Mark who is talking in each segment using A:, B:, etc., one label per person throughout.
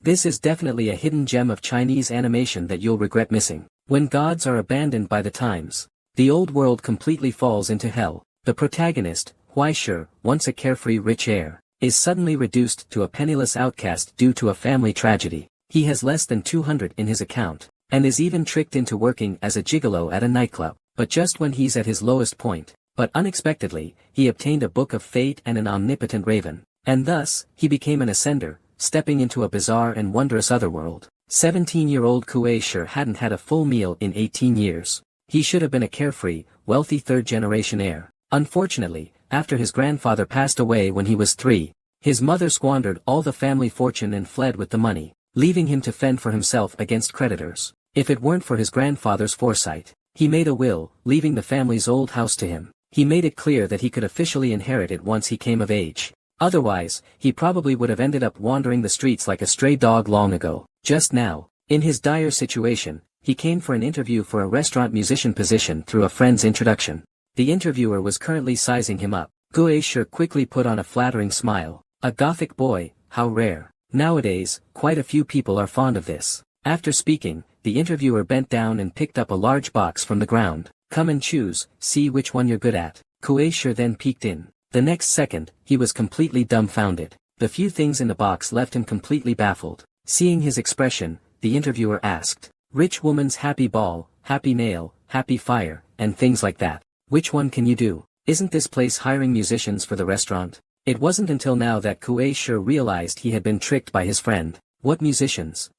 A: This is definitely a hidden gem of Chinese animation that you'll regret missing. When gods are abandoned by the times, the old world completely falls into hell. The protagonist, Huai Shi, once a carefree rich heir, is suddenly reduced to a penniless outcast due to a family tragedy. He has less than 200 in his account, and is even tricked into working as a gigolo at a nightclub. But just when he's at his lowest point, but unexpectedly, he obtained a book of fate and an omnipotent raven, and thus, he became an ascender, stepping into a bizarre and wondrous otherworld. 17-year-old Kuei Shi hadn't had a full meal in 18 years. He should have been a carefree, wealthy third-generation heir. Unfortunately, after his grandfather passed away when he was 3, his mother squandered all the family fortune and fled with the money, leaving him to fend for himself against creditors. If it weren't for his grandfather's foresight, he made a will, leaving the family's old house to him. He made it clear that he could officially inherit it once he came of age. Otherwise, he probably would have ended up wandering the streets like a stray dog long ago. Just now, in his dire situation, he came for an interview for a restaurant musician position through a friend's introduction. The interviewer was currently sizing him up. Kuei Shi quickly put on a flattering smile. A Gothic boy, how rare. Nowadays, quite a few people are fond of this. After speaking, the interviewer bent down and picked up a large box from the ground. Come and choose, see which one you're good at. Kuei Shi then peeked in. The next second, he was completely dumbfounded. The few things in the box left him completely baffled. Seeing his expression, the interviewer asked, "Rich woman's happy ball, happy nail, happy fire, and things like that. Which one can you do? Isn't this place hiring musicians for the restaurant?" It wasn't until now that Kuei Shi realized he had been tricked by his friend. What musicians?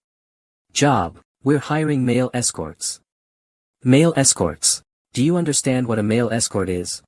A: Job. We're hiring male escorts. Male escorts. Do you understand what a male escort is?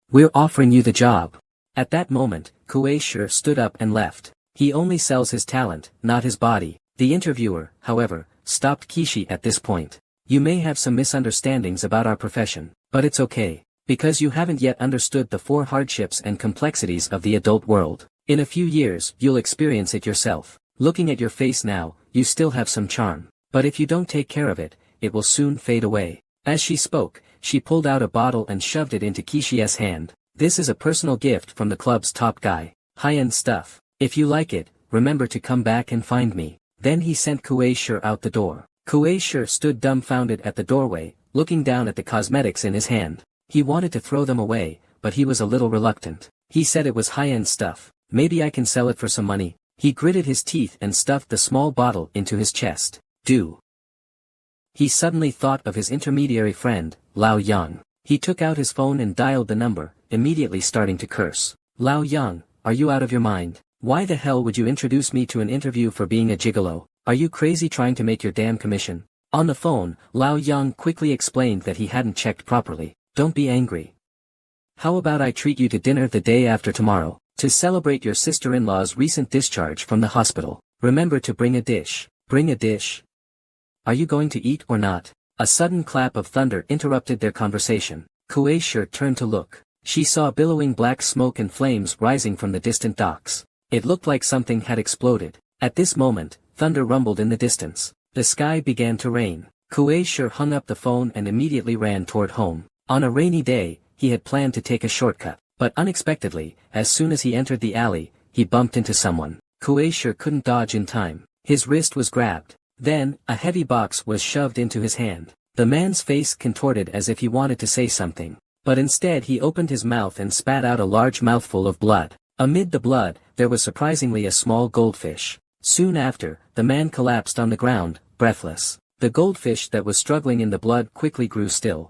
A: We're offering you the job. At that moment, Kuei Shi stood up and left. He only sells his talent, not his body. The interviewer, however, stopped Kishi at this point. You may have some misunderstandings about our profession, but it's okay, because you haven't yet understood the 4 hardships and complexities of the adult world. In a few years, you'll experience it yourself. Looking at your face now, you still have some charm, but if you don't take care of it, it will soon fade away. As she spoke, she pulled out a bottle and shoved it into Kishi's hand. This is a personal gift from the club's top guy. High-end stuff. If you like it, remember to come back and find me. Then he sent Kuei Shi out the door. Kuei Shi stood dumbfounded at the doorway, looking down at the cosmetics in his hand. He wanted to throw them away, but he was a little reluctant. He said it was high-end stuff. Maybe I can sell it for some money. He gritted his teeth and stuffed the small bottle into his chest. He suddenly thought of his intermediary friend, Lao Yang. He took out his phone and dialed the number, immediately starting to curse. Lao Yang, are you out of your mind? Why the hell would you introduce me to an interview for being a gigolo? Are you crazy trying to make your damn commission? On the phone, Lao Yang quickly explained that he hadn't checked properly. Don't be angry. How about I treat you to dinner the day after tomorrow, to celebrate your sister-in-law's recent discharge from the hospital. Remember to bring a dish. Bring a dish. Are you going to eat or not? A sudden clap of thunder interrupted their conversation. Kuei Shi turned to look. She saw billowing black smoke and flames rising from the distant docks. It looked like something had exploded. At this moment, thunder rumbled in the distance. The sky began to rain. Kuei Shi hung up the phone and immediately ran toward home. On a rainy day, he had planned to take a shortcut, but unexpectedly, as soon as he entered the alley, he bumped into someone. Kuei Shi couldn't dodge in time. His wrist was grabbed. Then, a heavy box was shoved into his hand. The man's face contorted as if he wanted to say something, but instead he opened his mouth and spat out a large mouthful of blood. Amid the blood, there was surprisingly a small goldfish. Soon after, the man collapsed on the ground, breathless. The goldfish that was struggling in the blood quickly grew still.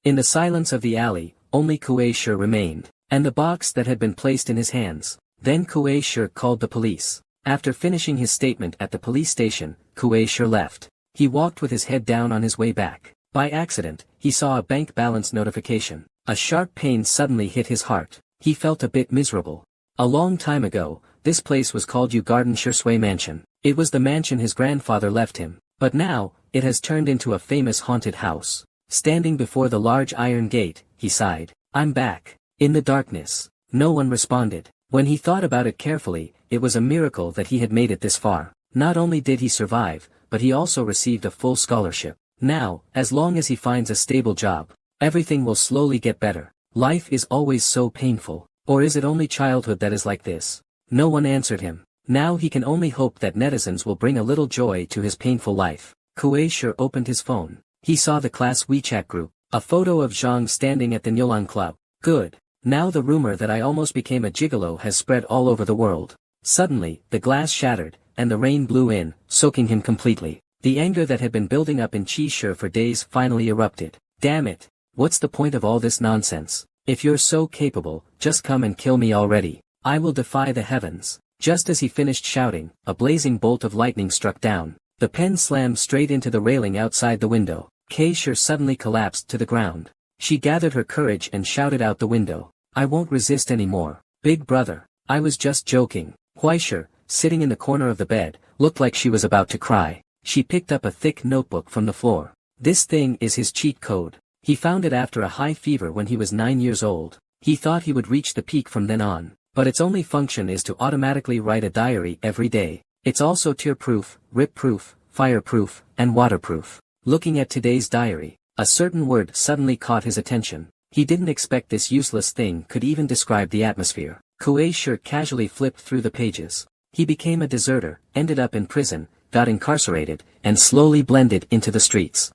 A: In the silence of the alley, only Kuei Shi remained, and the box that had been placed in his hands. Then Kuei Shi called the police. After finishing his statement at the police station, Kuei Shi left. He walked with his head down on his way back. By accident, he saw a bank balance notification. A sharp pain suddenly hit his heart. He felt a bit miserable. A long time ago, this place was called Yu Garden Shui Mansion. It was the mansion his grandfather left him, but now, it has turned into a famous haunted house. Standing before the large iron gate, he sighed. I'm back. In the darkness. No one responded. When he thought about it carefully, it was a miracle that he had made it this far. Not only did he survive, but he also received a full scholarship. Now, as long as he finds a stable job, everything will slowly get better. Life is always so painful. Or is it only childhood that is like this? No one answered him. Now he can only hope that netizens will bring a little joy to his painful life. Kuei Shi opened his phone. He saw the class WeChat group. A photo of Zhang standing at the Nyolan Club. Good. Now the rumor that I almost became a gigolo has spread all over the world. Suddenly, the glass shattered, and the rain blew in, soaking him completely. The anger that had been building up in Qi Shi for days finally erupted. Damn it. What's the point of all this nonsense? If you're so capable, just come and kill me already. I will defy the heavens. Just as he finished shouting, a blazing bolt of lightning struck down. The pen slammed straight into the railing outside the window. Kei Shi suddenly collapsed to the ground. She gathered her courage and shouted out the window. I won't resist anymore. Big brother. I was just joking. Huai, sitting in the corner of the bed, looked like she was about to cry. She picked up a thick notebook from the floor. This thing is his cheat code. He found it after a high fever when he was 9 years old. He thought he would reach the peak from then on. But its only function is to automatically write a diary every day. It's also tear-proof, rip-proof, fire-proof, and waterproof. Looking at today's diary, a certain word suddenly caught his attention. He didn't expect this useless thing could even describe the atmosphere. Kuei Shi casually flipped through the pages. He became a deserter, ended up in prison, got incarcerated, and slowly blended into the streets.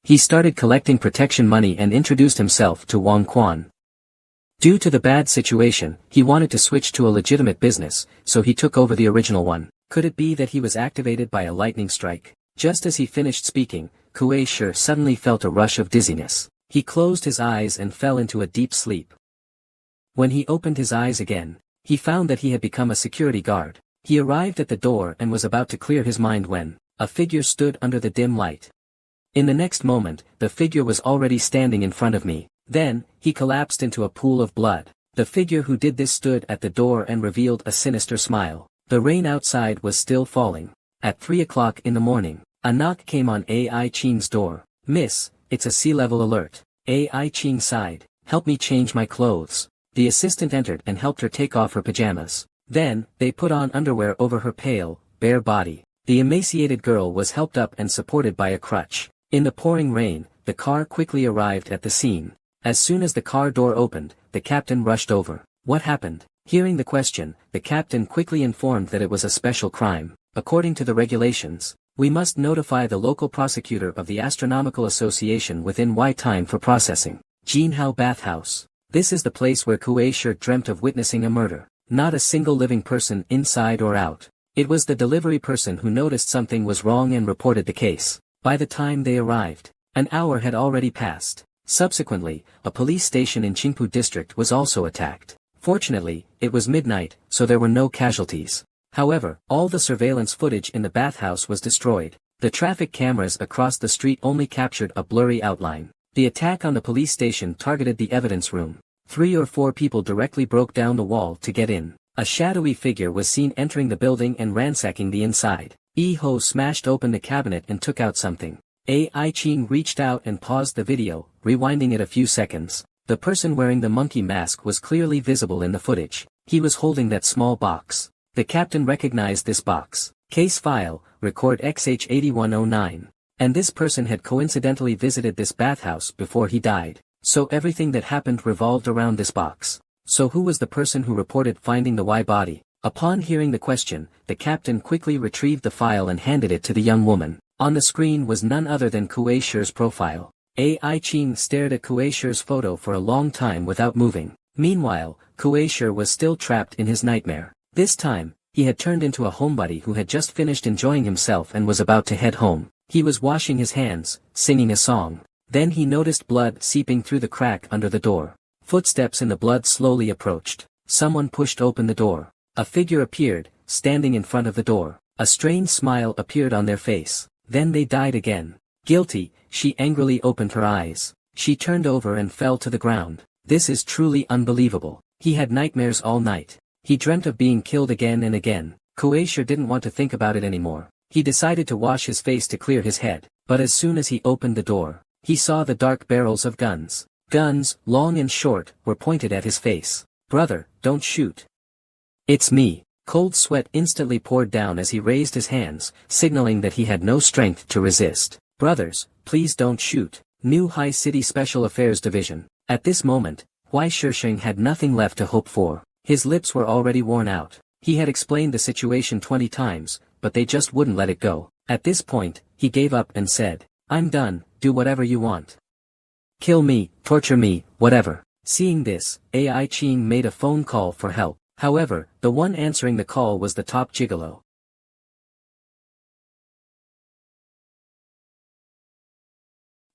A: He started collecting protection money and introduced himself to Wang Quan. Due to the bad situation, he wanted to switch to a legitimate business, so he took over the original one. Could it be that he was activated by a lightning strike? Just as he finished speaking, Kuei Shi suddenly felt a rush of dizziness. He closed his eyes and fell into a deep sleep. When he opened his eyes again, he found that he had become a security guard. He arrived at the door and was about to clear his mind when a figure stood under the dim light. In the next moment, the figure was already standing in front of me. Then, he collapsed into a pool of blood. The figure who did this stood at the door and revealed a sinister smile. The rain outside was still falling. At 3 o'clock in the morning, a knock came on Ai Qing's door. Miss, it's a sea level alert. Ai Qing sighed. Help me change my clothes. The assistant entered and helped her take off her pajamas. Then, they put on underwear over her pale, bare body. The emaciated girl was helped up and supported by a crutch. In the pouring rain, the car quickly arrived at the scene. As soon as the car door opened, the captain rushed over. What happened? Hearing the question, the captain quickly informed that it was a special crime. According to the regulations, we must notify the local prosecutor of the Astronomical Association within Y time for processing. Jinhao Bathhouse. This is the place where Kuei Shi dreamt of witnessing a murder. Not a single living person inside or out. It was the delivery person who noticed something was wrong and reported the case. By the time they arrived, an hour had already passed. Subsequently, a police station in Qingpu district was also attacked. Fortunately, it was midnight, so there were no casualties. However, all the surveillance footage in the bathhouse was destroyed. The traffic cameras across the street only captured a blurry outline. The attack on the police station targeted the evidence room. 3 or 4 people directly broke down the wall to get in. A shadowy figure was seen entering the building and ransacking the inside. Yi Ho smashed open the cabinet and took out something. Ai Qing reached out and paused the video, rewinding it a few seconds. The person wearing the monkey mask was clearly visible in the footage. He was holding that small box. The captain recognized this box. Case file, record XH8109. And this person had coincidentally visited this bathhouse before he died. So everything that happened revolved around this box. So who was the person who reported finding the Y body? Upon hearing the question, the captain quickly retrieved the file and handed it to the young woman. On the screen was none other than Kuei Shi's profile. Ai Qing stared at Kuei Shi's photo for a long time without moving. Meanwhile, Kuei Shi was still trapped in his nightmare. This time, he had turned into a homebody who had just finished enjoying himself and was about to head home. He was washing his hands, singing a song. Then he noticed blood seeping through the crack under the door. Footsteps in the blood slowly approached. Someone pushed open the door. A figure appeared, standing in front of the door. A strange smile appeared on their face. Then they died again. Guilty, she angrily opened her eyes. She turned over and fell to the ground. This is truly unbelievable. He had nightmares all night. He dreamt of being killed again and again. Kuei Shi didn't want to think about it anymore. He decided to wash his face to clear his head. But as soon as he opened the door, he saw the dark barrels of guns. Guns, long and short, were pointed at his face. Brother, don't shoot. It's me. Cold sweat instantly poured down as he raised his hands, signaling that he had no strength to resist. Brothers, please don't shoot. New High City Special Affairs Division. At this moment, Huai Shisheng had nothing left to hope for. His lips were already worn out. He had explained the situation 20 times, but they just wouldn't let it go. At this point, he gave up and said, "I'm done, do whatever you want. Kill me, torture me, whatever." Seeing this, AI Ching made a phone call for help. However, the one answering the call was the top gigolo.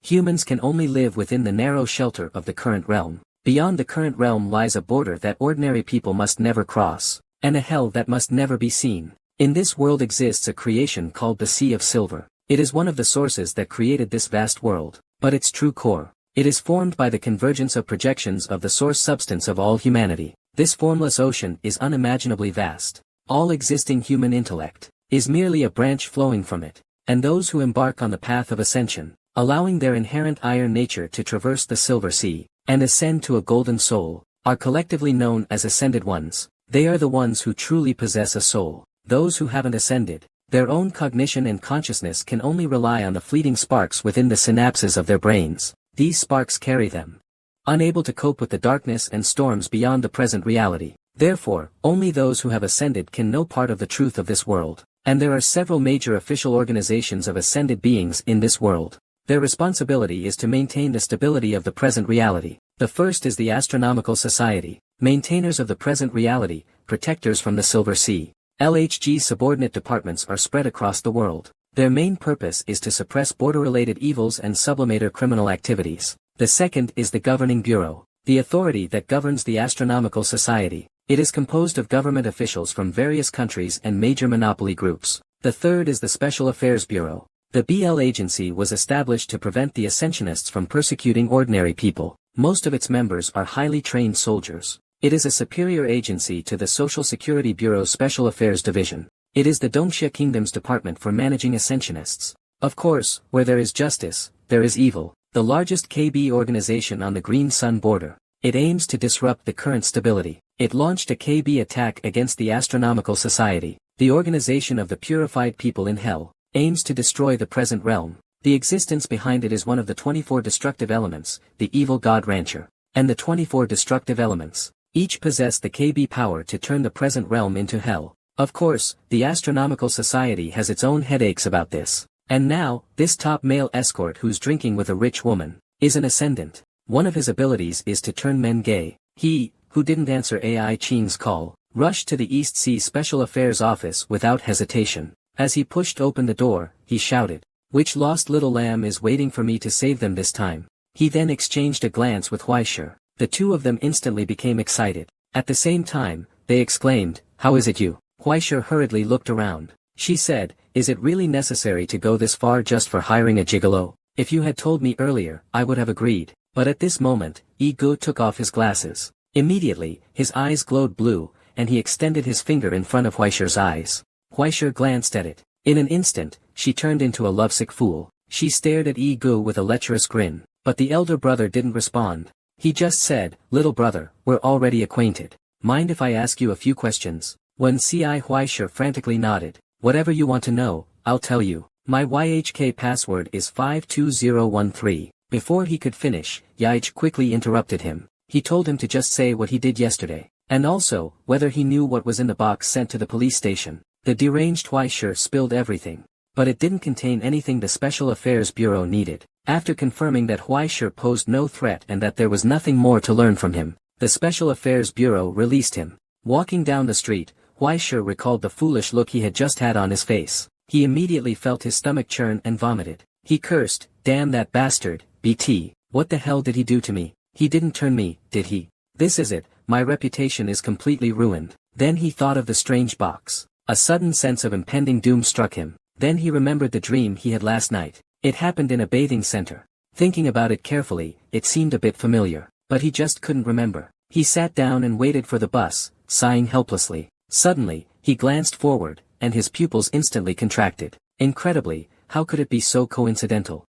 A: Humans can only live within the narrow shelter of the current realm. Beyond the current realm lies a border that ordinary people must never cross, and a hell that must never be seen. In this world exists a creation called the Sea of Silver. It is one of the sources that created this vast world, but its true core. It is formed by the convergence of projections of the source substance of all humanity. This formless ocean is unimaginably vast. All existing human intellect is merely a branch flowing from it, and those who embark on the path of ascension, allowing their inherent iron nature to traverse the silver sea, and ascend to a golden soul, are collectively known as ascended ones. They are the ones who truly possess a soul. Those who haven't ascended, their own cognition and consciousness can only rely on the fleeting sparks within the synapses of their brains. These sparks carry them, unable to cope with the darkness and storms beyond the present reality. Therefore, only those who have ascended can know part of the truth of this world, and there are several major official organizations of ascended beings in this world. Their responsibility is to maintain the stability of the present reality. The first is the Astronomical Society, maintainers of the present reality, protectors from the Silver Sea. LHG's subordinate departments are spread across the world. Their main purpose is to suppress border-related evils and sublimator criminal activities. The second is the Governing Bureau, the authority that governs the Astronomical Society. It is composed of government officials from various countries and major monopoly groups. The third is the Special Affairs Bureau. The BL agency was established to prevent the ascensionists from persecuting ordinary people. Most of its members are highly trained soldiers. It is a superior agency to the Social Security Bureau's Special Affairs Division. It is the Dongxia Kingdom's department for managing ascensionists. Of course, where there is justice, there is evil. The largest KB organization on the Green Sun border. It aims to disrupt the current stability. It launched a KB attack against the Astronomical Society. The Organization of the Purified People in Hell aims to destroy the present realm. The existence behind it is one of the 24 destructive elements, the evil god Rancher, and the 24 destructive elements. Each possess the KB power to turn the present realm into hell. Of course, the Astronomical Society has its own headaches about this. And now, this top male escort who's drinking with a rich woman, is an ascendant. One of his abilities is to turn men gay. He, who didn't answer AI Ching's call, rushed to the East Sea Special Affairs Office without hesitation. As he pushed open the door, he shouted, "Which lost little lamb is waiting for me to save them this time?" He then exchanged a glance with Huaishur. The two of them instantly became excited. At the same time, they exclaimed, "How is it you?" Huaishur hurriedly looked around. She said, "Is it really necessary to go this far just for hiring a gigolo? If you had told me earlier, I would have agreed." But at this moment, Yi Gu took off his glasses. Immediately, his eyes glowed blue, and he extended his finger in front of Huaishur's eyes. Huaishur glanced at it. In an instant, she turned into a lovesick fool. She stared at Yi Gu with a lecherous grin, but the elder brother didn't respond. He just said, "Little brother, we're already acquainted. Mind if I ask you a few questions?" When C.I. Huaishur frantically nodded. "Whatever you want to know, I'll tell you. My YHK password is 52013. Before he could finish, Yaich quickly interrupted him. He told him to just say what he did yesterday, and also, whether he knew what was in the box sent to the police station. The deranged Huaishur spilled everything, but it didn't contain anything the Special Affairs Bureau needed. After confirming that Huaishur posed no threat and that there was nothing more to learn from him, the Special Affairs Bureau released him. Walking down the street, Huaishur recalled the foolish look he had just had on his face. He immediately felt his stomach churn and vomited. He cursed, "Damn that bastard, BT, what the hell did he do to me? He didn't turn me, did he? This is it, my reputation is completely ruined." Then he thought of the strange box. A sudden sense of impending doom struck him. Then he remembered the dream he had last night. It happened in a bathing center. Thinking about it carefully, it seemed a bit familiar, but he just couldn't remember. He sat down and waited for the bus, sighing helplessly. Suddenly, he glanced forward, and his pupils instantly contracted. Incredibly, how could it be so coincidental?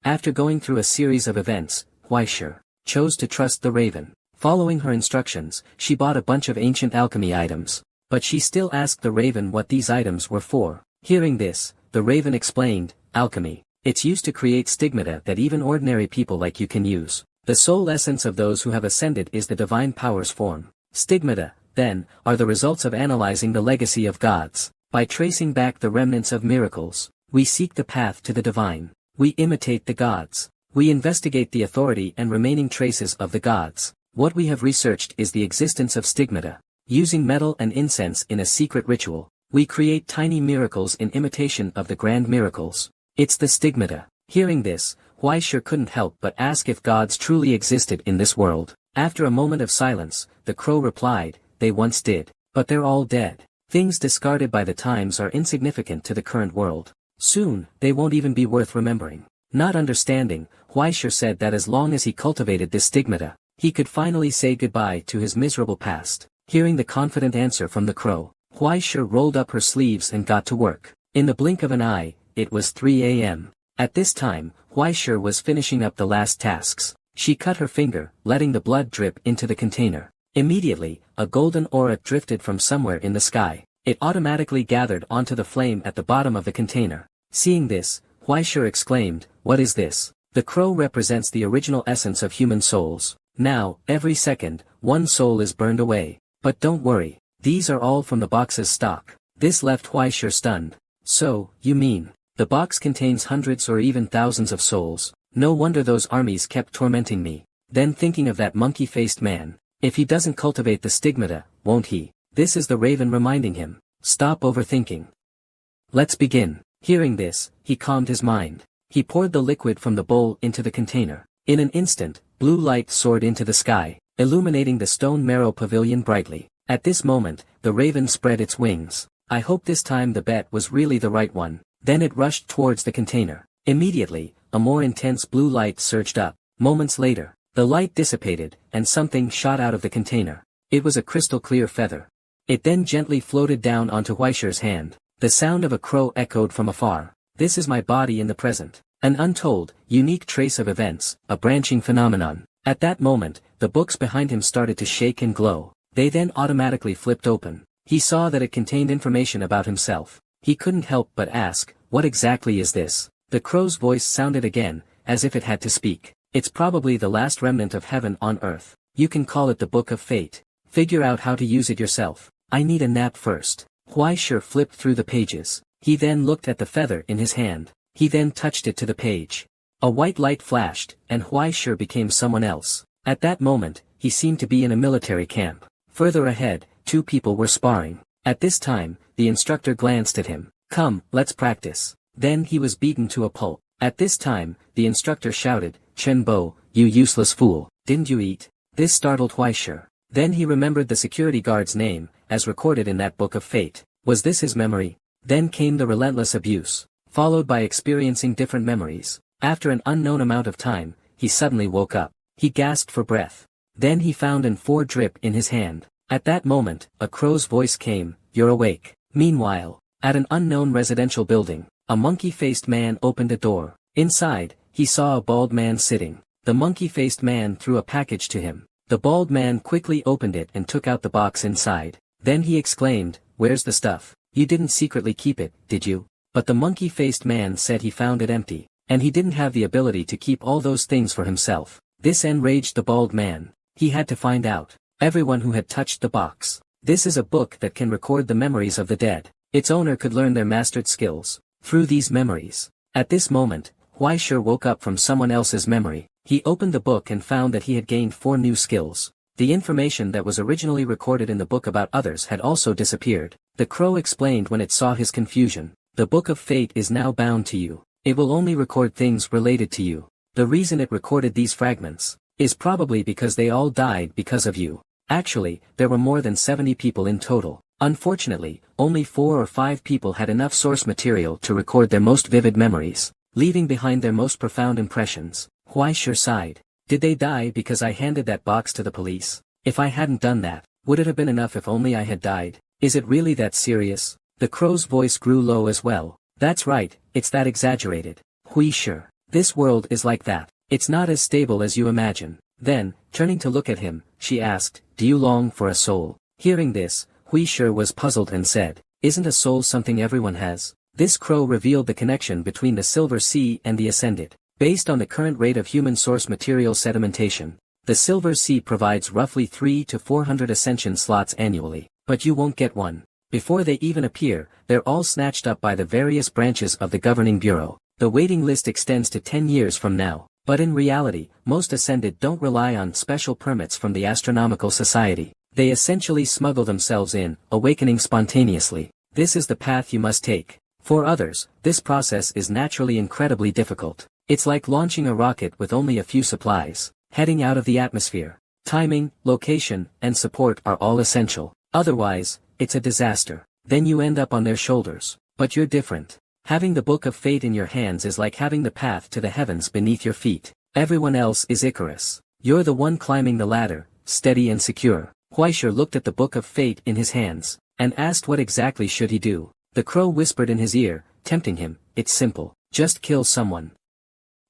A: After going through a series of events, Huaishir chose to trust the raven. Following her instructions, she bought a bunch of ancient alchemy items. But she still asked the raven what these items were for. Hearing this, the raven explained, alchemy. It's used to create stigmata that even ordinary people like you can use. The sole essence of those who have ascended is the divine powers form. Stigmata, then, are the results of analyzing the legacy of gods. By tracing back the remnants of miracles, we seek the path to the divine. We imitate the gods. We investigate the authority and remaining traces of the gods. What we have researched is the existence of stigmata. Using metal and incense in a secret ritual, we create tiny miracles in imitation of the grand miracles. It's the stigmata. Hearing this, Huaishir couldn't help but ask if gods truly existed in this world. After a moment of silence, the crow replied, they once did. But they're all dead. Things discarded by the times are insignificant to the current world. Soon, they won't even be worth remembering. Not understanding, Huaishir said that as long as he cultivated this stigmata, he could finally say goodbye to his miserable past. Hearing the confident answer from the crow, Huaishir rolled up her sleeves and got to work. In the blink of an eye, it was 3 a.m. At this time, Huaishir was finishing up the last tasks. She cut her finger, letting the blood drip into the container. Immediately, a golden aura drifted from somewhere in the sky. It automatically gathered onto the flame at the bottom of the container. Seeing this, Huaishir exclaimed, what is this? The crow represents the original essence of human souls. Now, every second, one soul is burned away. But don't worry, these are all from the box's stock. This left Huaishir stunned. So, you mean, the box contains hundreds or even thousands of souls. No wonder those armies kept tormenting me. Then thinking of that monkey-faced man, if he doesn't cultivate the stigmata, won't he? This is the raven reminding him. Stop overthinking. Let's begin. Hearing this, he calmed his mind. He poured the liquid from the bowl into the container. In an instant, blue light soared into the sky, illuminating the stone marrow pavilion brightly. At this moment, the raven spread its wings. I hope this time the bet was really the right one. Then it rushed towards the container. Immediately, a more intense blue light surged up. Moments later, the light dissipated, and something shot out of the container. It was a crystal-clear feather. It then gently floated down onto Huaishir's hand. The sound of a crow echoed from afar. This is my body in the present. An untold, unique trace of events, a branching phenomenon. At that moment, the books behind him started to shake and glow. They then automatically flipped open. He saw that it contained information about himself. He couldn't help but ask, what exactly is this? The crow's voice sounded again, as if it had to speak. It's probably the last remnant of heaven on earth. You can call it the Book of Fate. Figure out how to use it yourself. I need a nap first. Huaishir flipped through the pages. He then looked at the feather in his hand. He then touched it to the page. A white light flashed, and Huaishir became someone else. At that moment, he seemed to be in a military camp. Further ahead, two people were sparring. At this time, the instructor glanced at him. Come, let's practice. Then he was beaten to a pulp. At this time, the instructor shouted, Chen Bo, you useless fool, didn't you eat? This startled Huaishir. Then he remembered the security guard's name, as recorded in that Book of Fate. Was this his memory? Then came the relentless abuse, followed by experiencing different memories. After an unknown amount of time, he suddenly woke up. He gasped for breath. Then he found an 4 drip in his hand. At that moment, a crow's voice came, you're awake. Meanwhile, at an unknown residential building, a monkey-faced man opened a door. Inside, he saw a bald man sitting. The monkey-faced man threw a package to him. The bald man quickly opened it and took out the box inside. Then he exclaimed, where's the stuff? You didn't secretly keep it, did you? But the monkey-faced man said he found it empty, and he didn't have the ability to keep all those things for himself. This enraged the bald man. He had to find out everyone who had touched the box. This is a book that can record the memories of the dead. Its owner could learn their mastered skills through these memories. At this moment, Huaishir woke up from someone else's memory. He opened the book and found that he had gained 4 new skills. The information that was originally recorded in the book about others had also disappeared. The crow explained when it saw his confusion. The Book of Fate is now bound to you. It will only record things related to you. The reason it recorded these fragments is probably because they all died because of you. Actually, there were more than 70 people in total. Unfortunately, only 4 or 5 people had enough source material to record their most vivid memories, leaving behind their most profound impressions. Huaishir sighed. Did they die because I handed that box to the police? If I hadn't done that, would it have been enough if only I had died? Is it really that serious? The crow's voice grew low as well. That's right, it's that exaggerated. Huaishir, This world is like that. It's not as stable as you imagine. Then, turning to look at him, she asked, do you long for a soul? Hearing this, Hui Shi was puzzled and said, isn't a soul something everyone has? This crow revealed the connection between the Silver Sea and the Ascended. Based on the current rate of human source material sedimentation, the Silver Sea provides roughly 300 to 400 ascension slots annually, but you won't get one. Before they even appear, they're all snatched up by the various branches of the governing bureau. The waiting list extends to 10 years from now, but in reality, most Ascended don't rely on special permits from the Astronomical Society. They essentially smuggle themselves in, awakening spontaneously. This is the path you must take. For others, this process is naturally incredibly difficult. It's like launching a rocket with only a few supplies, heading out of the atmosphere. Timing, location, and support are all essential. Otherwise, it's a disaster. Then you end up on their shoulders. But you're different. Having the Book of Fate in your hands is like having the path to the heavens beneath your feet. Everyone else is Icarus. You're the one climbing the ladder, steady and secure. Hui Shi looked at the Book of Fate in his hands, and asked what exactly should he do. The crow whispered in his ear, tempting him, it's simple, just kill someone.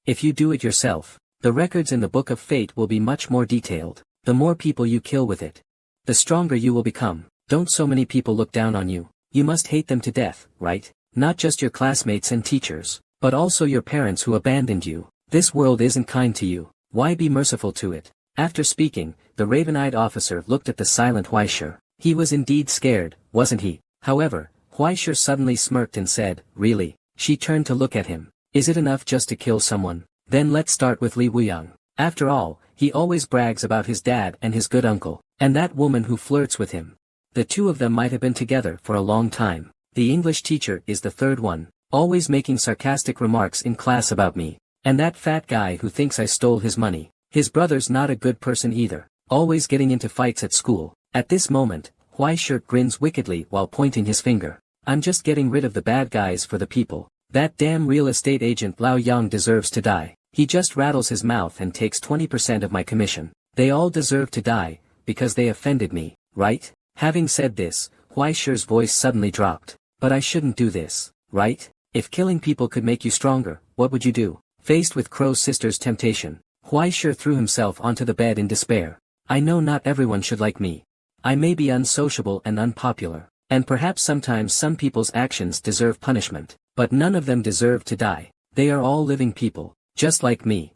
A: If you do it yourself, the records in the Book of Fate will be much more detailed. The more people you kill with it, the stronger you will become. Don't so many people look down on you. You must hate them to death, right? Not just your classmates and teachers, but also your parents who abandoned you. This world isn't kind to you. Why be merciful to it? After speaking, the raven-eyed officer looked at the silent Hui Shi. He was indeed scared, wasn't he? However, Hui Shi suddenly smirked and said, really? She turned to look at him. Is it enough just to kill someone? Then let's start with Li Wuyang. After all, he always brags about his dad and his good uncle, and that woman who flirts with him. The two of them might have been together for a long time. The English teacher is the third one, always making sarcastic remarks in class about me. And that fat guy who thinks I stole his money. His brother's not a good person either, always getting into fights at school. At this moment, Hui Shi grins wickedly while pointing his finger. I'm just getting rid of the bad guys for the people. That damn real estate agent Lao Yang deserves to die. He just rattles his mouth and takes 20% of my commission. They all deserve to die, because they offended me, right? Having said this, Hui Shi's voice suddenly dropped. But I shouldn't do this, right? If killing people could make you stronger, what would you do? Faced with Crow's sister's temptation, Hui Shi threw himself onto the bed in despair. I know not everyone should like me. I may be unsociable and unpopular, and perhaps sometimes some people's actions deserve punishment, but none of them deserve to die. They are all living people, just like me.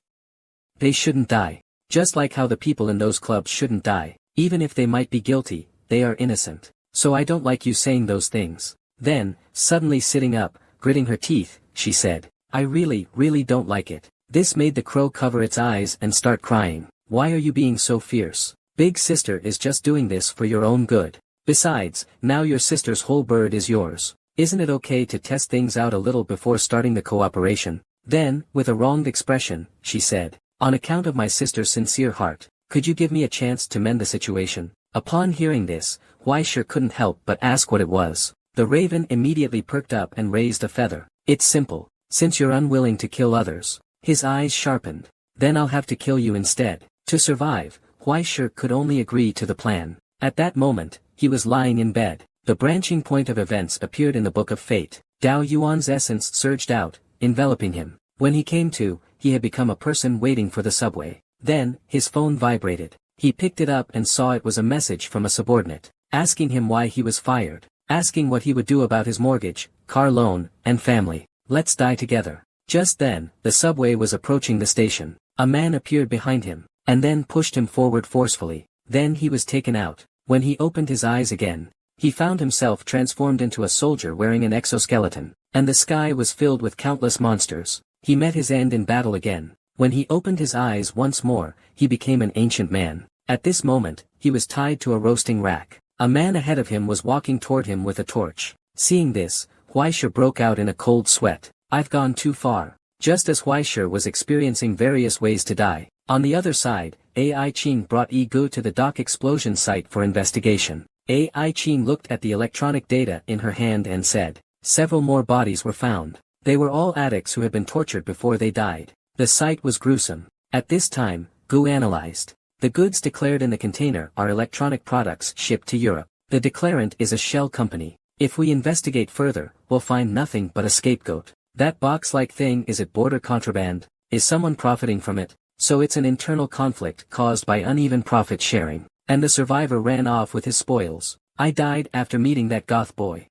A: They shouldn't die. Just like how the people in those clubs shouldn't die, even if they might be guilty, they are innocent. So I don't like you saying those things. Then, suddenly sitting up, gritting her teeth, she said, I really don't like it. This made the crow cover its eyes and start crying. Why are you being so fierce? Big sister is just doing this for your own good. Besides, now your sister's whole bird is yours. Isn't it okay to test things out a little before starting the cooperation? Then, with a wronged expression, she said, on account of my sister's sincere heart, could you give me a chance to mend the situation? Upon hearing this, Hui Shi couldn't help but ask what it was. The raven immediately perked up and raised a feather. It's simple. Since you're unwilling to kill others. His eyes sharpened. Then I'll have to kill you instead. To survive, Hui Shi could only agree to the plan. At that moment, he was lying in bed. The branching point of events appeared in the Book of Fate. Dao Yuan's essence surged out, enveloping him. When he came to, he had become a person waiting for the subway. Then, his phone vibrated. He picked it up and saw it was a message from a subordinate, asking him why he was fired, asking what he would do about his mortgage, car loan, and family. Let's die together. Just then, the subway was approaching the station. A man appeared behind him, and then pushed him forward forcefully. Then he was taken out. When he opened his eyes again, he found himself transformed into a soldier wearing an exoskeleton, and the sky was filled with countless monsters. He met his end in battle again. When he opened his eyes once more, he became an ancient man. At this moment, he was tied to a roasting rack. A man ahead of him was walking toward him with a torch. Seeing this, Hui Shi broke out in a cold sweat. I've gone too far. Just as Hui Shi was experiencing various ways to die, on the other side, Ai Qing brought Yi Gu to the dock explosion site for investigation. Ai Qing looked at the electronic data in her hand and said, several more bodies were found. They were all addicts who had been tortured before they died. The sight was gruesome. At this time, Gu analyzed. The goods declared in the container are electronic products shipped to Europe. The declarant is a shell company. If we investigate further, we'll find nothing but a scapegoat. That box-like thing, is it border contraband? Is someone profiting from it? So it's an internal conflict caused by uneven profit sharing. And the survivor ran off with his spoils. I died after meeting that goth boy.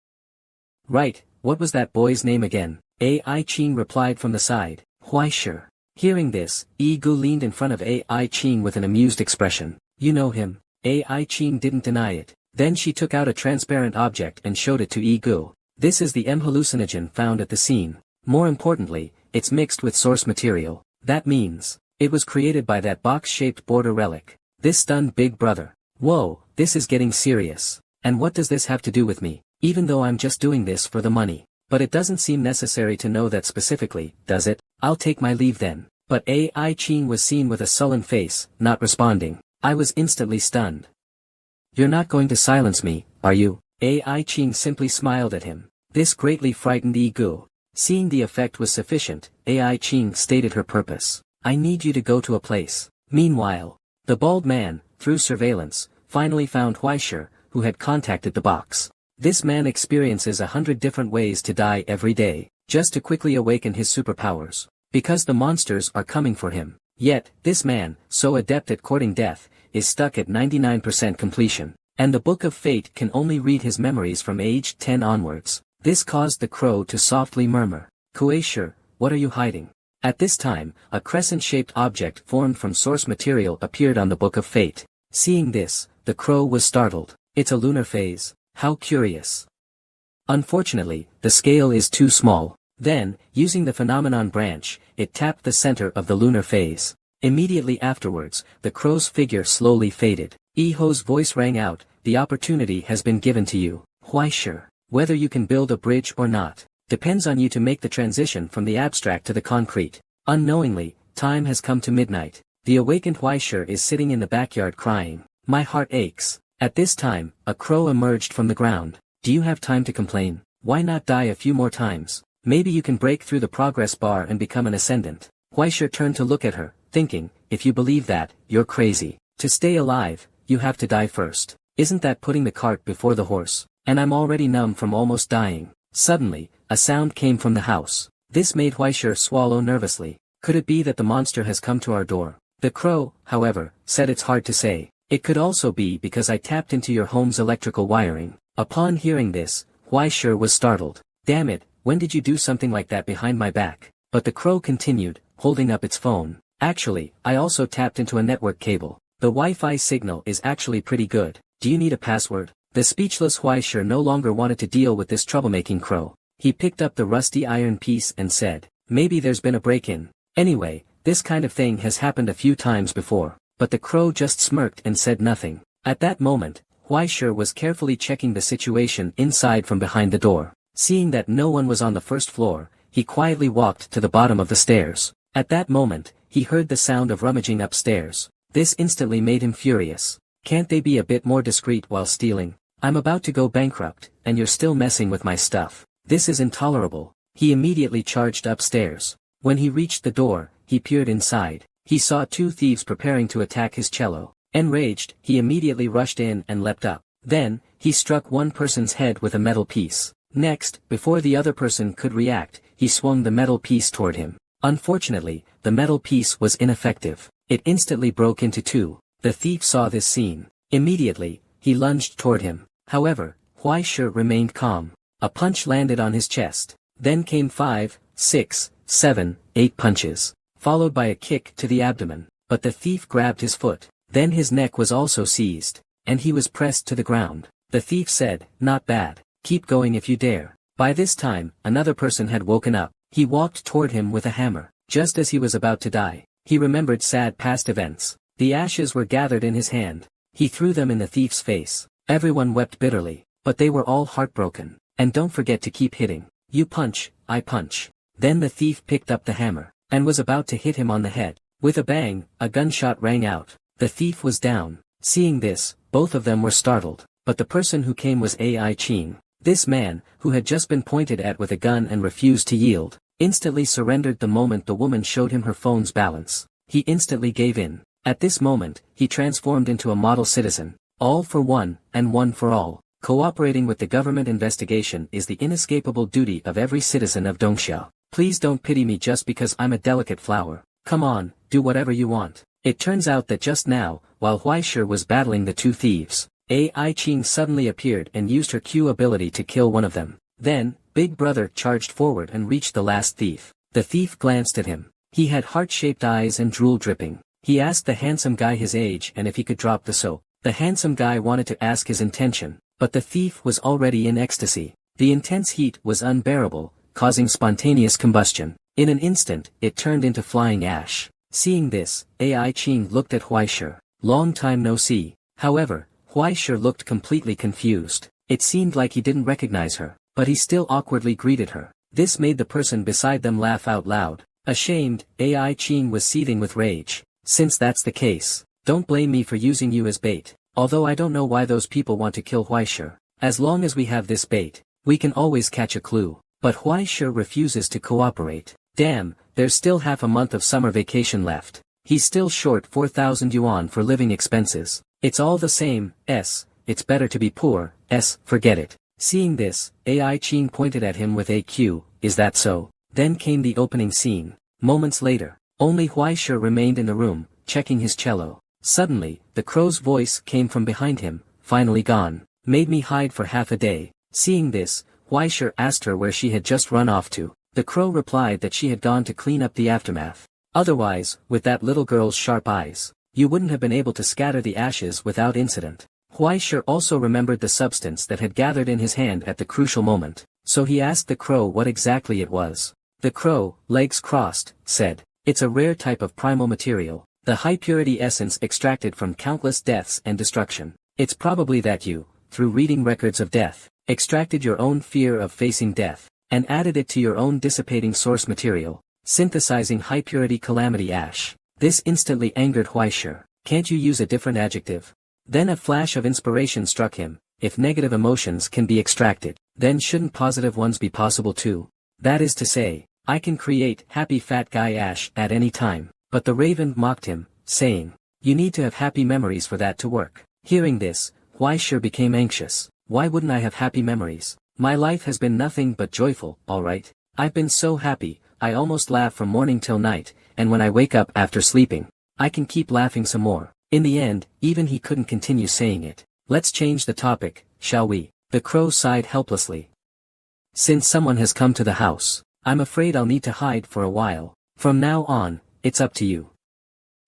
A: Right, what was that boy's name again? Ai Ching replied from the side. Huaishe. Hearing this, Yi Gu leaned in front of Ai Ching with an amused expression. You know him? Ai Ching didn't deny it. Then she took out a transparent object and showed it to Yi Gu. This is the M hallucinogen found at the scene. More importantly, it's mixed with source material. That means, it was created by that box-shaped border relic. This stunned Big Brother. Whoa, this is getting serious. And what does this have to do with me? Even though I'm just doing this for the money. But it doesn't seem necessary to know that specifically, does it? I'll take my leave then. But Ai Ching was seen with a sullen face, not responding. I was instantly stunned. You're not going to silence me, are you? Ai Ching simply smiled at him. This greatly frightened Yi Gu. Seeing the effect was sufficient, Ai Ching stated her purpose. I need you to go to a place. Meanwhile, the bald man, through surveillance, finally found Huaishe, who had contacted the box. This man experiences 100 different ways to die every day, just to quickly awaken his superpowers. Because the monsters are coming for him. Yet, this man, so adept at courting death, is stuck at 99% completion. And the Book of Fate can only read his memories from age 10 onwards. This caused the crow to softly murmur. Huaishe, what are you hiding? At this time, a crescent-shaped object formed from source material appeared on the Book of Fate. Seeing this, the crow was startled. It's a lunar phase. How curious. Unfortunately, the scale is too small. Then, using the phenomenon branch, it tapped the center of the lunar phase. Immediately afterwards, the crow's figure slowly faded. Iho's voice rang out, the opportunity has been given to you. Huaishe, whether you can build a bridge or not, depends on you to make the transition from the abstract to the concrete. Unknowingly, time has come to midnight. The awakened Huaishe is sitting in the backyard crying. My heart aches. At this time, a crow emerged from the ground. Do you have time to complain? Why not die a few more times? Maybe you can break through the progress bar and become an ascendant. Huaishe turned to look at her, thinking, if you believe that, you're crazy. To stay alive, you have to die first. Isn't that putting the cart before the horse? And I'm already numb from almost dying. Suddenly, a sound came from the house. This made Huaishe swallow nervously. Could it be that the monster has come to our door? The crow, however, said it's hard to say. It could also be because I tapped into your home's electrical wiring. Upon hearing this, Huaishe was startled. Damn it, when did you do something like that behind my back? But the crow continued, holding up its phone. Actually, I also tapped into a network cable. The Wi-Fi signal is actually pretty good. Do you need a password? The speechless Huaishe no longer wanted to deal with this troublemaking crow. He picked up the rusty iron piece and said, maybe there's been a break-in. Anyway, this kind of thing has happened a few times before. But the crow just smirked and said nothing. At that moment, Huaishe was carefully checking the situation inside from behind the door. Seeing that no one was on the first floor, he quietly walked to the bottom of the stairs. At that moment, he heard the sound of rummaging upstairs. This instantly made him furious. Can't they be a bit more discreet while stealing? I'm about to go bankrupt, and you're still messing with my stuff. This is intolerable. He immediately charged upstairs. When he reached the door, he peered inside. He saw two thieves preparing to attack his cello. Enraged, he immediately rushed in and leapt up. Then, he struck one person's head with a metal piece. Next, before the other person could react, he swung the metal piece toward him. Unfortunately, the metal piece was ineffective. It instantly broke into two. The thief saw this scene. Immediately, he lunged toward him. However, Huaishe remained calm. A punch landed on his chest. Then came 5, 6, 7, 8 punches, followed by a kick to the abdomen. But the thief grabbed his foot. Then his neck was also seized, and he was pressed to the ground. The thief said, not bad. Keep going if you dare. By this time, another person had woken up. He walked toward him with a hammer. Just as he was about to die, he remembered sad past events. The ashes were gathered in his hand. He threw them in the thief's face. Everyone wept bitterly, but they were all heartbroken. And don't forget to keep hitting. You punch, I punch. Then the thief picked up the hammer, and was about to hit him on the head. With a bang, a gunshot rang out. The thief was down. Seeing this, both of them were startled. But the person who came was Ai Ching. This man, who had just been pointed at with a gun and refused to yield, instantly surrendered the moment the woman showed him her phone's balance. He instantly gave in. At this moment, he transformed into a model citizen. All for one, and one for all. Cooperating with the government investigation is the inescapable duty of every citizen of Dongxia. Please don't pity me just because I'm a delicate flower. Come on, do whatever you want. It turns out that just now, while Huaishir was battling the two thieves, Ai Qing suddenly appeared and used her Q ability to kill one of them. Then, Big Brother charged forward and reached the last thief. The thief glanced at him. He had heart-shaped eyes and drool dripping. He asked the handsome guy his age and if he could drop the soap. The handsome guy wanted to ask his intention, but the thief was already in ecstasy. The intense heat was unbearable, causing spontaneous combustion. In an instant, it turned into flying ash. Seeing this, Ai Qing looked at Huaishir. Long time no see. However, Huaishir looked completely confused. It seemed like he didn't recognize her, but he still awkwardly greeted her. This made the person beside them laugh out loud. Ashamed, Ai Qing was seething with rage. Since that's the case, don't blame me for using you as bait. Although I don't know why those people want to kill Huaishir. As long as we have this bait, we can always catch a clue. But Huaishir refuses to cooperate. Damn, there's still half a month of summer vacation left. He's still short 4,000 yuan for living expenses. It's all the same, it's better to be poor, forget it. Seeing this, Ai Qing pointed at him with a Q, is that so? Then came the opening scene. Moments later, only Huaishir remained in the room, checking his cello. Suddenly, the crow's voice came from behind him, finally gone. Made me hide for half a day. Seeing this, Huaishir asked her where she had just run off to. The crow replied that she had gone to clean up the aftermath. Otherwise, with that little girl's sharp eyes, you wouldn't have been able to scatter the ashes without incident. Huaishir also remembered the substance that had gathered in his hand at the crucial moment, so he asked the crow what exactly it was. The crow, legs crossed, said, it's a rare type of primal material, the high-purity essence extracted from countless deaths and destruction. It's probably that you, through reading records of death, extracted your own fear of facing death, and added it to your own dissipating source material, synthesizing high-purity calamity ash. This instantly angered Huaishir. Can't you use a different adjective? Then a flash of inspiration struck him. If negative emotions can be extracted, then shouldn't positive ones be possible too? That is to say, I can create happy fat guy ash at any time. But the raven mocked him, saying, you need to have happy memories for that to work. Hearing this, Huaishir became anxious. Why wouldn't I have happy memories? My life has been nothing but joyful, alright? I've been so happy, I almost laugh from morning till night, and when I wake up after sleeping, I can keep laughing some more. In the end, even he couldn't continue saying it. Let's change the topic, shall we? The crow sighed helplessly. Since someone has come to the house, I'm afraid I'll need to hide for a while. From now on, it's up to you.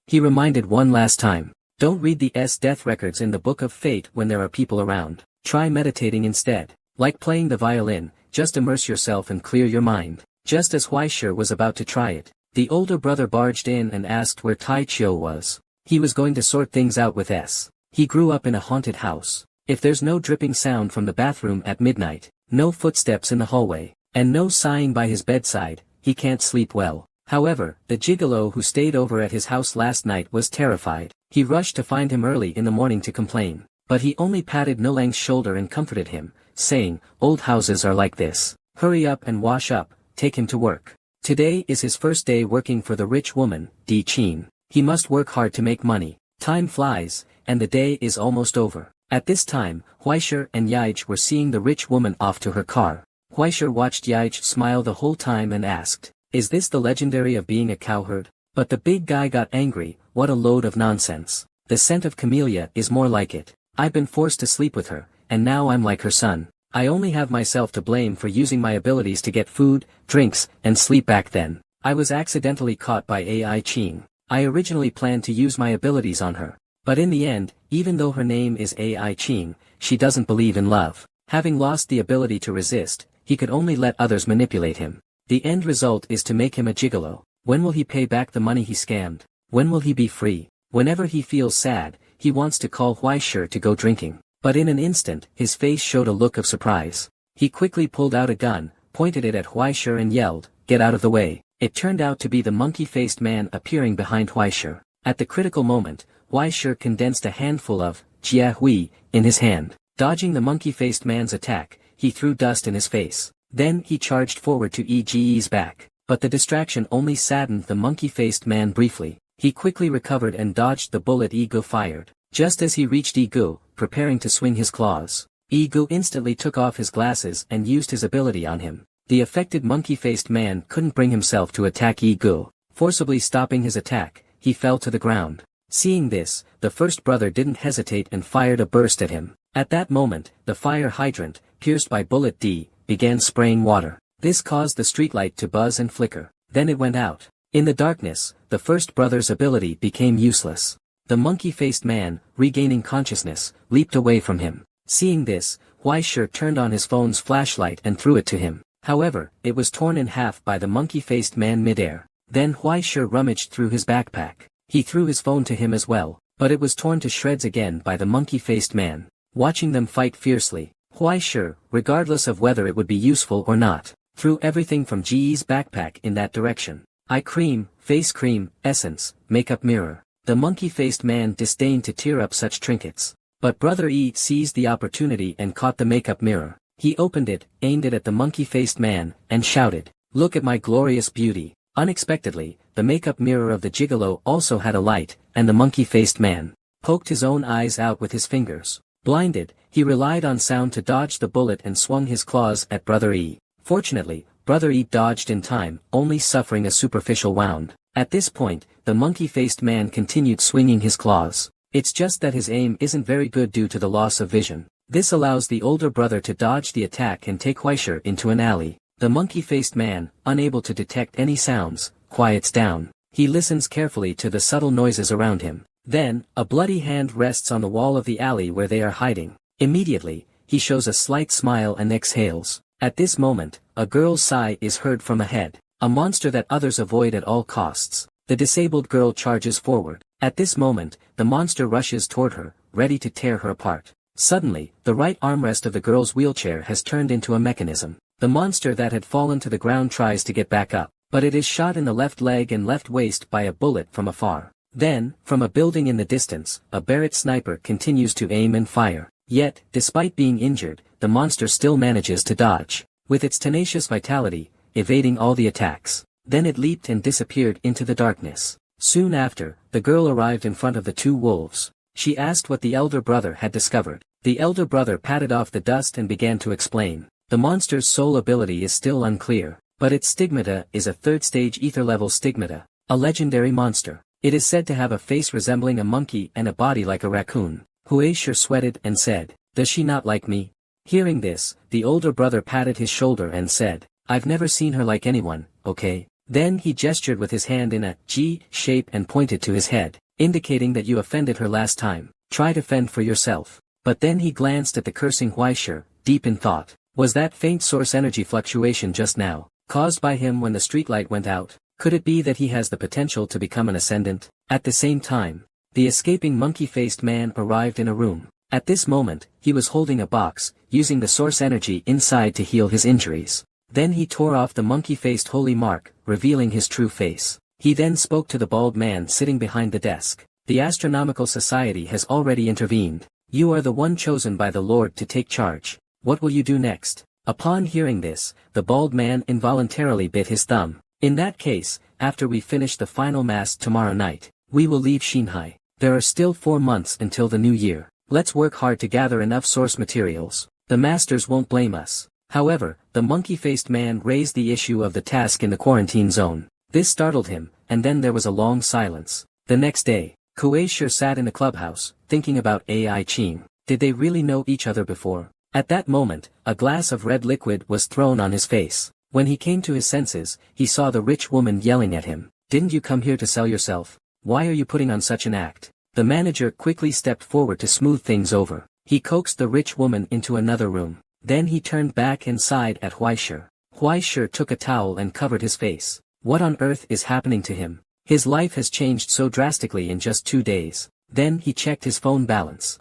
A: He reminded one last time. Don't read the death records in the Book of Fate when there are people around. Try meditating instead. Like playing the violin, just immerse yourself and clear your mind. Just as Huaishir was about to try it, the older brother barged in and asked where Tai Chiu was. He was going to sort things out with S. He grew up in a haunted house. If there's no dripping sound from the bathroom at midnight, no footsteps in the hallway, and no sighing by his bedside, he can't sleep well. However, the gigolo who stayed over at his house last night was terrified. He rushed to find him early in the morning to complain. But he only patted Nolang's shoulder and comforted him, saying, old houses are like this. Hurry up and wash up, take him to work. Today is his first day working for the rich woman, Di Qin. He must work hard to make money. Time flies, and the day is almost over. At this time, Huaishir and Yaij were seeing the rich woman off to her car. Huaishir watched Yaij smile the whole time and asked, is this the legendary of being a cowherd? But the big guy got angry, what a load of nonsense. The scent of camellia is more like it. I've been forced to sleep with her, and now I'm like her son. I only have myself to blame for using my abilities to get food, drinks, and sleep back then. I was accidentally caught by Ai Qing. I originally planned to use my abilities on her. But in the end, even though her name is Ai Qing, she doesn't believe in love. Having lost the ability to resist, he could only let others manipulate him. The end result is to make him a gigolo. When will he pay back the money he scammed? When will he be free? Whenever he feels sad, he wants to call Huaishir to go drinking. But in an instant, his face showed a look of surprise. He quickly pulled out a gun, pointed it at Huaishir and yelled, get out of the way. It turned out to be the monkey-faced man appearing behind Huaishir. At the critical moment, Huaishir condensed a handful of Jia Hui in his hand. Dodging the monkey-faced man's attack, he threw dust in his face. Then he charged forward to Ege's back. But the distraction only saddened the monkey-faced man briefly. He quickly recovered and dodged the bullet Ego fired. Just as he reached Ego, preparing to swing his claws, Ego instantly took off his glasses and used his ability on him. The affected monkey-faced man couldn't bring himself to attack Ego. Forcibly stopping his attack, he fell to the ground. Seeing this, the first brother didn't hesitate and fired a burst at him. At that moment, the fire hydrant, pierced by bullet D, began spraying water. This caused the streetlight to buzz and flicker. Then it went out. In the darkness, the first brother's ability became useless. The monkey-faced man, regaining consciousness, leaped away from him. Seeing this, Huaishe turned on his phone's flashlight and threw it to him. However, it was torn in half by the monkey-faced man midair. Then Huaishe rummaged through his backpack. He threw his phone to him as well, but it was torn to shreds again by the monkey-faced man. Watching them fight fiercely, Huaishe, regardless of whether it would be useful or not, threw everything from Ji's backpack in that direction. Eye cream, face cream, essence, makeup mirror. The monkey-faced man disdained to tear up such trinkets. But Brother E seized the opportunity and caught the makeup mirror. He opened it, aimed it at the monkey-faced man, and shouted, "Look at my glorious beauty." Unexpectedly, the makeup mirror of the gigolo also had a light, and the monkey-faced man poked his own eyes out with his fingers. Blinded, he relied on sound to dodge the bullet and swung his claws at Brother E. Fortunately, Brother E dodged in time, only suffering a superficial wound. At this point, the monkey-faced man continued swinging his claws. It's just that his aim isn't very good due to the loss of vision. This allows the older brother to dodge the attack and take Huaishe into an alley. The monkey-faced man, unable to detect any sounds, quiets down. He listens carefully to the subtle noises around him. Then, a bloody hand rests on the wall of the alley where they are hiding. Immediately, he shows a slight smile and exhales. At this moment, a girl's sigh is heard from ahead, a monster that others avoid at all costs. The disabled girl charges forward. At this moment, the monster rushes toward her, ready to tear her apart. Suddenly, the right armrest of the girl's wheelchair has turned into a mechanism. The monster that had fallen to the ground tries to get back up, but it is shot in the left leg and left waist by a bullet from afar. Then, from a building in the distance, a Barrett sniper continues to aim and fire. Yet, despite being injured, the monster still manages to dodge. With its tenacious vitality, evading all the attacks. Then it leaped and disappeared into the darkness. Soon after, the girl arrived in front of the two wolves. She asked what the elder brother had discovered. The elder brother patted off the dust and began to explain. The monster's soul ability is still unclear, but its stigmata is a third-stage ether-level stigmata, a legendary monster. It is said to have a face resembling a monkey and a body like a raccoon. Huaishe sweated and said, "Does she not like me?" Hearing this, the older brother patted his shoulder and said, "I've never seen her like anyone, okay?" Then he gestured with his hand in a G shape and pointed to his head, indicating that you offended her last time. Try to fend for yourself. But then he glanced at the cursing Huaishe, deep in thought. Was that faint source energy fluctuation just now, caused by him when the streetlight went out? Could it be that he has the potential to become an ascendant? At the same time, the escaping monkey-faced man arrived in a room. At this moment, he was holding a box, using the source energy inside to heal his injuries. Then he tore off the monkey-faced holy mark, revealing his true face. He then spoke to the bald man sitting behind the desk. The Astronomical Society has already intervened. You are the one chosen by the Lord to take charge. What will you do next? Upon hearing this, the bald man involuntarily bit his thumb. In that case, after we finish the final mass tomorrow night, we will leave Shanghai. There are still 4 months until the new year. Let's work hard to gather enough source materials. The masters won't blame us. However, the monkey-faced man raised the issue of the task in the quarantine zone. This startled him, and then there was a long silence. The next day, Huaishe sat in the clubhouse, thinking about Ai Qing. Did they really know each other before? At that moment, a glass of red liquid was thrown on his face. When he came to his senses, he saw the rich woman yelling at him. Didn't you come here to sell yourself? Why are you putting on such an act? The manager quickly stepped forward to smooth things over. He coaxed the rich woman into another room. Then he turned back and sighed at Huaishe. Huaishe took a towel and covered his face. What on earth is happening to him? His life has changed so drastically in just 2 days. Then he checked his phone balance.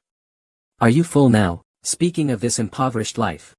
A: Are you full now? Speaking of this impoverished life.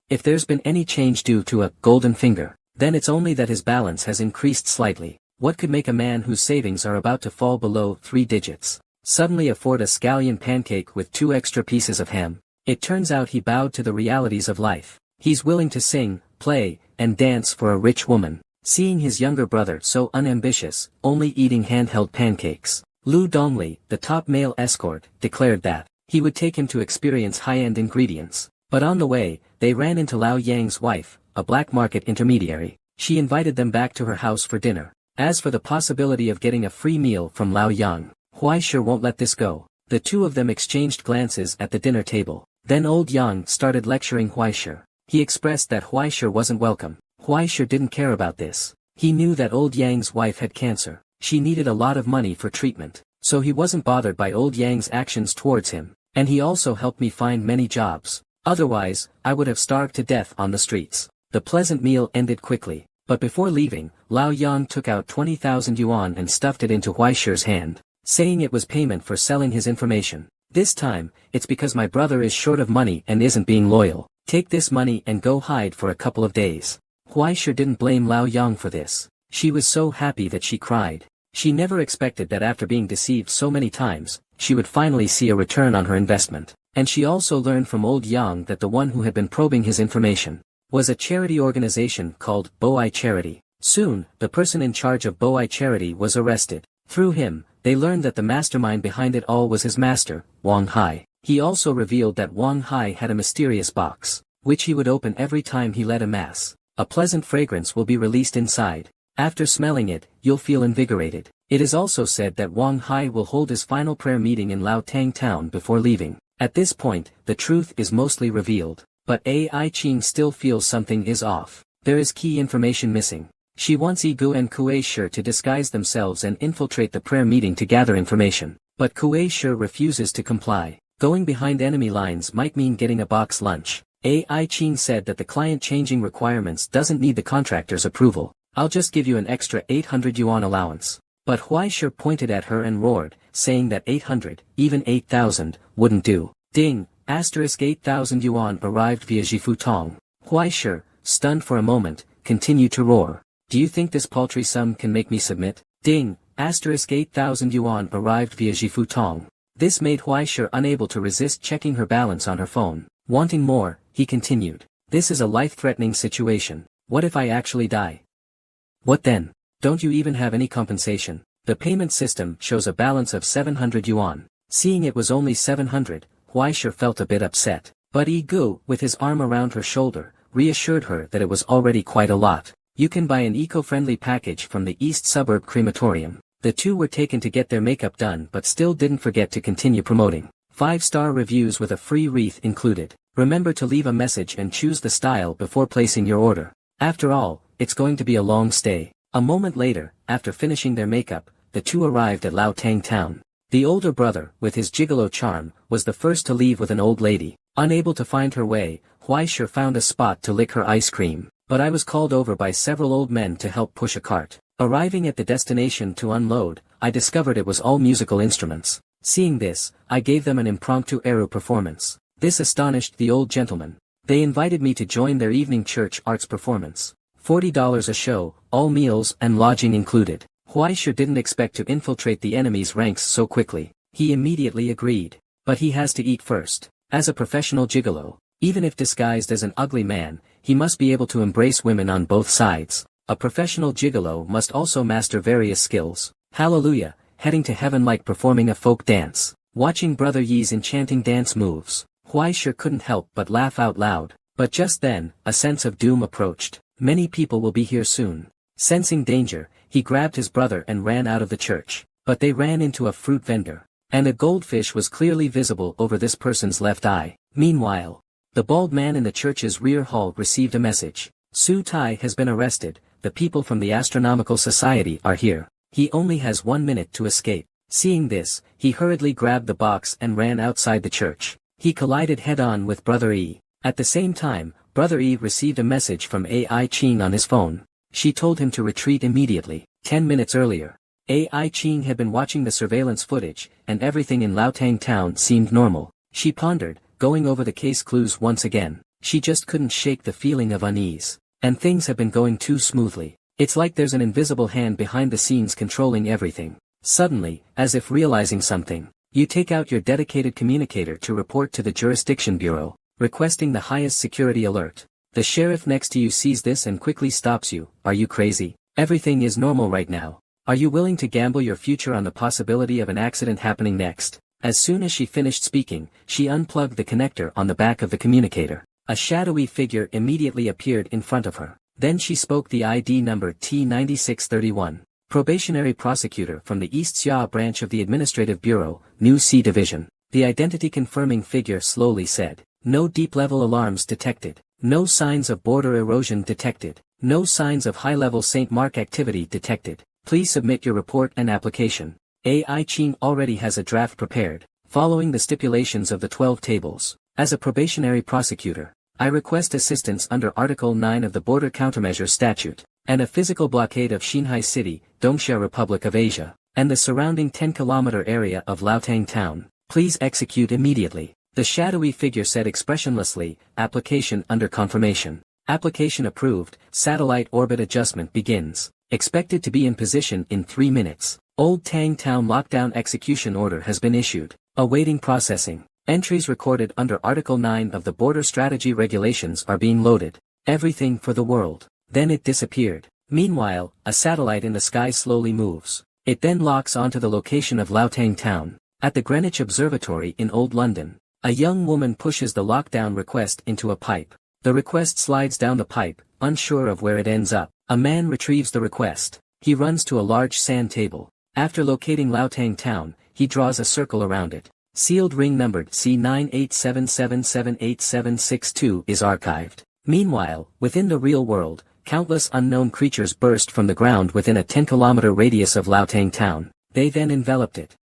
A: If there's been any change due to a golden finger, then it's only that his balance has increased slightly. What could make a man whose savings are about to fall below 3 digits suddenly afford a scallion pancake with 2 extra pieces of ham? It turns out he bowed to the realities of life. He's willing to sing, play, and dance for a rich woman. Seeing his younger brother so unambitious, only eating handheld pancakes, Lu Dongli, the top male escort, declared that he would take him to experience high-end ingredients. But on the way, they ran into Lao Yang's wife, a black market intermediary. She invited them back to her house for dinner. As for the possibility of getting a free meal from Lao Yang, Huaisha won't let this go. The two of them exchanged glances at the dinner table. Then old Yang started lecturing Huaisha. He expressed that Huaisha wasn't welcome. Huaisha didn't care about this. He knew that old Yang's wife had cancer. She needed a lot of money for treatment. So he wasn't bothered by old Yang's actions towards him. And he also helped me find many jobs. Otherwise, I would have starved to death on the streets. The pleasant meal ended quickly. But before leaving, Lao Yang took out 20,000 yuan and stuffed it into Huaisha's hand, saying it was payment for selling his information. This time, it's because my brother is short of money and isn't being loyal. Take this money and go hide for a couple of days. Huaisha didn't blame Lao Yang for this. She was so happy that she cried. She never expected that after being deceived so many times, she would finally see a return on her investment. And she also learned from old Yang that the one who had been probing his information was a charity organization called Boai Charity. Soon, the person in charge of Boai Charity was arrested. Through him, they learned that the mastermind behind it all was his master, Wang Hai. He also revealed that Wang Hai had a mysterious box, which he would open every time he led a mass. A pleasant fragrance will be released inside. After smelling it, you'll feel invigorated. It is also said that Wang Hai will hold his final prayer meeting in Laotang town before leaving. At this point, the truth is mostly revealed. But Ai Qing still feels something is off. There is key information missing. She wants Igu and Kuei Shi to disguise themselves and infiltrate the prayer meeting to gather information. But Kuei Shi refuses to comply. Going behind enemy lines might mean getting a box lunch. Ai Qing said that the client changing requirements doesn't need the contractor's approval. I'll just give you an extra 800 yuan allowance. But Huaisha pointed at her and roared, saying that 800, even 8,000, wouldn't do. Ding! 8,000 yuan arrived via Jifutong. Huaisha, stunned for a moment, continued to roar. Do you think this paltry sum can make me submit? Ding! 8,000 yuan arrived via Jifutong. This made Huaisha unable to resist checking her balance on her phone. Wanting more, he continued. This is a life-threatening situation. What if I actually die? What then? Don't you even have any compensation? The payment system shows a balance of 700 yuan. Seeing it was only 700, Huaisha felt a bit upset. But Igu, with his arm around her shoulder, reassured her that it was already quite a lot. You can buy an eco-friendly package from the East Suburb Crematorium. The two were taken to get their makeup done but still didn't forget to continue promoting. 5-star reviews with a free wreath included. Remember to leave a message and choose the style before placing your order. After all, it's going to be a long stay. A moment later, after finishing their makeup, the two arrived at Laotang town. The older brother, with his gigolo charm, was the first to leave with an old lady. Unable to find her way, Huaisha found a spot to lick her ice cream. But I was called over by several old men to help push a cart. Arriving at the destination to unload, I discovered it was all musical instruments. Seeing this, I gave them an impromptu eru performance. This astonished the old gentleman. They invited me to join their evening church arts performance. $40 a show, all meals and lodging included. Huaisha didn't expect to infiltrate the enemy's ranks so quickly. He immediately agreed. But he has to eat first. As a professional gigolo, even if disguised as an ugly man, he must be able to embrace women on both sides. A professional gigolo must also master various skills. Hallelujah, heading to heaven like performing a folk dance. Watching Brother Yi's enchanting dance moves, Huaisha couldn't help but laugh out loud. But just then, a sense of doom approached. Many people will be here soon. Sensing danger, he grabbed his brother and ran out of the church. But they ran into a fruit vendor. And a goldfish was clearly visible over this person's left eye. Meanwhile, the bald man in the church's rear hall received a message. Su Tai has been arrested. The people from the Astronomical Society are here. He only has 1 minute to escape. Seeing this, he hurriedly grabbed the box and ran outside the church. He collided head-on with Brother Yi. At the same time, Brother Yi received a message from Ai Qing on his phone. She told him to retreat immediately. 10 minutes earlier, Ai Qing had been watching the surveillance footage, and everything in Laotang town seemed normal. She pondered, going over the case clues once again. She just couldn't shake the feeling of unease. And things have been going too smoothly. It's like there's an invisible hand behind the scenes controlling everything. Suddenly, as if realizing something, you take out your dedicated communicator to report to the Jurisdiction Bureau, requesting the highest security alert. The sheriff next to you sees this and quickly stops you. Are you crazy? Everything is normal right now. Are you willing to gamble your future on the possibility of an accident happening next? As soon as she finished speaking, she unplugged the connector on the back of the communicator. A shadowy figure immediately appeared in front of her. Then she spoke the ID number T9631. probationary prosecutor from the East Xia branch of the Administrative Bureau, New C Division. The identity-confirming figure slowly said, "No deep-level alarms detected. No signs of border erosion detected. No signs of high-level St. Mark activity detected. Please submit your report and application. AI Ching already has a draft prepared, following the stipulations of the 12 tables. As a probationary prosecutor, I request assistance under Article 9 of the Border Countermeasure Statute, and a physical blockade of Xinhai City, Dongxia Republic of Asia, and the surrounding 10-kilometer area of Laotang Town. Please execute immediately." The shadowy figure said expressionlessly, "Application under confirmation. Application approved, satellite orbit adjustment begins. Expected to be in position in 3 minutes. Old Tang Town lockdown execution order has been issued. Awaiting processing. Entries recorded under Article 9 of the Border Strategy Regulations are being loaded. Everything for the world." Then it disappeared. Meanwhile, a satellite in the sky slowly moves. It then locks onto the location of Laotang Town. At the Greenwich Observatory in Old London, a young woman pushes the lockdown request into a pipe. The request slides down the pipe, unsure of where it ends up. A man retrieves the request. He runs to a large sand table. After locating Laotang Town, he draws a circle around it. Sealed ring numbered C987778762 is archived. Meanwhile, within the real world, countless unknown creatures burst from the ground within a 10-kilometer radius of Laotang Town. They then enveloped it.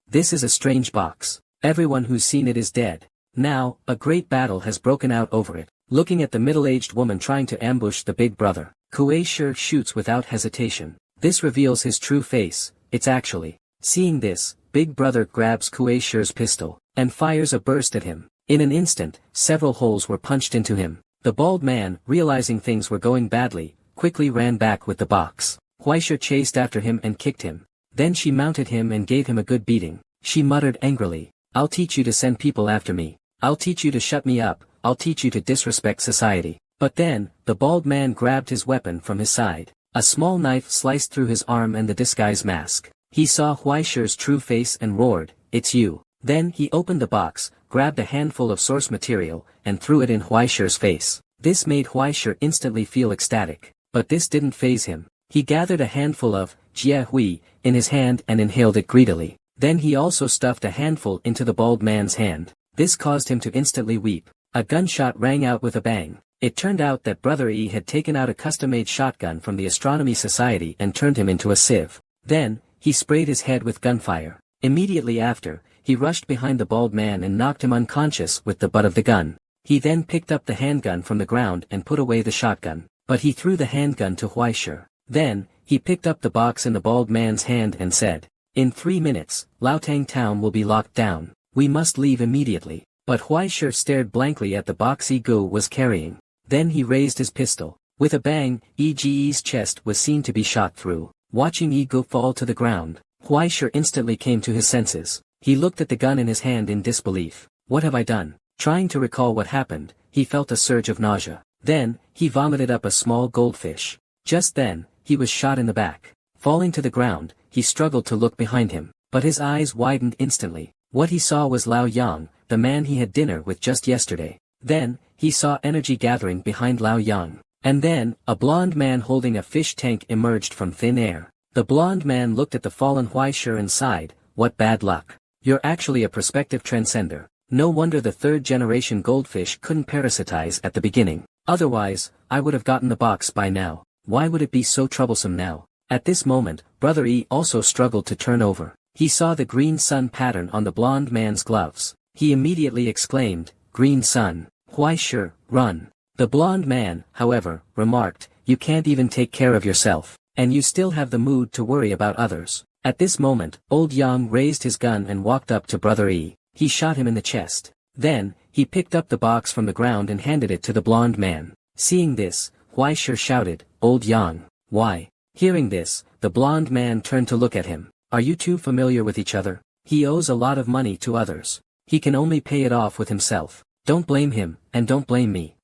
A: This is a strange box. Everyone who's seen it is dead. Now, a great battle has broken out over it. Looking at the middle-aged woman trying to ambush the big brother, Kuei Shi shoots without hesitation. This reveals his true face. It's actually. Seeing this, big brother grabs Kuei Shi's pistol, and fires a burst at him. In an instant, several holes were punched into him. The bald man, realizing things were going badly, quickly ran back with the box. Huai Shi chased after him and kicked him. Then she mounted him and gave him a good beating. She muttered angrily, "I'll teach you to send people after me. I'll teach you to shut me up. I'll teach you to disrespect society." But then, the bald man grabbed his weapon from his side. A small knife sliced through his arm and the disguise mask. He saw Huai Shi's true face and roared, "It's you." Then he opened the box, grabbed a handful of source material, and threw it in Huai Shi's face. This made Huai Shi instantly feel ecstatic. But this didn't faze him. He gathered a handful of Jia Hui in his hand and inhaled it greedily. Then he also stuffed a handful into the bald man's hand. This caused him to instantly weep. A gunshot rang out with a bang. It turned out that Brother E had taken out a custom-made shotgun from the Astronomy Society and turned him into a sieve. Then, he sprayed his head with gunfire. Immediately after, he rushed behind the bald man and knocked him unconscious with the butt of the gun. He then picked up the handgun from the ground and put away the shotgun. But he threw the handgun to Huai Shi. Then, he picked up the box in the bald man's hand and said, "In 3 minutes, Laotang Town will be locked down. We must leave immediately." But Huai Shi stared blankly at the box Yi Gu was carrying. Then he raised his pistol. With a bang, Yi Ji's chest was seen to be shot through. Watching Yi Gu fall to the ground, Huai Shi instantly came to his senses. He looked at the gun in his hand in disbelief. "What have I done?" Trying to recall what happened, he felt a surge of nausea. Then, he vomited up a small goldfish. Just then, he was shot in the back. Falling to the ground, he struggled to look behind him, but his eyes widened instantly. What he saw was Lao Yang, the man he had dinner with just yesterday. Then, he saw energy gathering behind Lao Yang. And then, a blond man holding a fish tank emerged from thin air. The blond man looked at the fallen Huai Shi and sighed, "What bad luck. You're actually a prospective transcender. No wonder the third-generation goldfish couldn't parasitize at the beginning. Otherwise, I would have gotten the box by now. Why would it be so troublesome now?" At this moment, Brother E also struggled to turn over. He saw the green sun pattern on the blond man's gloves. He immediately exclaimed, "Green sun. Huai Shi, run." The blond man, however, remarked, "You can't even take care of yourself, and you still have the mood to worry about others." At this moment, Old Yang raised his gun and walked up to Brother E. He shot him in the chest. Then, he picked up the box from the ground and handed it to the blond man. Seeing this, Huai Shi shouted, "Old Yang, why?" Hearing this, the blond man turned to look at him. "Are you two familiar with each other? He owes a lot of money to others. He can only pay it off with himself. Don't blame him, and don't blame me.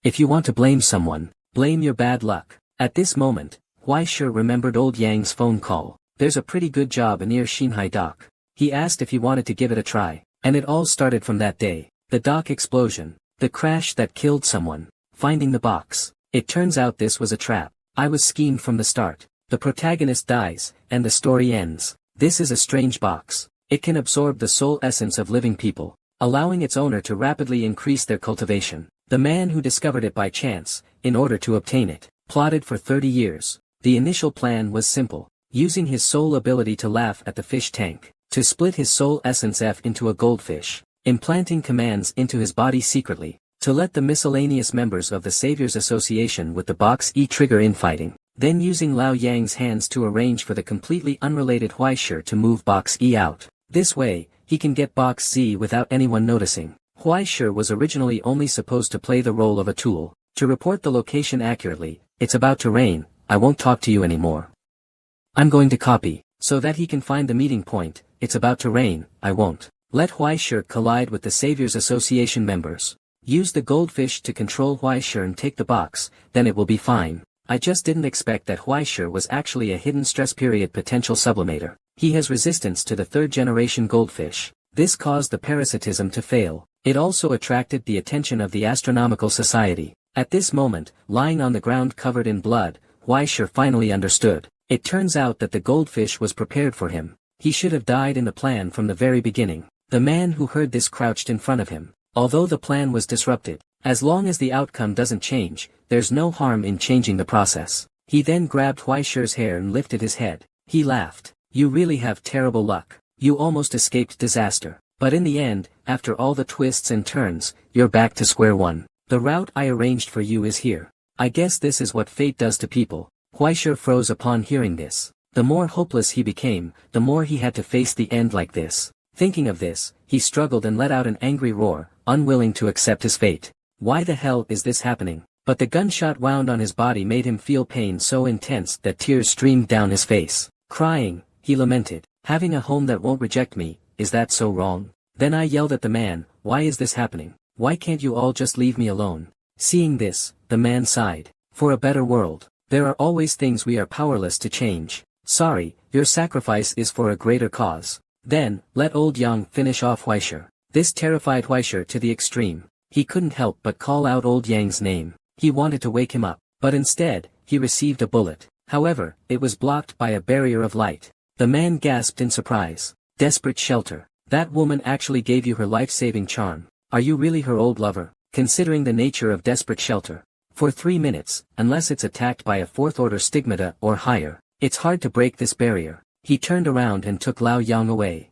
A: If you want to blame someone, blame your bad luck." At this moment, Huai Shi remembered Old Yang's phone call. "There's a pretty good job near Xinhai dock." He asked if he wanted to give it a try. And it all started from that day. The dock explosion. The crash that killed someone. Finding the box. It turns out this was a trap. I was schemed from the start. the protagonist dies, and the story ends. This is a strange box. It can absorb the soul essence of living people, allowing its owner to rapidly increase their cultivation. The man who discovered it by chance, in order to obtain it, plotted for 30 years. The initial plan was simple, using his soul ability to laugh at the fish tank, to split his soul essence F into a goldfish, implanting commands into his body secretly, to let the miscellaneous members of the Saviors Association with the Box E trigger infighting, then using Lao Yang's hands to arrange for the completely unrelated Huaishir to move Box E out. This way, he can get Box Z without anyone noticing. Huaishir was originally only supposed to play the role of a tool, to report the location accurately. It's about to rain, I won't talk to you anymore. I'm going to copy, so that he can find the meeting point. It's about to rain, I won't. Let Huaishir collide with the Saviors Association members. Use the goldfish to control Huaishir and take the box, then it will be fine. I just didn't expect that Huaishir was actually a hidden stress period potential sublimator. He has resistance to the third-generation goldfish. This caused the parasitism to fail. It also attracted the attention of the Astronomical Society. At this moment, lying on the ground covered in blood, Huaishir finally understood. It turns out that the goldfish was prepared for him. He should have died in the plan from the very beginning. The man who heard this crouched in front of him. Although the plan was disrupted, as long as the outcome doesn't change, there's no harm in changing the process. He then grabbed Huaishir's hair and lifted his head. He laughed. You really have terrible luck. You almost escaped disaster. But in the end, after all the twists and turns, you're back to square one. The route I arranged for you is here. I guess this is what fate does to people. Huaishir froze upon hearing this. The more hopeless he became, the more he had to face the end like this. Thinking of this, he struggled and let out an angry roar, unwilling to accept his fate. Why the hell is this happening? But the gunshot wound on his body made him feel pain so intense that tears streamed down his face. Crying, he lamented, having a home that won't reject me, is that so wrong? Then I yelled at the man, why is this happening? Why can't you all just leave me alone? Seeing this, the man sighed. For a better world, there are always things we are powerless to change. Sorry, your sacrifice is for a greater cause. Then, let old Yang finish off Huaishir. This terrified Huaishir to the extreme. He couldn't help but call out old Yang's name. He wanted to wake him up, but instead, he received a bullet. However, it was blocked by a barrier of light. The man gasped in surprise. Desperate shelter. That woman actually gave you her life-saving charm. Are you really her old lover? Considering the nature of desperate shelter. For 3 minutes, unless it's attacked by a fourth-order stigmata or higher, it's hard to break this barrier. He turned around and took Lao Yang away.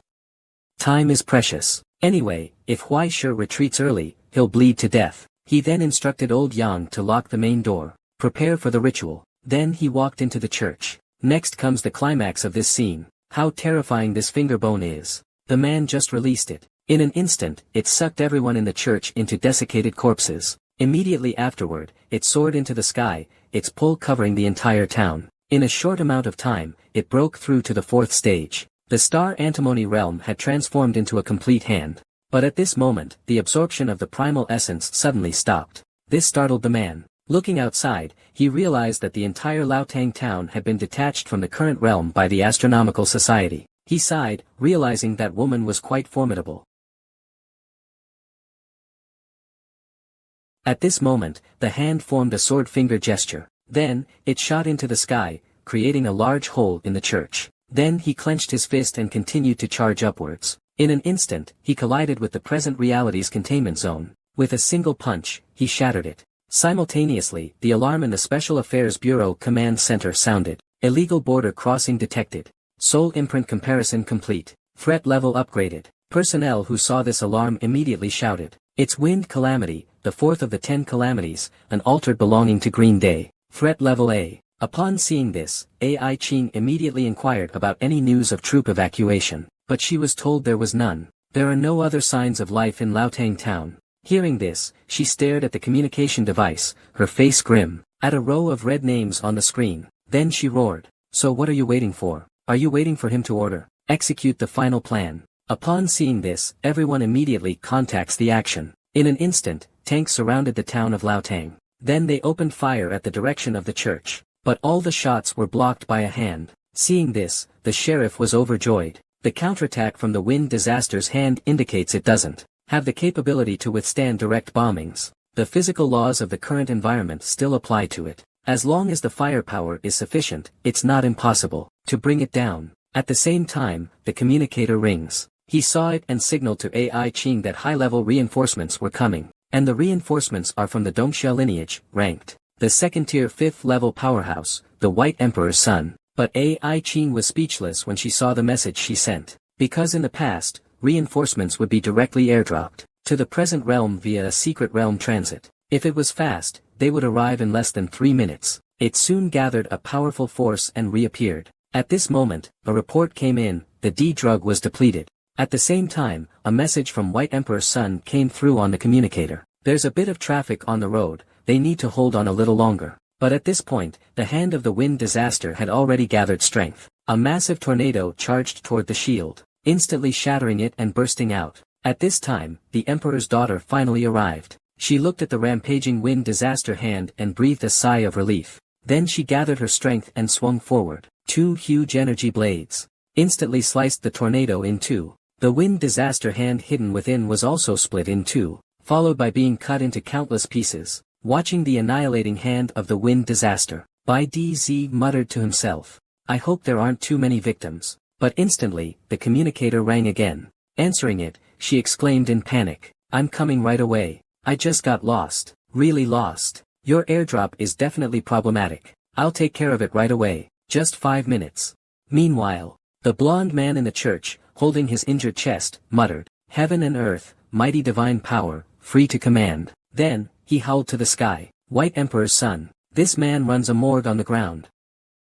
A: Time is precious. Anyway, if Huaishir retreats early, he'll bleed to death. He then instructed old Yang to lock the main door. Prepare for the ritual. Then he walked into the church. Next comes the climax of this scene. How terrifying this finger bone is. The man just released it. In an instant, it sucked everyone in the church into desiccated corpses. Immediately afterward, it soared into the sky, its pull covering the entire town. In a short amount of time, it broke through to the 4th stage. The star antimony realm had transformed into a complete hand. But at this moment, the absorption of the primal essence suddenly stopped. This startled the man. Looking outside, he realized that the entire Laotang town had been detached from the current realm by the Astronomical Society. He sighed, realizing that woman was quite formidable. At this moment, the hand formed a sword finger gesture. Then, it shot into the sky, creating a large hole in the church. Then he clenched his fist and continued to charge upwards. In an instant, he collided with the present reality's containment zone. With a single punch, he shattered it. Simultaneously, the alarm in the Special Affairs Bureau Command Center sounded. Illegal border crossing detected. Soul imprint comparison complete. Threat level upgraded. Personnel who saw this alarm immediately shouted. It's wind calamity, the 4th of the 10 calamities, an altered belonging to Green Day. Threat level A. Upon seeing this, Ai Ching immediately inquired about any news of troop evacuation, but she was told there was none. There are no other signs of life in Laotang town. Hearing this, she stared at the communication device, her face grim, at a row of red names on the screen. Then she roared. So what are you waiting for? Are you waiting for him to order? Execute the final plan. Upon seeing this, everyone immediately contacts the action. In an instant, tanks surrounded the town of Laotang. Then they opened fire at the direction of the church. But all the shots were blocked by a hand. Seeing this, the sheriff was overjoyed. The counterattack from the wind disaster's hand indicates it doesn't have the capability to withstand direct bombings. The physical laws of the current environment still apply to it. As long as the firepower is sufficient, it's not impossible to bring it down. At the same time, the communicator rings. He saw it and signaled to AI Qing that high-level reinforcements were coming. And the reinforcements are from the Dongxia lineage, ranked the second-tier 5th-level powerhouse, the White Emperor's son. But AI Qing was speechless when she saw the message she sent. Because in the past, reinforcements would be directly airdropped to the present realm via a secret realm transit. If it was fast, they would arrive in less than 3 minutes. It soon gathered a powerful force and reappeared. At this moment, a report came in, the D drug was depleted. At the same time, a message from White Emperor's son came through on the communicator. There's a bit of traffic on the road, they need to hold on a little longer. But at this point, the hand of the wind disaster had already gathered strength. A massive tornado charged toward the shield, instantly shattering it and bursting out. At this time, the Emperor's daughter finally arrived. She looked at the rampaging wind disaster hand and breathed a sigh of relief. Then she gathered her strength and swung forward. 2 huge energy blades instantly sliced the tornado in two. The wind disaster hand hidden within was also split in two, followed by being cut into countless pieces. Watching the annihilating hand of the wind disaster, Bai DZ muttered to himself, I hope there aren't too many victims. But instantly, the communicator rang again. Answering it, she exclaimed in panic, I'm coming right away. I just got lost. Really lost. Your airdrop is definitely problematic. I'll take care of it right away. Just 5 minutes. Meanwhile, the blonde man in the church, holding his injured chest, muttered, Heaven and earth, mighty divine power, free to command. Then, he howled to the sky, White Emperor's son. This man runs a morgue on the ground.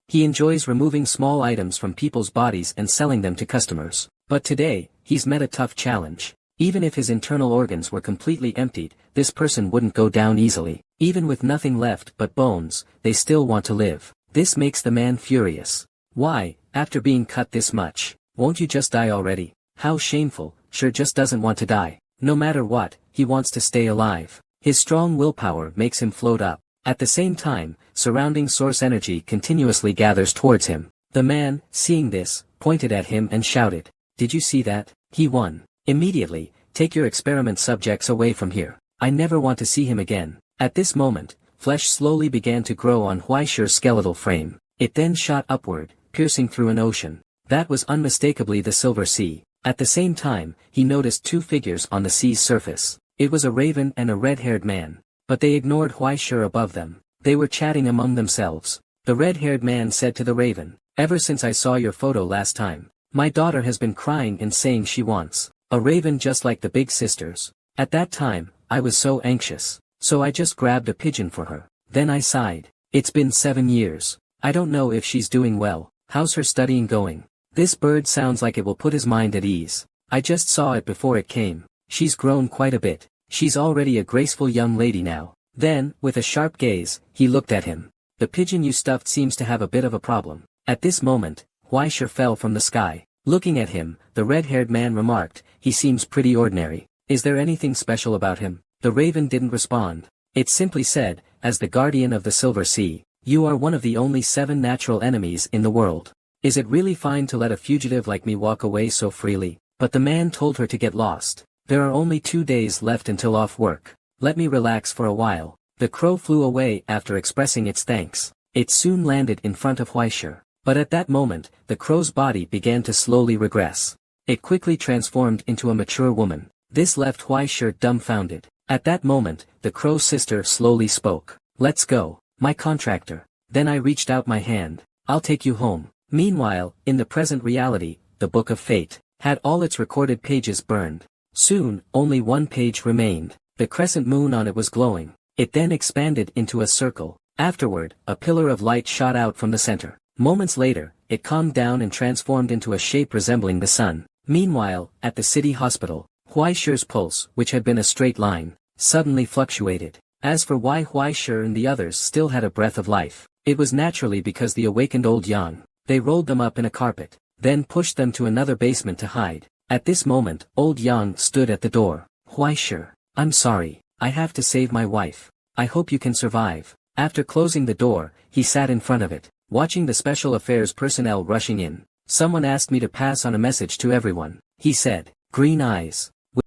A: He enjoys removing small items from people's bodies and selling them to customers. But today, he's met a tough challenge. Even if his internal organs were completely emptied, this person wouldn't go down easily. Even with nothing left but bones, they still want to live. This makes the man furious. Why, after being cut this much, won't you just die already? How shameful, sure just doesn't want to die. No matter what, he wants to stay alive. His strong willpower makes him float up. At the same time, surrounding source energy continuously gathers towards him. The man, seeing this, pointed at him and shouted, Did you see that? He won. Immediately, take your experiment subjects away from here. I never want to see him again. At this moment, flesh slowly began to grow on Huaishi's skeletal frame. It then shot upward, piercing through an ocean. That was unmistakably the Silver Sea. At the same time, he noticed 2 figures on the sea's surface. It was a raven and a red-haired man. But they ignored Huaishi above them. They were chatting among themselves. The red-haired man said to the raven, Ever since I saw your photo last time, my daughter has been crying and saying she wants a raven just like the big sisters. At that time, I was so anxious. So I just grabbed a pigeon for her. Then I sighed. It's been 7 years. I don't know if she's doing well. How's her studying going? This bird sounds like it will put his mind at ease. I just saw it before it came. She's grown quite a bit. She's already a graceful young lady now. Then, with a sharp gaze, he looked at him. The pigeon you stuffed seems to have a bit of a problem. At this moment, Huaisha fell from the sky. Looking at him, the red-haired man remarked, He seems pretty ordinary. Is there anything special about him? The raven didn't respond. It simply said, As the guardian of the Silver Sea, you are one of the only 7 natural enemies in the world. Is it really fine to let a fugitive like me walk away so freely? But the man told her to get lost. There are only 2 days left until off work. Let me relax for a while. The crow flew away after expressing its thanks. It soon landed in front of Huaisha. But at that moment, the crow's body began to slowly regress. It quickly transformed into a mature woman. This left Huaisha dumbfounded. At that moment, the crow's sister slowly spoke. Let's go, my contractor. Then I reached out my hand. I'll take you home. Meanwhile, in the present reality, the Book of Fate had all its recorded pages burned. Soon, only 1 page remained. The crescent moon on it was glowing. It then expanded into a circle. Afterward, a pillar of light shot out from the center. Moments later, it calmed down and transformed into a shape resembling the sun. Meanwhile, at the city hospital, Huaishi's pulse, which had been a straight line, suddenly fluctuated. As for why Huaishi and the others still had a breath of life, it was naturally because the awakened old Yang. They rolled them up in a carpet, then pushed them to another basement to hide. At this moment, old Yang stood at the door. Huaishi, I'm sorry, I have to save my wife. I hope you can survive. After closing the door, he sat in front of it, watching the special affairs personnel rushing in. Someone asked me to pass on a message to everyone. He said, Green eyes will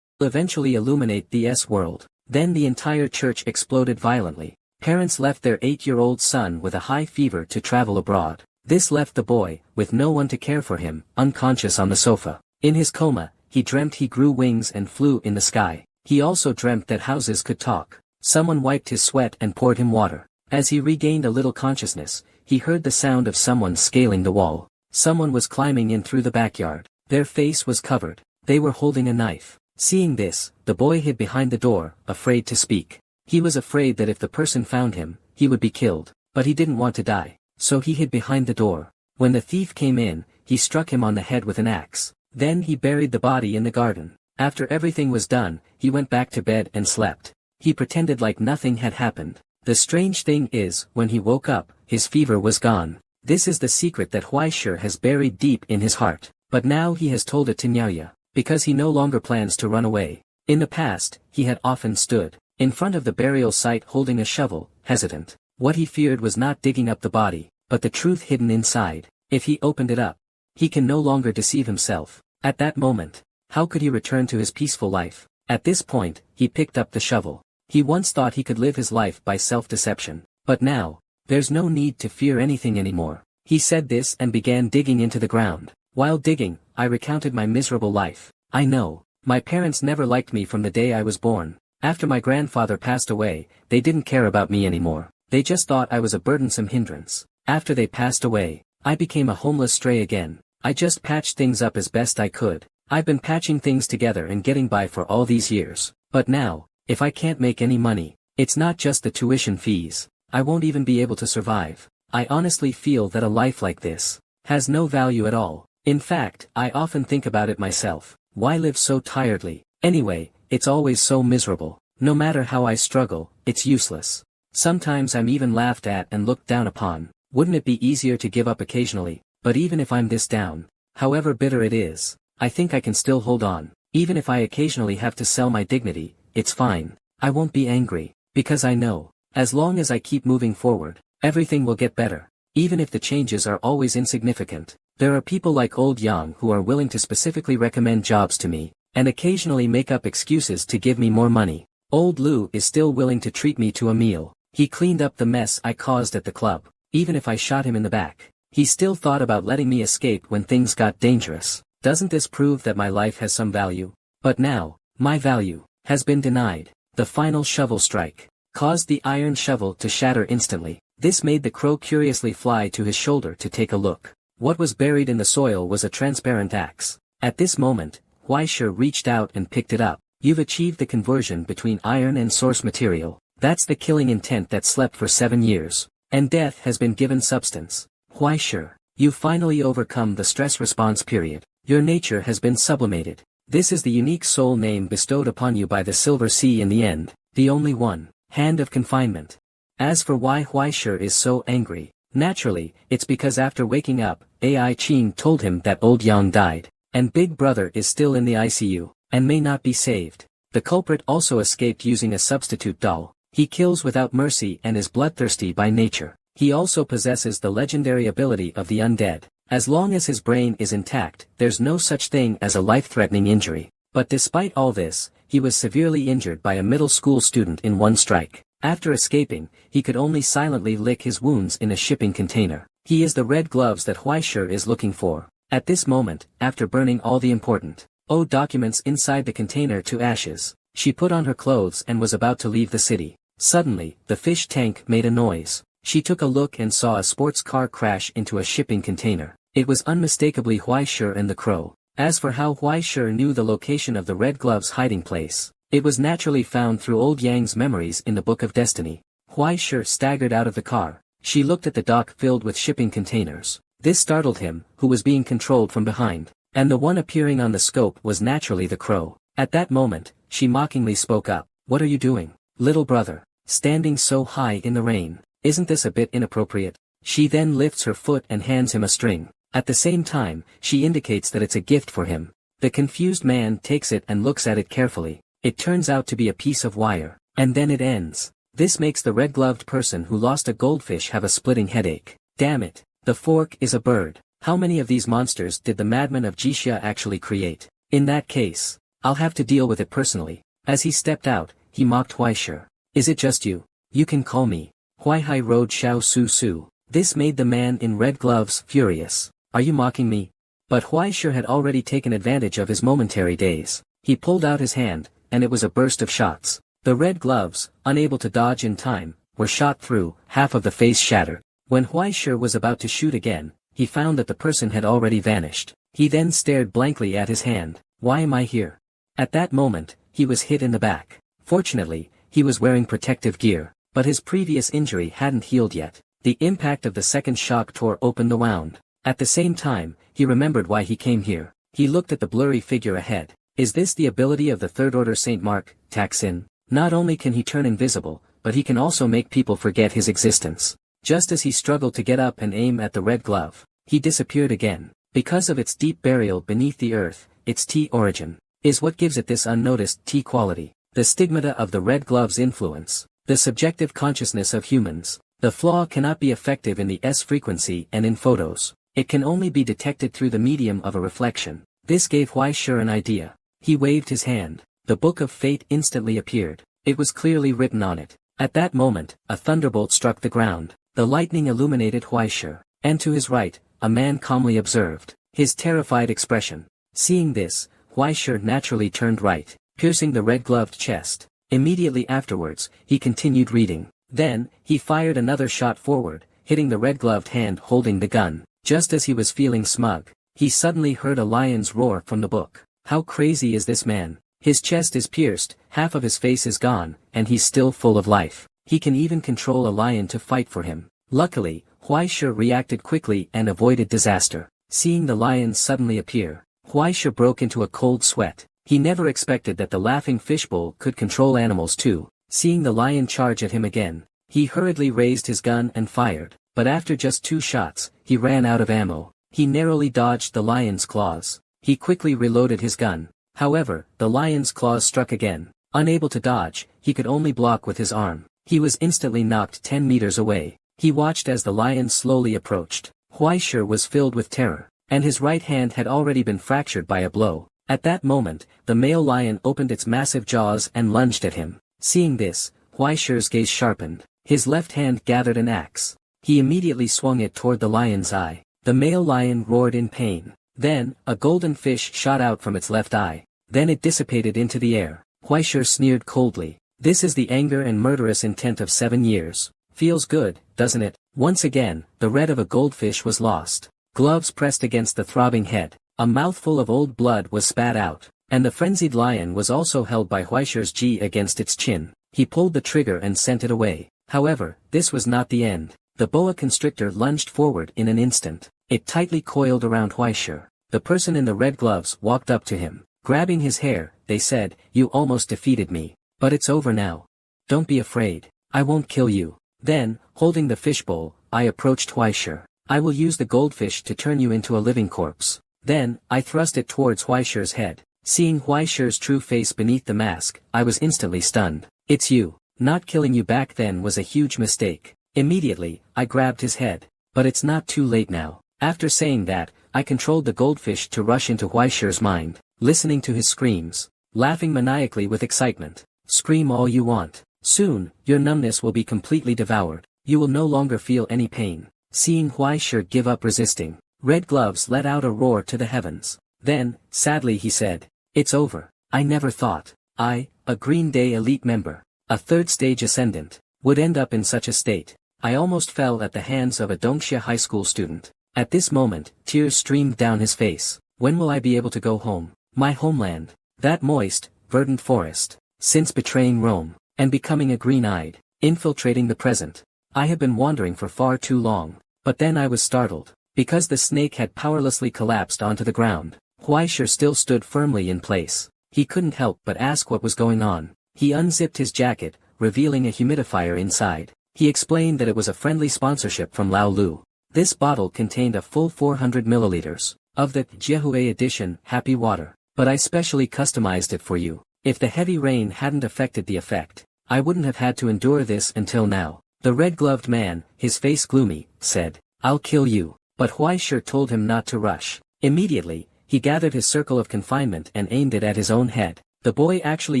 A: eventually illuminate the S world. Then the entire church exploded violently. Parents left their 8-year-old son with a high fever to travel abroad. This left the boy, with no one to care for him, unconscious on the sofa. In his coma, he dreamt he grew wings and flew in the sky. He also dreamt that houses could talk. Someone wiped his sweat and poured him water. As he regained a little consciousness, he heard the sound of someone scaling the wall. Someone was climbing in through the backyard. Their face was covered. They were holding a knife. Seeing this, the boy hid behind the door, afraid to speak. He was afraid that if the person found him, he would be killed, but he didn't want to die, so he hid behind the door. When the thief came in, he struck him on the head with an axe. Then he buried the body in the garden. After everything was done, he went back to bed and slept. He pretended like nothing had happened. The strange thing is, when he woke up, his fever was gone. This is the secret that Huaishir has buried deep in his heart. But now he has told it to Nyaoya, because he no longer plans to run away. In the past, he had often stood in front of the burial site holding a shovel, hesitant. What he feared was not digging up the body, but the truth hidden inside. If he opened it up, he can no longer deceive himself. At that moment, how could he return to his peaceful life? At this point, he picked up the shovel. He once thought he could live his life by self-deception. But now, there's no need to fear anything anymore. He said this and began digging into the ground. While digging, I recounted my miserable life. I know. My parents never liked me from the day I was born. After my grandfather passed away, they didn't care about me anymore. They just thought I was a burdensome hindrance. After they passed away, I became a homeless stray again. I just patched things up as best I could. I've been patching things together and getting by for all these years. But now, if I can't make any money, it's not just the tuition fees. I won't even be able to survive. I honestly feel that a life like this has no value at all. In fact, I often think about it myself. Why live so tiredly? Anyway, it's always so miserable. No matter how I struggle, it's useless. Sometimes I'm even laughed at and looked down upon. Wouldn't it be easier to give up occasionally? But even if I'm this down, however bitter it is, I think I can still hold on. Even if I occasionally have to sell my dignity, it's fine. I won't be angry, because I know, as long as I keep moving forward, everything will get better. Even if the changes are always insignificant. There are people like Old Yang who are willing to specifically recommend jobs to me, and occasionally make up excuses to give me more money. Old Lu is still willing to treat me to a meal. He cleaned up the mess I caused at the club. Even if I shot him in the back, he still thought about letting me escape when things got dangerous. Doesn't this prove that my life has some value? But now, my value has been denied. The final shovel strike caused the iron shovel to shatter instantly. This made the crow curiously fly to his shoulder to take a look. What was buried in the soil was a transparent axe. At this moment, Huaishir reached out and picked it up. You've achieved the conversion between iron and source material. That's the killing intent that slept for 7 years. And death has been given substance. Huaishir, you've finally overcome the stress response period. Your nature has been sublimated. This is the unique soul name bestowed upon you by the Silver Sea in the end, the only one, Hand of Confinement. As for why Huaishir is so angry, naturally, it's because after waking up, Ai Qing told him that Old Yang died, and Big Brother is still in the ICU, and may not be saved. The culprit also escaped using a substitute doll. He kills without mercy and is bloodthirsty by nature. He also possesses the legendary ability of the undead. As long as his brain is intact, there's no such thing as a life-threatening injury. But despite all this, he was severely injured by a middle school student in one strike. After escaping, he could only silently lick his wounds in a shipping container. He is the red gloves that Huaishir is looking for. At this moment, after burning all the important documents inside the container to ashes, she put on her clothes and was about to leave the city. Suddenly, the fish tank made a noise. She took a look and saw a sports car crash into a shipping container. It was unmistakably Huaishir and the crow. As for how Huaishir knew the location of the Red Glove's hiding place, it was naturally found through Old Yang's memories in the Book of Destiny. Huaishir staggered out of the car. She looked at the dock filled with shipping containers. This startled him, who was being controlled from behind. And the one appearing on the scope was naturally the crow. At that moment, she mockingly spoke up. What are you doing, little brother? Standing so high in the rain. Isn't this a bit inappropriate? She then lifts her foot and hands him a string. At the same time, she indicates that it's a gift for him. The confused man takes it and looks at it carefully. It turns out to be a piece of wire. And then it ends. This makes the red-gloved person who lost a goldfish have a splitting headache. Damn it. The fork is a bird. How many of these monsters did the madman of Jixia actually create? In that case, I'll have to deal with it personally. As he stepped out, he mocked Huaishir. Is it just you? You can call me Huaihai Road Xiao Su Su. This made the man in red gloves furious. Are you mocking me? But Huaishir had already taken advantage of his momentary daze. He pulled out his hand, and it was a burst of shots. The red gloves, unable to dodge in time, were shot through, half of the face shattered. When Huaishir was about to shoot again, he found that the person had already vanished. He then stared blankly at his hand. Why am I here? At that moment, he was hit in the back. Fortunately, he was wearing protective gear, but his previous injury hadn't healed yet. The impact of the second shock tore open the wound. At the same time, he remembered why he came here. He looked at the blurry figure ahead. Is this the ability of the Third Order Saint Mark, Taksin? Not only can he turn invisible, but he can also make people forget his existence. Just as he struggled to get up and aim at the red glove, he disappeared again. Because of its deep burial beneath the earth, its T origin is what gives it this unnoticed T quality. The stigmata of the red glove's influence, the subjective consciousness of humans. The flaw cannot be effective in the S frequency and in photos. It can only be detected through the medium of a reflection. This gave Huaishir an idea. He waved his hand. The Book of Fate instantly appeared. It was clearly written on it. At that moment, a thunderbolt struck the ground. The lightning illuminated Huaishir, and to his right, a man calmly observed his terrified expression. Seeing this, Huaishir naturally turned right, piercing the red-gloved chest. Immediately afterwards, he continued reading. Then, he fired another shot forward, hitting the red-gloved hand holding the gun. Just as he was feeling smug, he suddenly heard a lion's roar from the book. How crazy is this man? His chest is pierced, half of his face is gone, and he's still full of life. He can even control a lion to fight for him. Luckily, Huaishir reacted quickly and avoided disaster. Seeing the lion suddenly appear, Huaishir broke into a cold sweat. He never expected that the laughing fishbowl could control animals too. Seeing the lion charge at him again, he hurriedly raised his gun and fired, but after just 2 shots, he ran out of ammo. He narrowly dodged the lion's claws. He quickly reloaded his gun. However, the lion's claws struck again. Unable to dodge, he could only block with his arm. He was instantly knocked 10 meters away. He watched as the lion slowly approached. Huaishir was filled with terror, and his right hand had already been fractured by a blow. At that moment, the male lion opened its massive jaws and lunged at him. Seeing this, Huaishir's gaze sharpened. His left hand gathered an axe. He immediately swung it toward the lion's eye. The male lion roared in pain. Then, a golden fish shot out from its left eye. Then it dissipated into the air. Huaishir sneered coldly. This is the anger and murderous intent of 7 years. Feels good, doesn't it? Once again, the red of a goldfish was lost. Gloves pressed against the throbbing head. A mouthful of old blood was spat out, and the frenzied lion was also held by Huaishir's G against its chin. He pulled the trigger and sent it away. However, this was not the end. The boa constrictor lunged forward in an instant. It tightly coiled around Huaishir. The person in the red gloves walked up to him. Grabbing his hair, they said, "You almost defeated me. But it's over now. Don't be afraid. I won't kill you." Then, holding the fishbowl, I approached Huaishir. "I will use the goldfish to turn you into a living corpse." Then, I thrust it towards Huaishir's head. Seeing Huaishir's true face beneath the mask, I was instantly stunned. "It's you. Not killing you back then was a huge mistake." Immediately, I grabbed his head. But it's not too late now. After saying that, I controlled the goldfish to rush into Huaishir's mind, listening to his screams, laughing maniacally with excitement. "Scream all you want. Soon, your numbness will be completely devoured. You will no longer feel any pain." Seeing Huaishir give up resisting, Red Gloves let out a roar to the heavens. Then, sadly he said, "It's over. I never thought I, a Green Day elite member, a third-stage ascendant, would end up in such a state. I almost fell at the hands of a Dongxia high school student." At this moment, tears streamed down his face. "When will I be able to go home? My homeland. That moist, verdant forest. Since betraying Rome, and becoming a green-eyed, infiltrating the present, I have been wandering for far too long." But then I was startled, because the snake had powerlessly collapsed onto the ground. Huaishir still stood firmly in place. He couldn't help but ask what was going on. He unzipped his jacket, revealing a humidifier inside. He explained that it was a friendly sponsorship from Lao Lu. This bottle contained a full 400 milliliters of the Jiahui edition Happy Water, but I specially customized it for you. If the heavy rain hadn't affected the effect, I wouldn't have had to endure this until now. The red-gloved man, his face gloomy, said, "I'll kill you." But Huaishir told him not to rush. Immediately, he gathered his circle of confinement and aimed it at his own head. The boy actually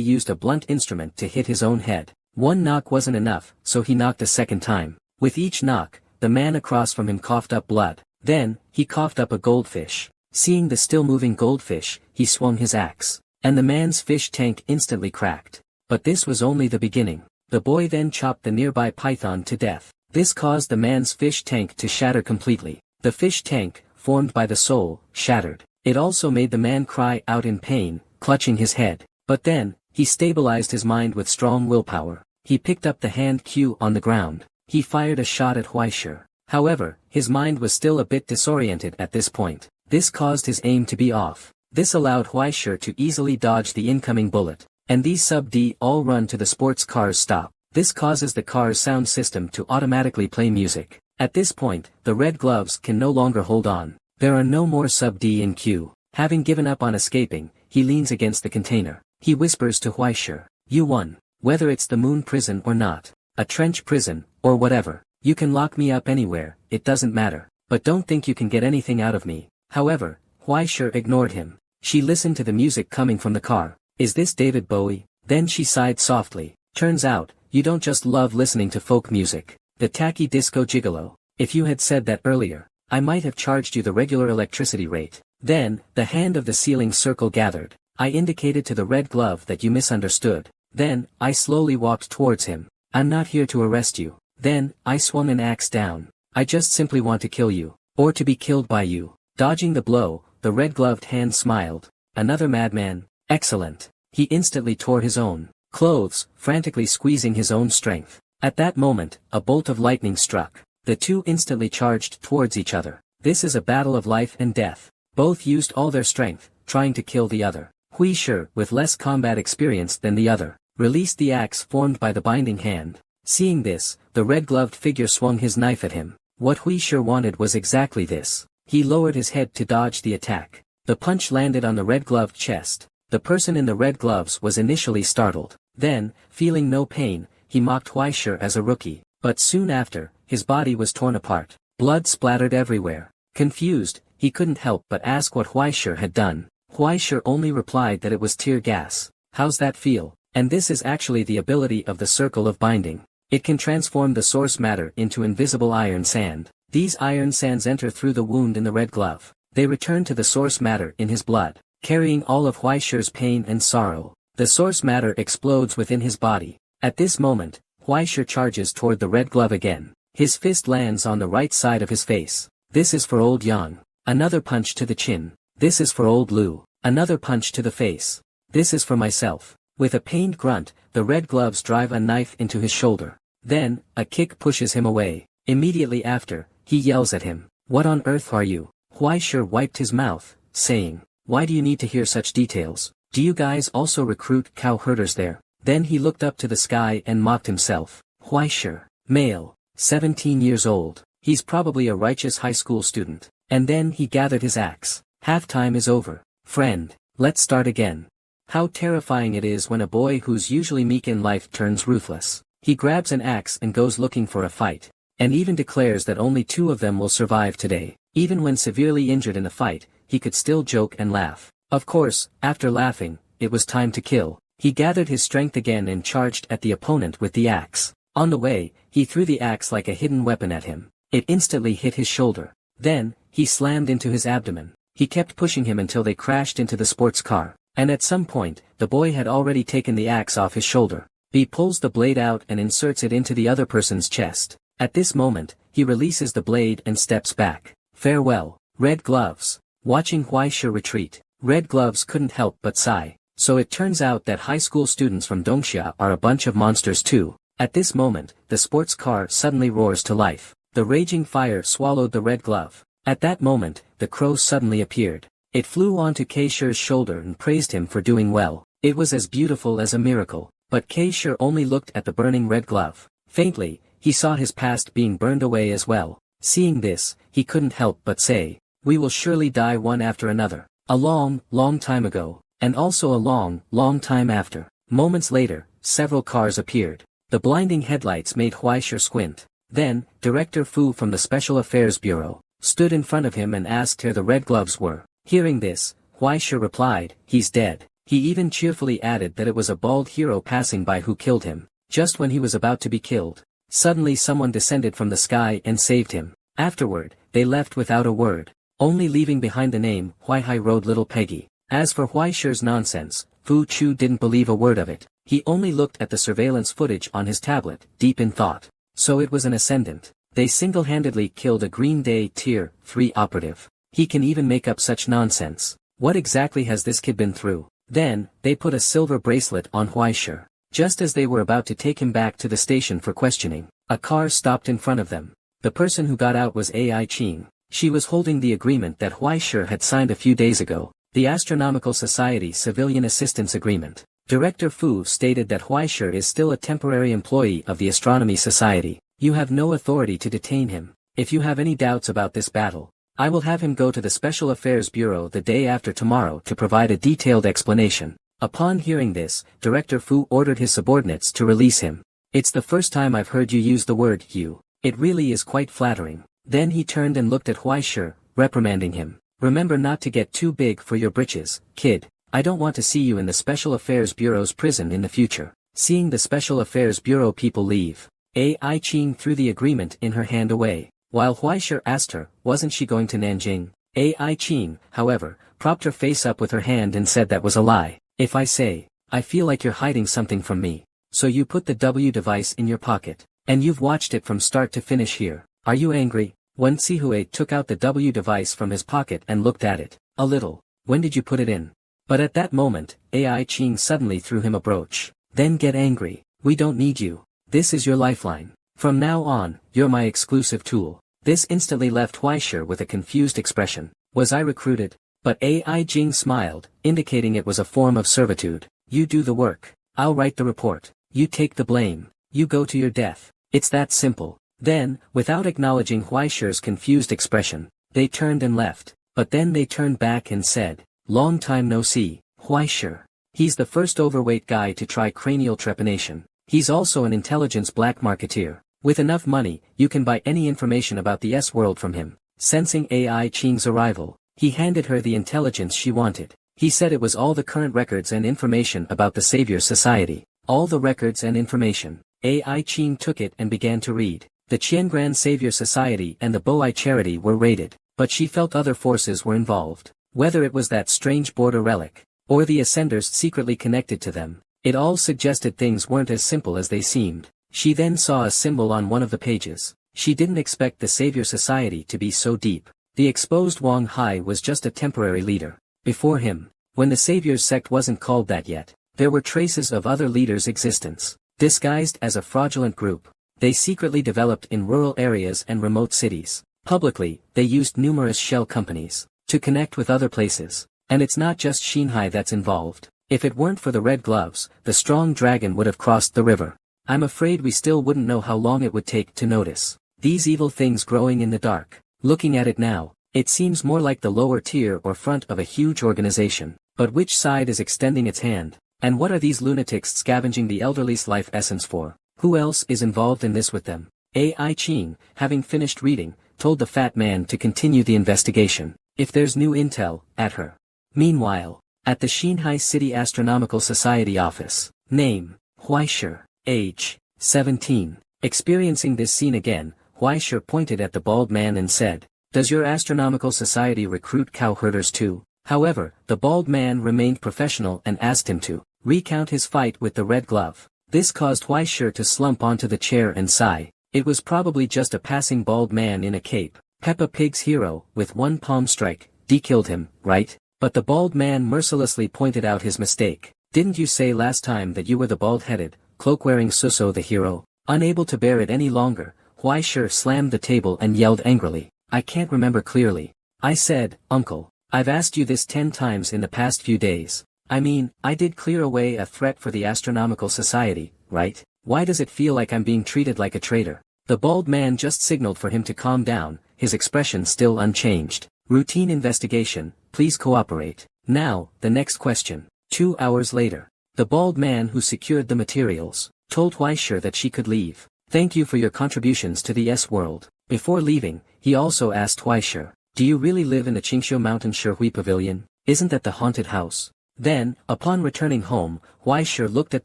A: used a blunt instrument to hit his own head. One knock wasn't enough, so he knocked a second time. With each knock, the man across from him coughed up blood. Then, he coughed up a goldfish. Seeing the still-moving goldfish, he swung his axe. And the man's fish tank instantly cracked. But this was only the beginning. The boy then chopped the nearby python to death. This caused the man's fish tank to shatter completely. The fish tank, formed by the soul, shattered. It also made the man cry out in pain, clutching his head. But then, he stabilized his mind with strong willpower. He picked up the hand cue on the ground. He fired a shot at Huaishur. However, his mind was still a bit disoriented at this point. This caused his aim to be off. This allowed Huaishur to easily dodge the incoming bullet. And these sub-D all run to the sports car's stop. This causes the car's sound system to automatically play music. At this point, the red gloves can no longer hold on. There are no more sub-D in queue. Having given up on escaping, he leans against the container. He whispers to Huaishur, "You won. Whether it's the moon prison or not, a trench prison, or whatever, you can lock me up anywhere, it doesn't matter. But don't think you can get anything out of me." However, Huaishur ignored him. She listened to the music coming from the car. "Is this David Bowie?" Then she sighed softly. "Turns out, you don't just love listening to folk music. The tacky disco gigolo. If you had said that earlier, I might have charged you the regular electricity rate." Then, the hand of the ceiling circle gathered. I indicated to the red glove that you misunderstood. Then, I slowly walked towards him. "I'm not here to arrest you." Then, I swung an axe down. "I just simply want to kill you. Or to be killed by you." Dodging the blow, the red-gloved hand smiled. "Another madman? Excellent." He instantly tore his own clothes, frantically squeezing his own strength. At that moment, a bolt of lightning struck. The two instantly charged towards each other. This is a battle of life and death. Both used all their strength, trying to kill the other. Huaishur, with less combat experience than the other, released the axe formed by the binding hand. Seeing this, the red-gloved figure swung his knife at him. What Huaishur wanted was exactly this. He lowered his head to dodge the attack. The punch landed on the red-gloved chest. The person in the red gloves was initially startled. Then, feeling no pain, he mocked Huaishur as a rookie. But soon after, his body was torn apart. Blood splattered everywhere. Confused, he couldn't help but ask what Huaishur had done. Huaishur only replied that it was tear gas. "How's that feel?" And this is actually the ability of the circle of binding. It can transform the source matter into invisible iron sand. These iron sands enter through the wound in the red glove. They return to the source matter in his blood, carrying all of Huaishur's pain and sorrow. The source matter explodes within his body. At this moment, Huaishur charges toward the red glove again. His fist lands on the right side of his face. "This is for old Yang." Another punch to the chin. "This is for old Lu." Another punch to the face. "This is for myself." With a pained grunt, the red gloves drive a knife into his shoulder. Then, a kick pushes him away. Immediately after, he yells at him, "What on earth are you?" Huaishur wiped his mouth, saying, "Why do you need to hear such details? Do you guys also recruit cow herders there?" Then he looked up to the sky and mocked himself. Huaishur, male, 17 years old. He's probably a righteous high school student. And then he gathered his axe. "Half-time is over. Friend, let's start again." How terrifying it is when a boy who's usually meek in life turns ruthless. He grabs an axe and goes looking for a fight. And even declares that only 2 of them will survive today. Even when severely injured in a fight, he could still joke and laugh. Of course, after laughing, it was time to kill. He gathered his strength again and charged at the opponent with the axe. On the way, he threw the axe like a hidden weapon at him. It instantly hit his shoulder. Then, he slammed into his abdomen. He kept pushing him until they crashed into the sports car. And at some point, the boy had already taken the axe off his shoulder. He pulls the blade out and inserts it into the other person's chest. At this moment, he releases the blade and steps back. "Farewell, red gloves." Watching Huaishur retreat, red gloves couldn't help but sigh. So it turns out that high school students from Dongxia are a bunch of monsters too. At this moment, the sports car suddenly roars to life. The raging fire swallowed the red glove. At that moment, the crow suddenly appeared. It flew onto Huaishur's shoulder and praised him for doing well. It was as beautiful as a miracle. But Huaishur only looked at the burning red glove. Faintly, he saw his past being burned away as well. Seeing this, he couldn't help but say, "We will surely die one after another. A long, long time ago, and also a long, long time after." Moments later, several cars appeared. The blinding headlights made Huaishur squint. Then, Director Fu from the Special Affairs Bureau stood in front of him and asked where the red gloves were. Hearing this, Huaishur replied, "He's dead. He even cheerfully added that it was a bald hero passing by who killed him. Just when he was about to be killed, suddenly someone descended from the sky and saved him. Afterward, they left without a word, only leaving behind the name, Huai Road Little Peggy. As for Huai Shi's nonsense, Fu Chu didn't believe a word of it. He only looked at the surveillance footage on his tablet, deep in thought. So it was an ascendant. They single-handedly killed a Green Day Tier 3 operative. He can even make up such nonsense. What exactly has this kid been through? Then, they put a silver bracelet on Huai Shi. Just as they were about to take him back to the station for questioning, a car stopped in front of them. The person who got out was Ai Qing. She was holding the agreement that Huai Shi had signed a few days ago, the Astronomical Society Civilian Assistance Agreement. Director Fu stated that Huai Shi is still a temporary employee of the Astronomy Society. You have no authority to detain him. If you have any doubts about this battle, I will have him go to the Special Affairs Bureau the day after tomorrow to provide a detailed explanation. Upon hearing this, Director Fu ordered his subordinates to release him. It's the first time I've heard you use the word you. It really is quite flattering. Then he turned and looked at Huai Shi, reprimanding him. Remember not to get too big for your britches, kid. I don't want to see you in the Special Affairs Bureau's prison in the future. Seeing the Special Affairs Bureau people leave, Ai Qing threw the agreement in her hand away. While Huai Shi asked her, wasn't she going to Nanjing? Ai Qing, however, propped her face up with her hand and said that was a lie. If I say, I feel like you're hiding something from me. So you put the W device in your pocket, and you've watched it from start to finish here. Are you angry? Wen Zihue took out the W device from his pocket and looked at it. A little. When did you put it in? But at that moment, Ai Qing suddenly threw him a brooch. Then get angry. We don't need you. This is your lifeline. From now on, you're my exclusive tool. This instantly left Huai Shi with a confused expression. Was I recruited? But Ai Qing smiled, indicating it was a form of servitude. You do the work. I'll write the report. You take the blame. You go to your death. It's that simple. Then, without acknowledging Huai Shi's confused expression, they turned and left. But then they turned back and said, long time no see, Huai Shi. He's the first overweight guy to try cranial trepanation. He's also an intelligence black marketeer. With enough money, you can buy any information about the S-world from him. Sensing Ai Qing's arrival, he handed her the intelligence she wanted. He said it was all the current records and information about the Savior Society. All the records and information. Ai Qing took it and began to read. The Qiangran Savior Society and the Boai Charity were raided, but she felt other forces were involved. Whether it was that strange border relic, or the ascenders secretly connected to them, it all suggested things weren't as simple as they seemed. She then saw a symbol on one of the pages. She didn't expect the Savior Society to be so deep. The exposed Wang Hai was just a temporary leader. Before him, when the Savior's sect wasn't called that yet, there were traces of other leaders' existence. Disguised as a fraudulent group, they secretly developed in rural areas and remote cities. Publicly, they used numerous shell companies to connect with other places. And it's not just Xinhai that's involved. If it weren't for the red gloves, the strong dragon would have crossed the river. I'm afraid we still wouldn't know how long it would take to notice these evil things growing in the dark. Looking at it now, it seems more like the lower tier or front of a huge organization. But which side is extending its hand? And what are these lunatics scavenging the elderly's life essence for? Who else is involved in this with them? Ai Qing, having finished reading, told the fat man to continue the investigation. If there's new intel, at her. Meanwhile, at the Xinhai City Astronomical Society office. Name, Huai Shi. Age, 17. Experiencing this scene again, Huai Shi pointed at the bald man and said, does your astronomical society recruit cowherders too? However, the bald man remained professional and asked him to recount his fight with the red glove. This caused Huai Shi to slump onto the chair and sigh. It was probably just a passing bald man in a cape. Peppa Pig's hero, with one palm strike, de-killed him, right? But the bald man mercilessly pointed out his mistake. Didn't you say last time that you were the bald-headed, cloak-wearing Suso the hero? Unable to bear it any longer, Huai Shi slammed the table and yelled angrily. I can't remember clearly. I said, Uncle, I've asked you this 10 times in the past few days. I mean, I did clear away a threat for the Astronomical Society, right? Why does it feel like I'm being treated like a traitor? The bald man just signaled for him to calm down, his expression still unchanged. Routine investigation, please cooperate. Now, the next question. 2 hours later, the bald man who secured the materials told Huai Shi that she could leave. Thank you for your contributions to the S-world. Before leaving, he also asked Huai Shi, do you really live in the Qingxiu Mountain Shihui Pavilion? Isn't that the haunted house? Then, upon returning home, Huaishir looked at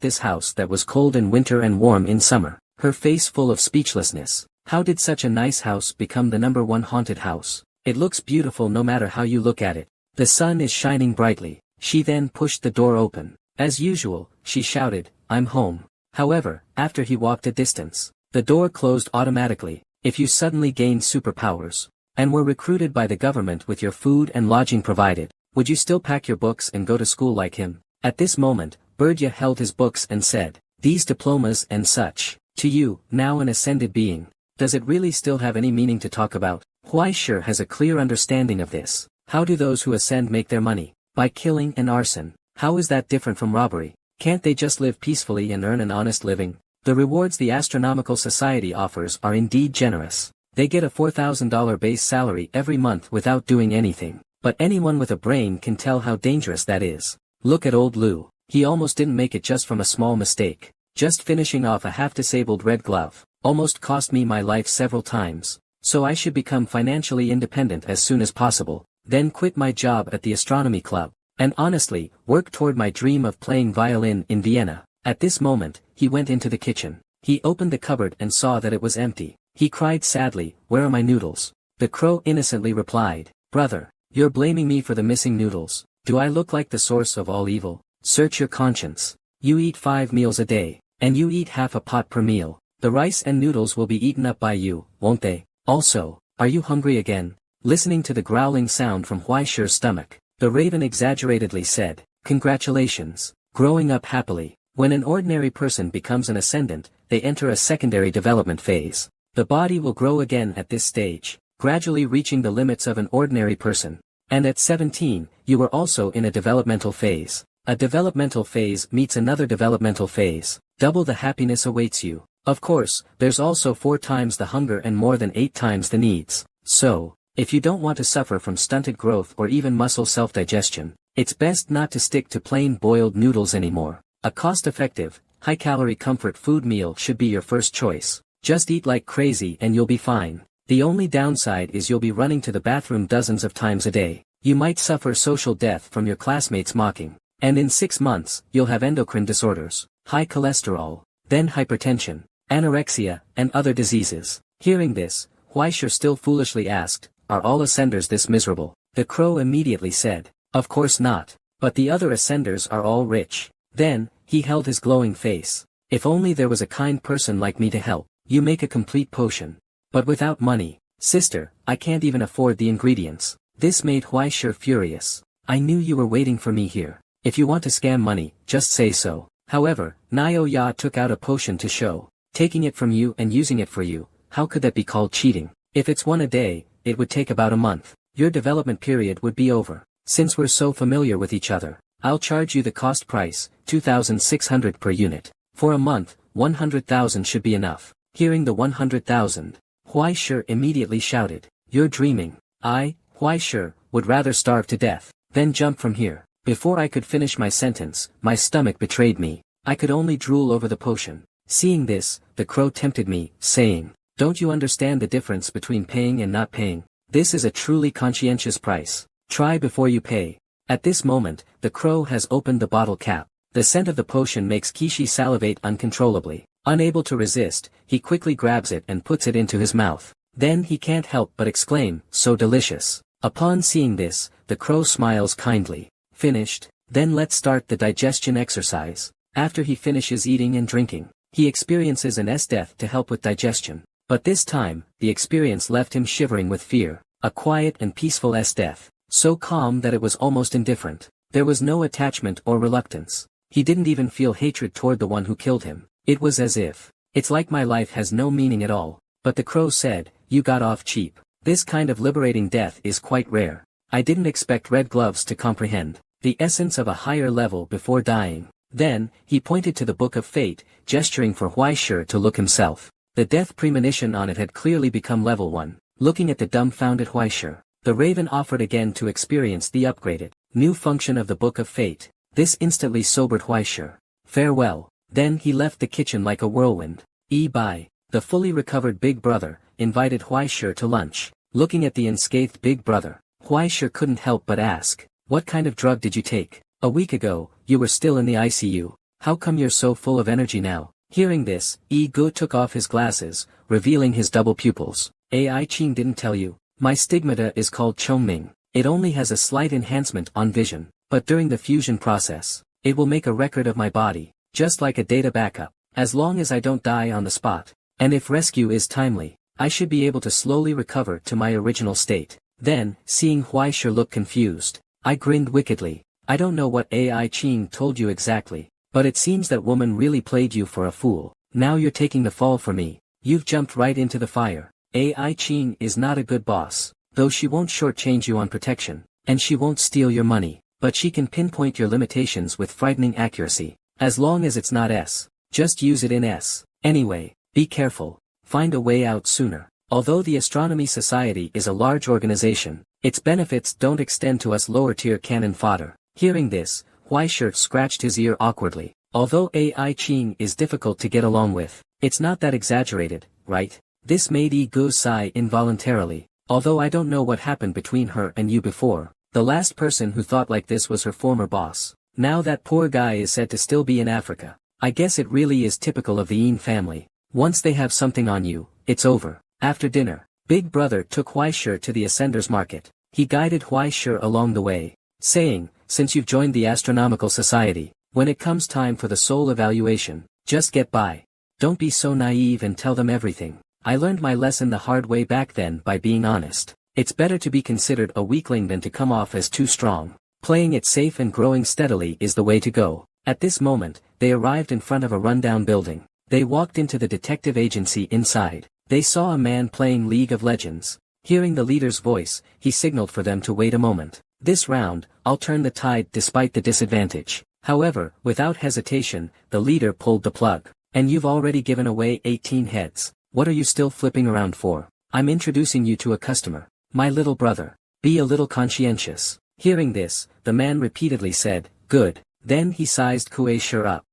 A: this house that was cold in winter and warm in summer, her face full of speechlessness. How did such a nice house become the #1 haunted house? It looks beautiful no matter how you look at it. The sun is shining brightly. She then pushed the door open. As usual, she shouted, "I'm home." However, after he walked a distance, the door closed automatically. If you suddenly gained superpowers, and were recruited by the government with your food and lodging provided, would you still pack your books and go to school like him? At this moment, Burdya held his books and said, "These diplomas and such, to you, now an ascended being, does it really still have any meaning to talk about?" Huaishir has a clear understanding of this. How do those who ascend make their money? By killing and arson. How is that different from robbery? Can't they just live peacefully and earn an honest living? The rewards the Astronomical Society offers are indeed generous. They get a $4,000 base salary every month without doing anything. But anyone with a brain can tell how dangerous that is. Look at old Lu. He almost didn't make it just from a small mistake. Just finishing off a half-disabled red glove almost cost me my life several times. So I should become financially independent as soon as possible, then quit my job at the astronomy club, and honestly, work toward my dream of playing violin in Vienna. At this moment, he went into the kitchen. He opened the cupboard and saw that it was empty. He cried sadly, "Where are my noodles?" The crow innocently replied, "Brother, you're blaming me for the missing noodles. Do I look like the source of all evil? Search your conscience. You eat 5 meals a day, and you eat half a pot per meal. The rice and noodles will be eaten up by you, won't they? Also, are you hungry again?" Listening to the growling sound from Huaishir's stomach, the raven exaggeratedly said, "Congratulations, growing up happily." When an ordinary person becomes an ascendant, they enter a secondary development phase. The body will grow again at this stage, gradually reaching the limits of an ordinary person. And at 17, you are also in a developmental phase. A developmental phase meets another developmental phase. Double the happiness awaits you. Of course, there's also 4 times the hunger and more than 8 times the needs. So, if you don't want to suffer from stunted growth or even muscle self-digestion, it's best not to stick to plain boiled noodles anymore. A cost-effective, high-calorie comfort food meal should be your first choice. Just eat like crazy and you'll be fine. The only downside is you'll be running to the bathroom dozens of times a day. You might suffer social death from your classmates mocking. And in 6 months, you'll have endocrine disorders, high cholesterol, then hypertension, anorexia, and other diseases. Hearing this, Huaishir still foolishly asked, "Are all ascenders this miserable?" The crow immediately said, "Of course not. But the other ascenders are all rich." Then, he held his glowing face. "If only there was a kind person like me to help. You make a complete potion. But without money, sister, I can't even afford the ingredients." This made Huaishir furious. "I knew you were waiting for me here. If you want to scam money, just say so." However, Nio Ya took out a potion to show. Taking it from you and using it for you, how could that be called cheating? If it's one a day, it would take about a month. Your development period would be over. Since we're so familiar with each other, I'll charge you the cost price, 2,600 per unit. For a month, 100,000 should be enough. Hearing the 100,000, Huaishir immediately shouted, "You're dreaming. I, Huaishir, would rather starve to death than jump from here." Before I could finish my sentence, my stomach betrayed me. I could only drool over the potion. Seeing this, the crow tempted me, saying, "Don't you understand the difference between paying and not paying? This is a truly conscientious price. Try before you pay." At this moment, the crow has opened the bottle cap. The scent of the potion makes Kishi salivate uncontrollably. Unable to resist, he quickly grabs it and puts it into his mouth. Then he can't help but exclaim, "So delicious." Upon seeing this, the crow smiles kindly. Finished? Then let's start the digestion exercise. After he finishes eating and drinking, he experiences an S-death to help with digestion. But this time, the experience left him shivering with fear. A quiet and peaceful S-death. So calm that it was almost indifferent. There was no attachment or reluctance. He didn't even feel hatred toward the one who killed him. It was as if, "It's like my life has no meaning at all." But the crow said, "You got off cheap. This kind of liberating death is quite rare. I didn't expect red gloves to comprehend the essence of a higher level before dying." Then, he pointed to the Book of Fate, gesturing for Huaishir to look himself. The death premonition on it had clearly become level 1. Looking at the dumbfounded Huaishir, the raven offered again to experience the upgraded, new function of the Book of Fate. This instantly sobered Huaishir. "Farewell." Then he left the kitchen like a whirlwind. Bye. The fully recovered big brother invited Huaishir to lunch. Looking at the unscathed big brother, Huaishir couldn't help but ask, "What kind of drug did you take?" A week ago, you were still in the ICU. How come you're so full of energy now? Hearing this, Gu took off his glasses, revealing his double pupils. I Ching didn't tell you. My stigmata is called Chongming. It only has a slight enhancement on vision, but during the fusion process, it will make a record of my body, just like a data backup, as long as I don't die on the spot. And if rescue is timely, I should be able to slowly recover to my original state. Then, seeing Huaisha look confused, I grinned wickedly. I don't know what I Ching told you exactly, but it seems that woman really played you for a fool. Now you're taking the fall for me. You've jumped right into the fire. I Ching is not a good boss, though she won't shortchange you on protection, and she won't steal your money, but she can pinpoint your limitations with frightening accuracy. As long as it's not S, just use it in S. Anyway, be careful. Find a way out sooner. Although the Astronomy Society is a large organization, its benefits don't extend to us lower-tier cannon fodder. Hearing this, Huaisha scratched his ear awkwardly. Although I Ching is difficult to get along with, it's not that exaggerated, right? This made Gu sigh involuntarily. Although I don't know what happened between her and you before, the last person who thought like this was her former boss. Now that poor guy is said to still be in Africa. I guess it really is typical of the Yin family. Once they have something on you, it's over. After dinner, Big Brother took Huaisha to the Ascenders Market. He guided Huaisha along the way, saying, since you've joined the Astronomical Society, when it comes time for the soul evaluation, just get by. Don't be so naive and tell them everything. I learned my lesson the hard way back then by being honest. It's better to be considered a weakling than to come off as too strong. Playing it safe and growing steadily is the way to go. At this moment, they arrived in front of a rundown building. They walked into the detective agency inside. They saw a man playing League of Legends. Hearing the leader's voice, he signaled for them to wait a moment. This round, I'll turn the tide despite the disadvantage. However, without hesitation, the leader pulled the plug. And you've already given away 18 heads. What are you still flipping around for? I'm introducing you to a customer. My little brother. Be a little conscientious. Hearing this, the man repeatedly said, good. Then he sized Huaisha up.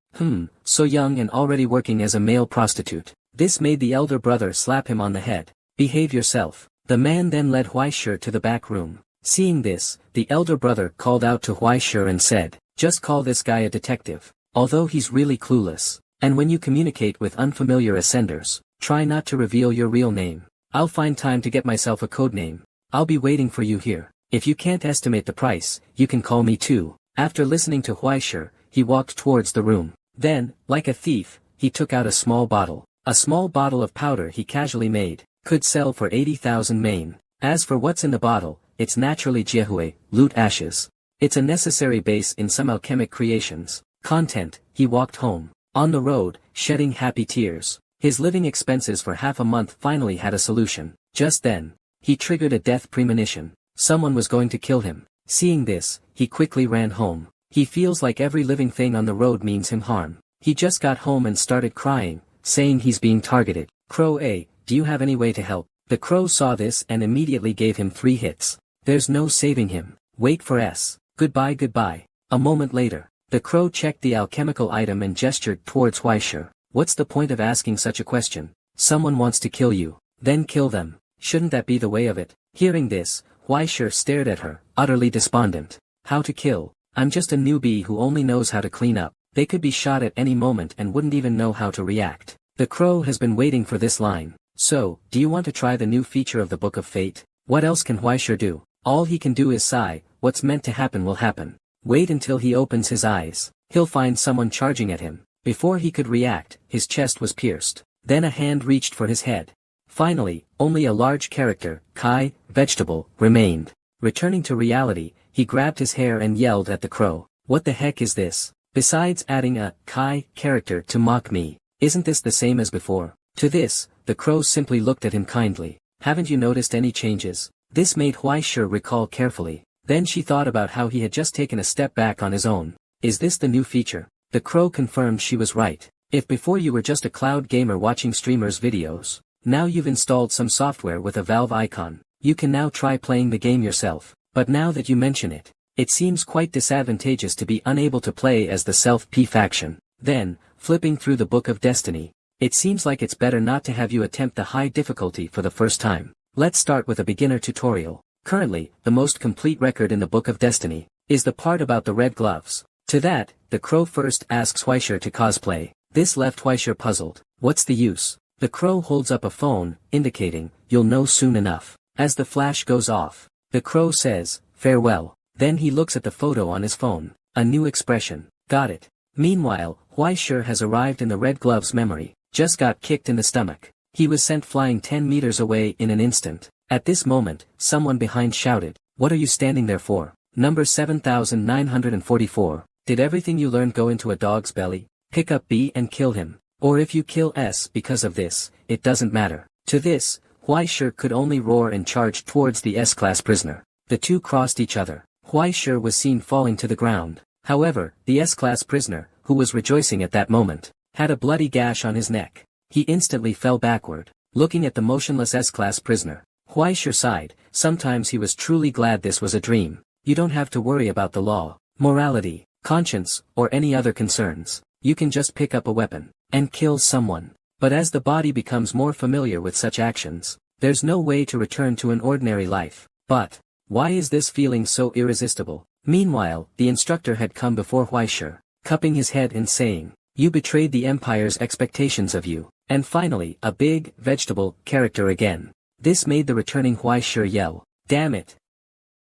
A: So young and already working as a male prostitute. This made the elder brother slap him on the head. Behave yourself. The man then led Huaisha to the back room. Seeing this, the elder brother called out to Huaisha and said, just call this guy a detective. Although he's really clueless. And when you communicate with unfamiliar ascenders, try not to reveal your real name. I'll find time to get myself a code name. I'll be waiting for you here. If you can't estimate the price, you can call me too. After listening to Huaisha, he walked towards the room. Then, like a thief, he took out a small bottle. A small bottle of powder he casually made, could sell for 80,000 main. As for what's in the bottle, it's naturally jiahui, loot ashes. It's a necessary base in some alchemic creations. Content, he walked home. On the road, shedding happy tears. His living expenses for half a month finally had a solution. Just then, he triggered a death premonition. Someone was going to kill him. Seeing this, he quickly ran home. He feels like every living thing on the road means him harm. He just got home and started crying, saying he's being targeted. Crow A, do you have any way to help? The crow saw this and immediately gave him 3 hits. There's no saving him. Wait for S. Goodbye goodbye. A moment later, the crow checked the alchemical item and gestured towards Huaisha. What's the point of asking such a question? Someone wants to kill you. Then kill them. Shouldn't that be the way of it? Hearing this, Huaisha stared at her, utterly despondent. How to kill? I'm just a newbie who only knows how to clean up. They could be shot at any moment and wouldn't even know how to react. The crow has been waiting for this line. So, do you want to try the new feature of the Book of Fate? What else can Huaisha do? All he can do is sigh. What's meant to happen will happen. Wait until he opens his eyes. He'll find someone charging at him. Before he could react, his chest was pierced. Then a hand reached for his head. Finally, only a large character, Kai, vegetable, remained. Returning to reality, he grabbed his hair and yelled at the crow. What the heck is this? Besides adding a Kai character to mock me, isn't this the same as before? To this, the crow simply looked at him kindly. Haven't you noticed any changes? This made Huaisha recall carefully. Then she thought about how he had just taken a step back on his own. Is this the new feature? The crow confirmed she was right. If before you were just a cloud gamer watching streamers' videos, now you've installed some software with a Valve icon, you can now try playing the game yourself. But now that you mention it, it seems quite disadvantageous to be unable to play as the Self-P faction. Then, flipping through the Book of Destiny, it seems like it's better not to have you attempt the high difficulty for the first time. Let's start with a beginner tutorial. Currently, the most complete record in the Book of Destiny. is the part about the red gloves. To that, the crow first asks Huaishir to cosplay. This left Huaishir puzzled. What's the use? The crow holds up a phone, indicating, you'll know soon enough. As the flash goes off, the crow says, farewell. Then he looks at the photo on his phone. A new expression. Got it. Meanwhile, Huaishir has arrived in the red glove's memory. Just got kicked in the stomach. He was sent flying 10 meters away in an instant. At this moment, someone behind shouted, what are you standing there for? Number 7944. Did everything you learned go into a dog's belly? Pick up B and kill him. Or if you kill S because of this, it doesn't matter. To this, Huaishir could only roar and charge towards the S-class prisoner. The two crossed each other. Huaishir was seen falling to the ground. However, the S-class prisoner, who was rejoicing at that moment, had a bloody gash on his neck. He instantly fell backward, looking at the motionless S-class prisoner. Huaishir sighed. Sometimes he was truly glad this was a dream. You don't have to worry about the law, morality, conscience, or any other concerns. You can just pick up a weapon and kill someone. But as the body becomes more familiar with such actions, there's no way to return to an ordinary life. But why is this feeling so irresistible? Meanwhile, the instructor had come before Huaishir, cupping his head and saying, you betrayed the Empire's expectations of you. And finally, a big, vegetable, character again. This made the returning Huaishir yell, damn it.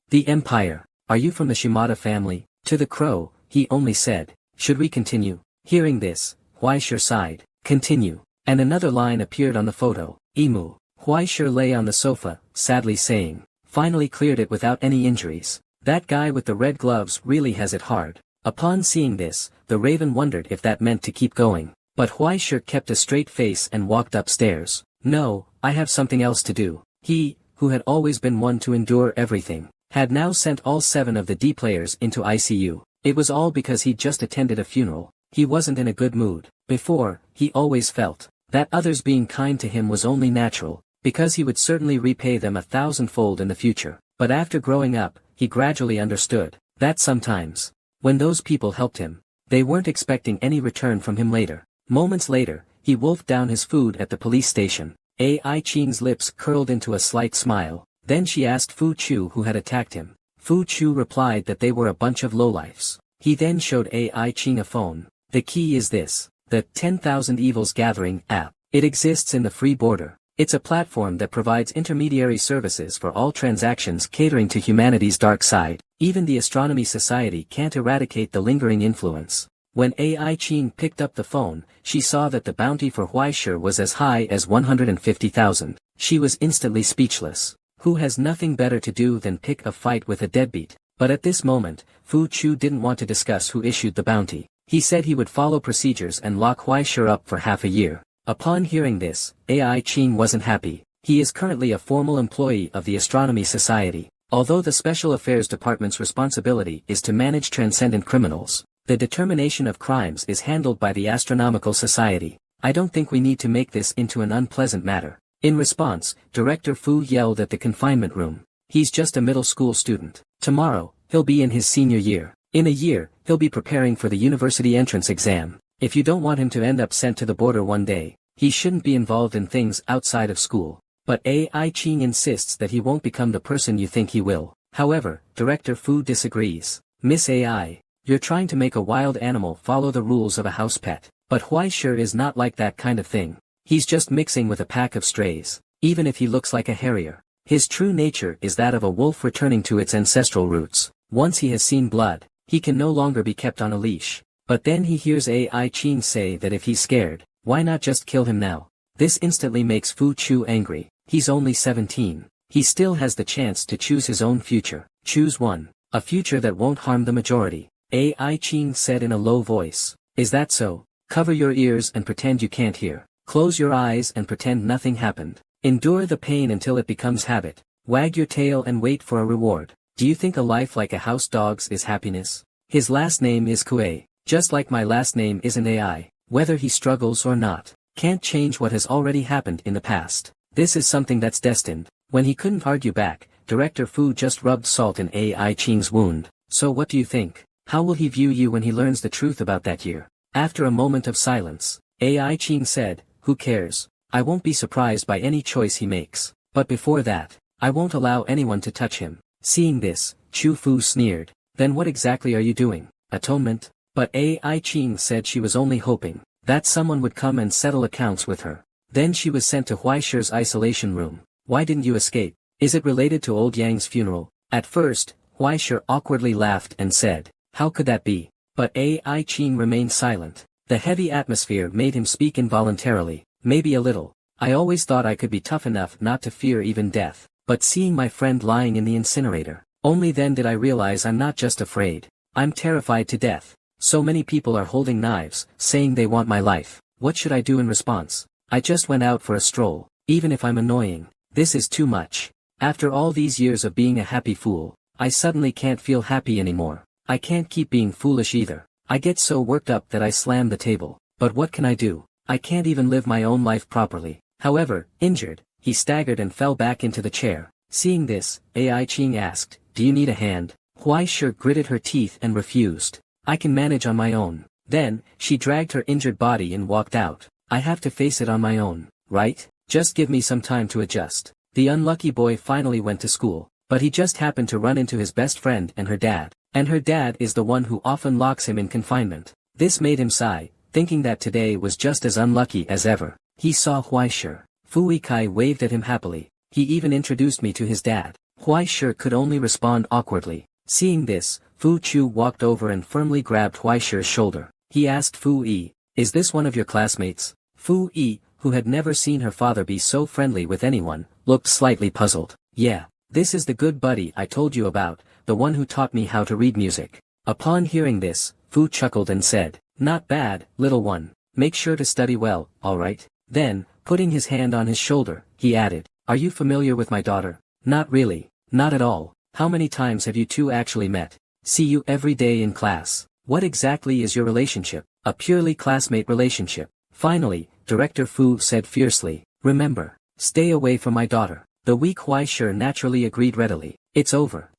A: The Empire, are you from the Shimada family? To the crow, he only said, should we continue? Hearing this, Huaishir sighed, continue. And another line appeared on the photo, Emu. Huaishir lay on the sofa, sadly saying, finally cleared it without any injuries. That guy with the red gloves really has it hard. Upon seeing this, the raven wondered if that meant to keep going. But Huaishir kept a straight face and walked upstairs. No, I have something else to do. He, who had always been one to endure everything, had now sent all 7 of the D players into ICU. It was all because he'd just attended a funeral. He wasn't in a good mood. Before, he always felt that others being kind to him was only natural, because he would certainly repay them 1,000-fold in the future. But after growing up, he gradually understood that sometimes, when those people helped him, they weren't expecting any return from him later. Moments later, he wolfed down his food at the police station. Ai Qing's lips curled into a slight smile. Then she asked Fu Chu who had attacked him. Fu Chu replied that they were a bunch of lowlifes. He then showed Ai Qing a phone. The key is this, the 10,000 Evils Gathering app. It exists in the free border. It's a platform that provides intermediary services for all transactions catering to humanity's dark side. Even the Astronomy Society can't eradicate the lingering influence. When Ai Qing picked up the phone, she saw that the bounty for Huaishir was as high as 150,000. She was instantly speechless. Who has nothing better to do than pick a fight with a deadbeat? But at this moment, Fu Chu didn't want to discuss who issued the bounty. He said he would follow procedures and lock Huaishir up for half a year. Upon hearing this, Ai Qing wasn't happy. He is currently a formal employee of the Astronomy Society. Although the Special Affairs Department's responsibility is to manage transcendent criminals, the determination of crimes is handled by the Astronomical Society. I don't think we need to make this into an unpleasant matter. In response, Director Fu yelled at the confinement room. He's just a middle school student. Tomorrow, he'll be in his senior year. In a year, he'll be preparing for the university entrance exam. If you don't want him to end up sent to the border one day, he shouldn't be involved in things outside of school. But Ai Qing insists that he won't become the person you think he will. However, Director Fu disagrees. Miss Ai, you're trying to make a wild animal follow the rules of a house pet. But Huaishir is not like that kind of thing. He's just mixing with a pack of strays. Even if he looks like a harrier, his true nature is that of a wolf returning to its ancestral roots. Once he has seen blood, he can no longer be kept on a leash. But then he hears Ai Qing say that if he's scared, why not just kill him now? This instantly makes Fu Chu angry. He's only 17. He still has the chance to choose his own future. Choose one. A future that won't harm the majority. Ai Qing said in a low voice. Is that so? Cover your ears and pretend you can't hear. Close your eyes and pretend nothing happened. Endure the pain until it becomes habit. Wag your tail and wait for a reward. Do you think a life like a house dog's is happiness? His last name is Kue. Just like my last name isn't Ai. Whether he struggles or not, can't change what has already happened in the past. This is something that's destined. When he couldn't argue back, Director Fu just rubbed salt in Ai Qing's wound. So what do you think? How will he view you when he learns the truth about that year? After a moment of silence, Ai Qing said, who cares? I won't be surprised by any choice he makes. But before that, I won't allow anyone to touch him. Seeing this, Chu Fu sneered. Then what exactly are you doing? Atonement? But Ai Ching said she was only hoping that someone would come and settle accounts with her. Then she was sent to Huaishi's isolation room. Why didn't you escape? Is it related to old Yang's funeral? At first, Huaishi awkwardly laughed and said, how could that be? But Ai Ching remained silent. The heavy atmosphere made him speak involuntarily, maybe a little. I always thought I could be tough enough not to fear even death, but seeing my friend lying in the incinerator, only then did I realize I'm not just afraid. I'm terrified to death. So many people are holding knives, saying they want my life. What should I do in response? I just went out for a stroll. Even if I'm annoying, this is too much. After all these years of being a happy fool, I suddenly can't feel happy anymore. I can't keep being foolish either. I get so worked up that I slam the table. But what can I do? I can't even live my own life properly. However, injured, he staggered and fell back into the chair. Seeing this, Ai Ching asked, do you need a hand? Huaishi gritted her teeth and refused. I can manage on my own. Then, she dragged her injured body and walked out. I have to face it on my own, right? Just give me some time to adjust. The unlucky boy finally went to school, but he just happened to run into his best friend and her dad. And her dad is the one who often locks him in confinement. This made him sigh, thinking that today was just as unlucky as ever. He saw Huaishi. Fu Yikai waved at him happily. He even introduced me to his dad. Huaishi could only respond awkwardly. Seeing this, Fu Chu walked over and firmly grabbed Huaishi's shoulder. He asked Fu Yi, is this one of your classmates? Fu Yi, who had never seen her father be so friendly with anyone, looked slightly puzzled. Yeah, this is the good buddy I told you about, the one who taught me how to read music. Upon hearing this, Fu chuckled and said, not bad, little one. Make sure to study well, alright? Then, putting his hand on his shoulder, he added, are you familiar with my daughter? Not really, not at all. How many times have you two actually met? See you every day in class. What exactly is your relationship? A purely classmate relationship. Finally, Director Fu said fiercely, remember, stay away from my daughter. The weak Huaishi naturally agreed readily. It's over.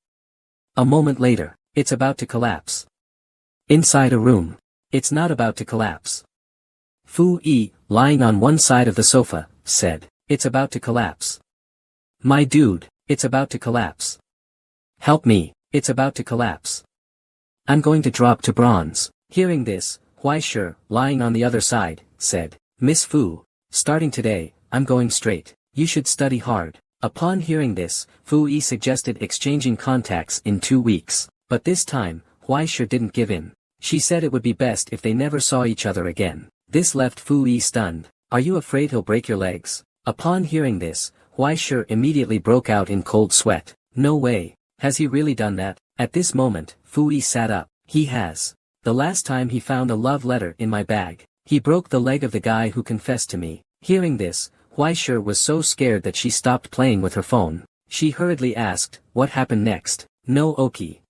A: A moment later, it's about to collapse. Inside a room. It's not about to collapse. Fu Yi, lying on one side of the sofa, said, it's about to collapse. My dude, it's about to collapse. Help me, it's about to collapse. I'm going to drop to bronze. Hearing this, Huaishi, lying on the other side, said, Miss Fu, starting today, I'm going straight. You should study hard. Upon hearing this, Fu Yi suggested exchanging contacts in 2 weeks. But this time, Huaishi didn't give in. She said it would be best if they never saw each other again. This left Fu Yi stunned. Are you afraid he'll break your legs? Upon hearing this, Huaishi immediately broke out in cold sweat. No way. Has he really done that? At this moment, Fu Yi sat up. He has. The last time he found a love letter in my bag. He broke the leg of the guy who confessed to me. Hearing this, Huaishi was so scared that she stopped playing with her phone. She hurriedly asked, what happened next? No oki.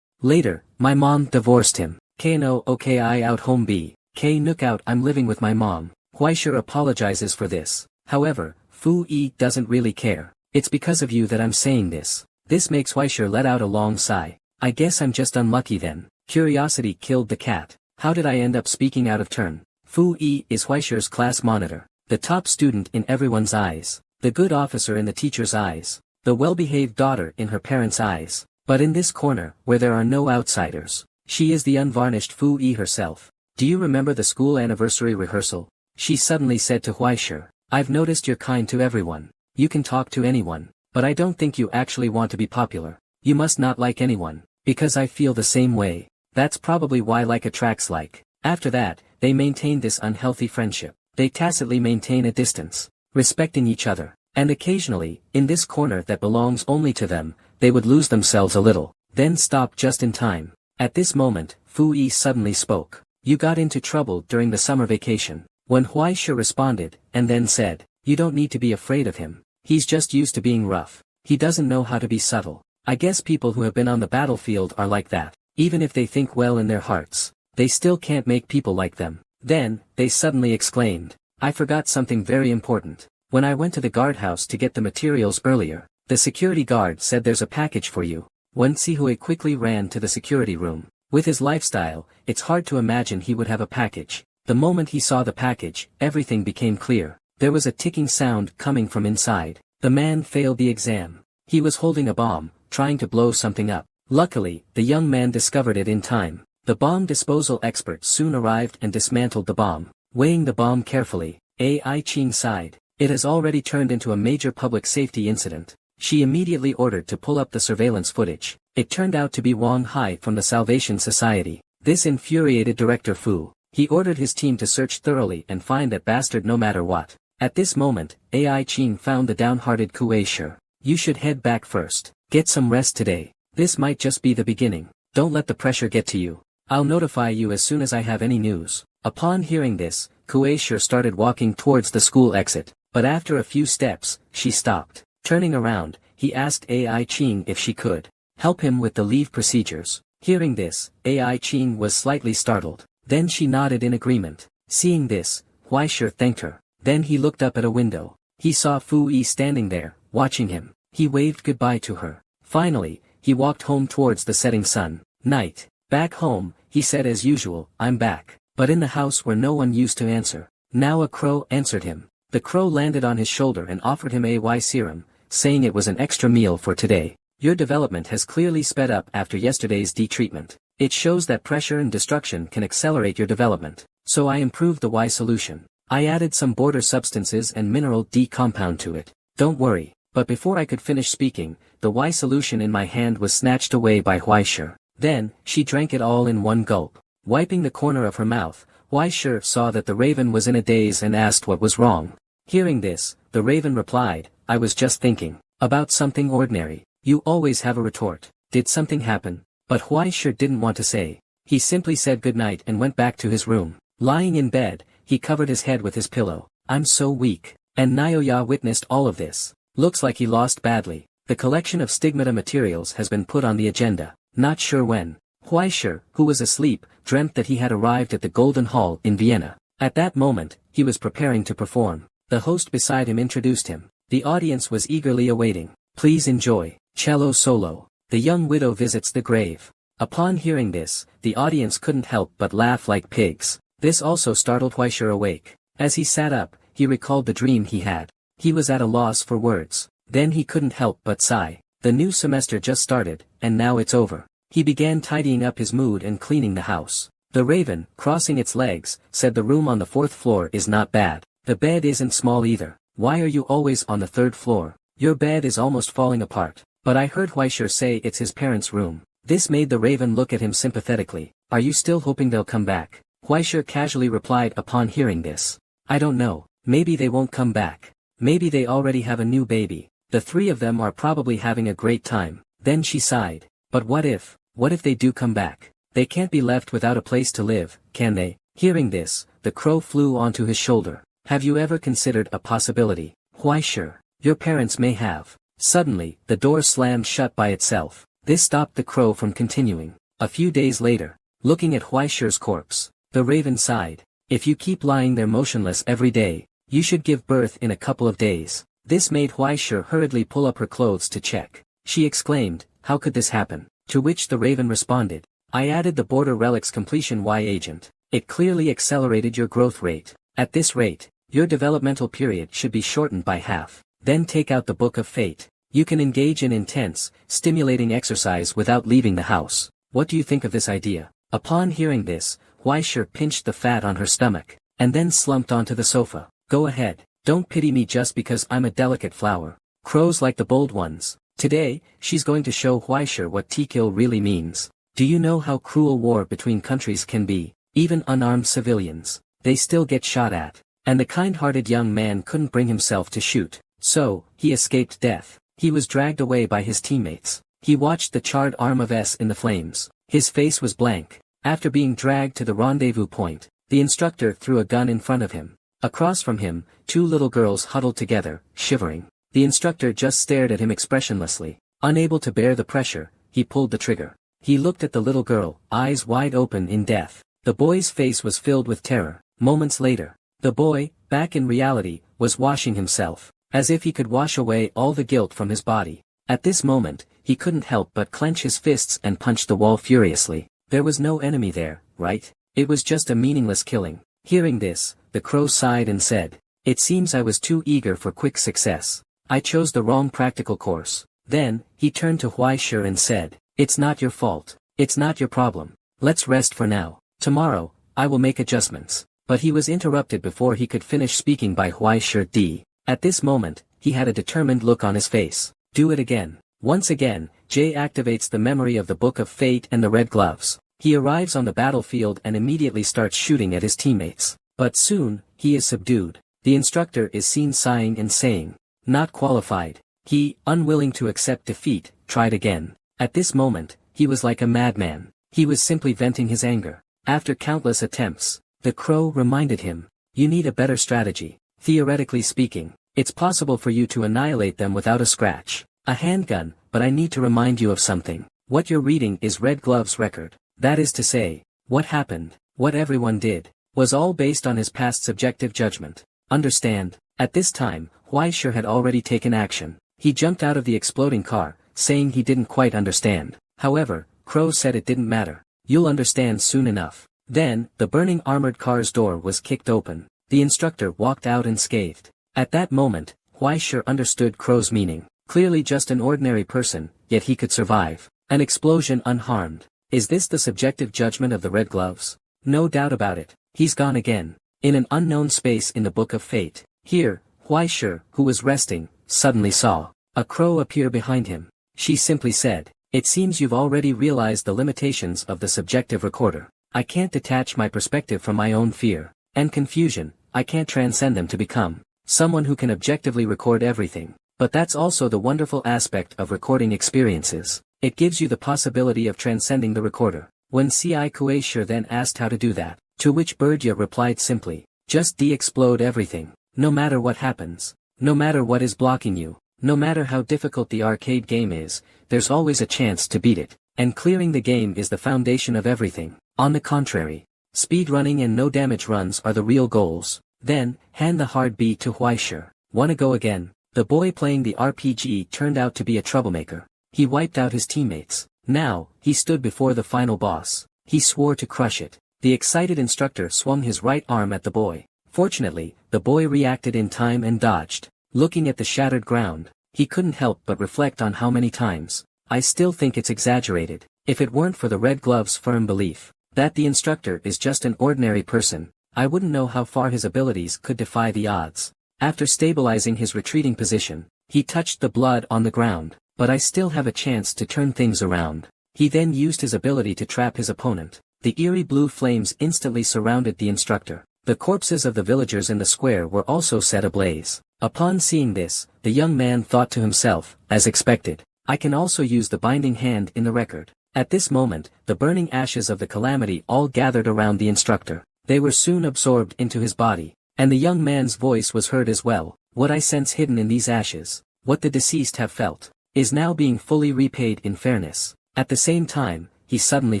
A: Later, my mom divorced him. Kno oki out home b. K nook out I'm living with my mom. Huaishi apologizes for this. However, Fu Yi doesn't really care. It's because of you that I'm saying this. This makes Huaishi let out a long sigh. I guess I'm just unlucky then. Curiosity killed the cat. How did I end up speaking out of turn? Fu Yi is Huaishi's class monitor. The top student in everyone's eyes. The good officer in the teacher's eyes. The well-behaved daughter in her parents' eyes. But in this corner, where there are no outsiders, she is the unvarnished Fu Yi herself. Do you remember the school anniversary rehearsal? She suddenly said to Huaishi, I've noticed you're kind to everyone. You can talk to anyone. But I don't think you actually want to be popular. You must not like anyone. Because I feel the same way. That's probably why like attracts like. After that, they maintain this unhealthy friendship. They tacitly maintain a distance, respecting each other. And occasionally, in this corner that belongs only to them, they would lose themselves a little, then stop just in time. At this moment, Fu Yi suddenly spoke. You got into trouble during the summer vacation. When Huaishi responded, and then said, you don't need to be afraid of him. He's just used to being rough. He doesn't know how to be subtle. I guess people who have been on the battlefield are like that. Even if they think well in their hearts, they still can't make people like them. Then, they suddenly exclaimed, I forgot something very important. When I went to the guardhouse to get the materials earlier, the security guard said there's a package for you. Wen Sihui quickly ran to the security room. With his lifestyle, it's hard to imagine he would have a package. The moment he saw the package, everything became clear. There was a ticking sound coming from inside. The man failed the exam. He was holding a bomb, trying to blow something up. Luckily, the young man discovered it in time. The bomb disposal expert soon arrived and dismantled the bomb. Weighing the bomb carefully, Ai Ching sighed. It has already turned into a major public safety incident. She immediately ordered to pull up the surveillance footage. It turned out to be Wang Hai from the Salvation Society. This infuriated Director Fu. He ordered his team to search thoroughly and find that bastard no matter what. At this moment, Ai Ching found the downhearted Kuei Shi. You should head back first. Get some rest today. This might just be the beginning. Don't let the pressure get to you. I'll notify you as soon as I have any news. Upon hearing this, Kuei Shi started walking towards the school exit, but after a few steps, she stopped. Turning around, he asked Ai Ching if she could help him with the leave procedures. Hearing this, Ai Ching was slightly startled. Then she nodded in agreement. Seeing this, Huai Shi thanked her. Then he looked up at a window. He saw Fu Yi standing there, watching him. He waved goodbye to her. Finally, he walked home towards the setting sun. Night. Back home, he said as usual, I'm back. But in the house where no one used to answer. Now a crow answered him. The crow landed on his shoulder and offered him a serum, saying it was an extra meal for today. Your development has clearly sped up after yesterday's D-treatment. It shows that pressure and destruction can accelerate your development. So I improved the Y solution. I added some border substances and mineral D compound to it. Don't worry. But before I could finish speaking, the Y solution in my hand was snatched away by Huai Shi. Then, she drank it all in one gulp. Wiping the corner of her mouth, Huai Shi saw that the raven was in a daze and asked what was wrong. Hearing this, the raven replied, I was just thinking about something ordinary. You always have a retort. Did something happen? But Huai Shi didn't want to say. He simply said goodnight and went back to his room. Lying in bed, he covered his head with his pillow. I'm so weak. And Nyoya witnessed all of this. Looks like he lost badly. The collection of stigmata materials has been put on the agenda. Not sure when. Huai Shi, who was asleep, dreamt that he had arrived at the Golden Hall in Vienna. At that moment, he was preparing to perform. The host beside him introduced him. The audience was eagerly awaiting. Please enjoy. Cello solo. The young widow visits the grave. Upon hearing this, the audience couldn't help but laugh like pigs. This also startled Huai Shi awake. As he sat up, he recalled the dream he had. He was at a loss for words. Then he couldn't help but sigh. The new semester just started, and now it's over. He began tidying up his mood and cleaning the house. The raven, crossing its legs, said the room on the 4th floor is not bad. The bed isn't small either. Why are you always on the 3rd floor? Your bed is almost falling apart. But I heard Huai Shi say it's his parents' room. This made the raven look at him sympathetically. Are you still hoping they'll come back? Huai Shi casually replied upon hearing this. I don't know. Maybe they won't come back. Maybe they already have a new baby. The three of them are probably having a great time. Then she sighed. But what if they do come back? They can't be left without a place to live, can they? Hearing this, the crow flew onto his shoulder. Have you ever considered a possibility? Huai Shi, your parents may have. Suddenly, the door slammed shut by itself. This stopped the crow from continuing. A few days later, looking at Huai Shi's corpse, the raven sighed. If you keep lying there motionless every day, you should give birth in a couple of days. This made Huai Shi hurriedly pull up her clothes to check. She exclaimed, how could this happen? To which the raven responded, I added the border relics completion Y agent. It clearly accelerated your growth rate. At this rate, your developmental period should be shortened by half. Then take out the Book of Fate. You can engage in intense, stimulating exercise without leaving the house. What do you think of this idea? Upon hearing this, Huai Shi pinched the fat on her stomach, and then slumped onto the sofa. Go ahead. Don't pity me just because I'm a delicate flower. Crows like the bold ones. Today, she's going to show Huai Shi what T-kill really means. Do you know how cruel war between countries can be? Even unarmed civilians, they still get shot at. And the kind-hearted young man couldn't bring himself to shoot. So, he escaped death. He was dragged away by his teammates. He watched the charred arm of S in the flames. His face was blank. After being dragged to the rendezvous point, the instructor threw a gun in front of him. Across from him, two little girls huddled together, shivering. The instructor just stared at him expressionlessly. Unable to bear the pressure, he pulled the trigger. He looked at the little girl, eyes wide open in death. The boy's face was filled with terror. Moments later, the boy, back in reality, was washing himself, as if he could wash away all the guilt from his body. At this moment, he couldn't help but clench his fists and punch the wall furiously. There was no enemy there, right? It was just a meaningless killing. Hearing this, the crow sighed and said, it seems I was too eager for quick success. I chose the wrong practical course. Then, he turned to Huai Shi and said, It's not your fault. It's not your problem. Let's rest for now. Tomorrow, I will make adjustments. But he was interrupted before he could finish speaking by Huai Shi Di. At this moment, he had a determined look on his face. Do it again. Once again, Jay activates the memory of the Book of Fate and the red gloves. He arrives on the battlefield and immediately starts shooting at his teammates. But soon, he is subdued. The instructor is seen sighing and saying, "Not qualified." He, unwilling to accept defeat, tried again. At this moment, he was like a madman. He was simply venting his anger. After countless attempts, the crow reminded him, "You need a better strategy. Theoretically speaking, it's possible for you to annihilate them without a scratch. A handgun, but I need to remind you of something. What you're reading is Red Glove's record. That is to say, what happened, what everyone did, was all based on his past subjective judgment. Understand?" At this time, Huai Shi had already taken action. He jumped out of the exploding car, saying he didn't quite understand. However, Crow said it didn't matter. "You'll understand soon enough." Then, the burning armored car's door was kicked open. The instructor walked out unscathed. At that moment, Huai Shi understood Crow's meaning. Clearly just an ordinary person, yet he could survive an explosion unharmed. Is this the subjective judgment of the Red Gloves? No doubt about it. He's gone again. In an unknown space in the Book of Fate. Here, Huai Shi, who was resting, suddenly saw a crow appear behind him. She simply said, "It seems you've already realized the limitations of the subjective recorder. I can't detach my perspective from my own fear and confusion. I can't transcend them to become someone who can objectively record everything. But that's also the wonderful aspect of recording experiences. It gives you the possibility of transcending the recorder." When Ci Kuei-shi then asked how to do that, to which Birdya replied simply, "Just de-explode everything. No matter what happens, no matter what is blocking you, no matter how difficult the arcade game is, there's always a chance to beat it, and clearing the game is the foundation of everything. On the contrary, speedrunning and no-damage runs are the real goals." Then, hand the hard B to Huai Shi. "Wanna go again?" The boy playing the RPG turned out to be a troublemaker. He wiped out his teammates. Now, he stood before the final boss. He swore to crush it. The excited instructor swung his right arm at the boy. Fortunately, the boy reacted in time and dodged. Looking at the shattered ground, he couldn't help but reflect on how many times. I still think it's exaggerated. If it weren't for the Red Glove's firm belief that the instructor is just an ordinary person, I wouldn't know how far his abilities could defy the odds. After stabilizing his retreating position, he touched the blood on the ground. "But I still have a chance to turn things around." He then used his ability to trap his opponent. The eerie blue flames instantly surrounded the instructor. The corpses of the villagers in the square were also set ablaze. Upon seeing this, the young man thought to himself, as expected, "I can also use the binding hand in the record." At this moment, the burning ashes of the calamity all gathered around the instructor. They were soon absorbed into his body, and the young man's voice was heard as well. "What I sense hidden in these ashes, what the deceased have felt, is now being fully repaid in fairness." At the same time, he suddenly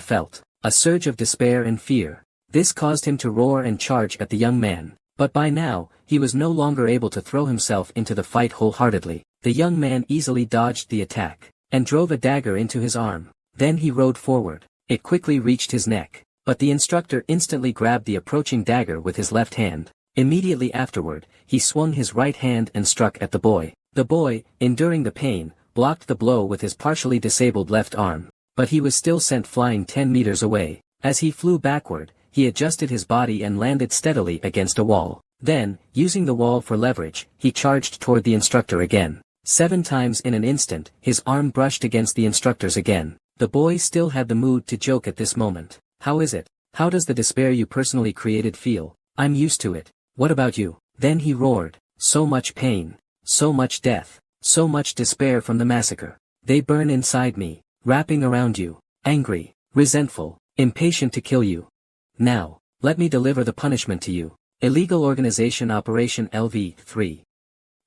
A: felt a surge of despair and fear. This caused him to roar and charge at the young man. But by now, he was no longer able to throw himself into the fight wholeheartedly. The young man easily dodged the attack, and drove a dagger into his arm. Then he rode forward. It quickly reached his neck, but the instructor instantly grabbed the approaching dagger with his left hand. Immediately afterward, he swung his right hand and struck at the boy. The boy, enduring the pain, blocked the blow with his partially disabled left arm, but he was still sent flying 10 meters away. As he flew backward, he adjusted his body and landed steadily against a wall. Then, using the wall for leverage, he charged toward the instructor again. 7 times in an instant, his arm brushed against the instructor's again. The boy still had the mood to joke at this moment. "How is it? How does the despair you personally created feel?" "I'm used to it. What about you?" Then he roared, "So much pain, so much death, so much despair from the massacre. They burn inside me, wrapping around you, angry, resentful, impatient to kill you. Now, let me deliver the punishment to you." Illegal Organization Operation LV-3.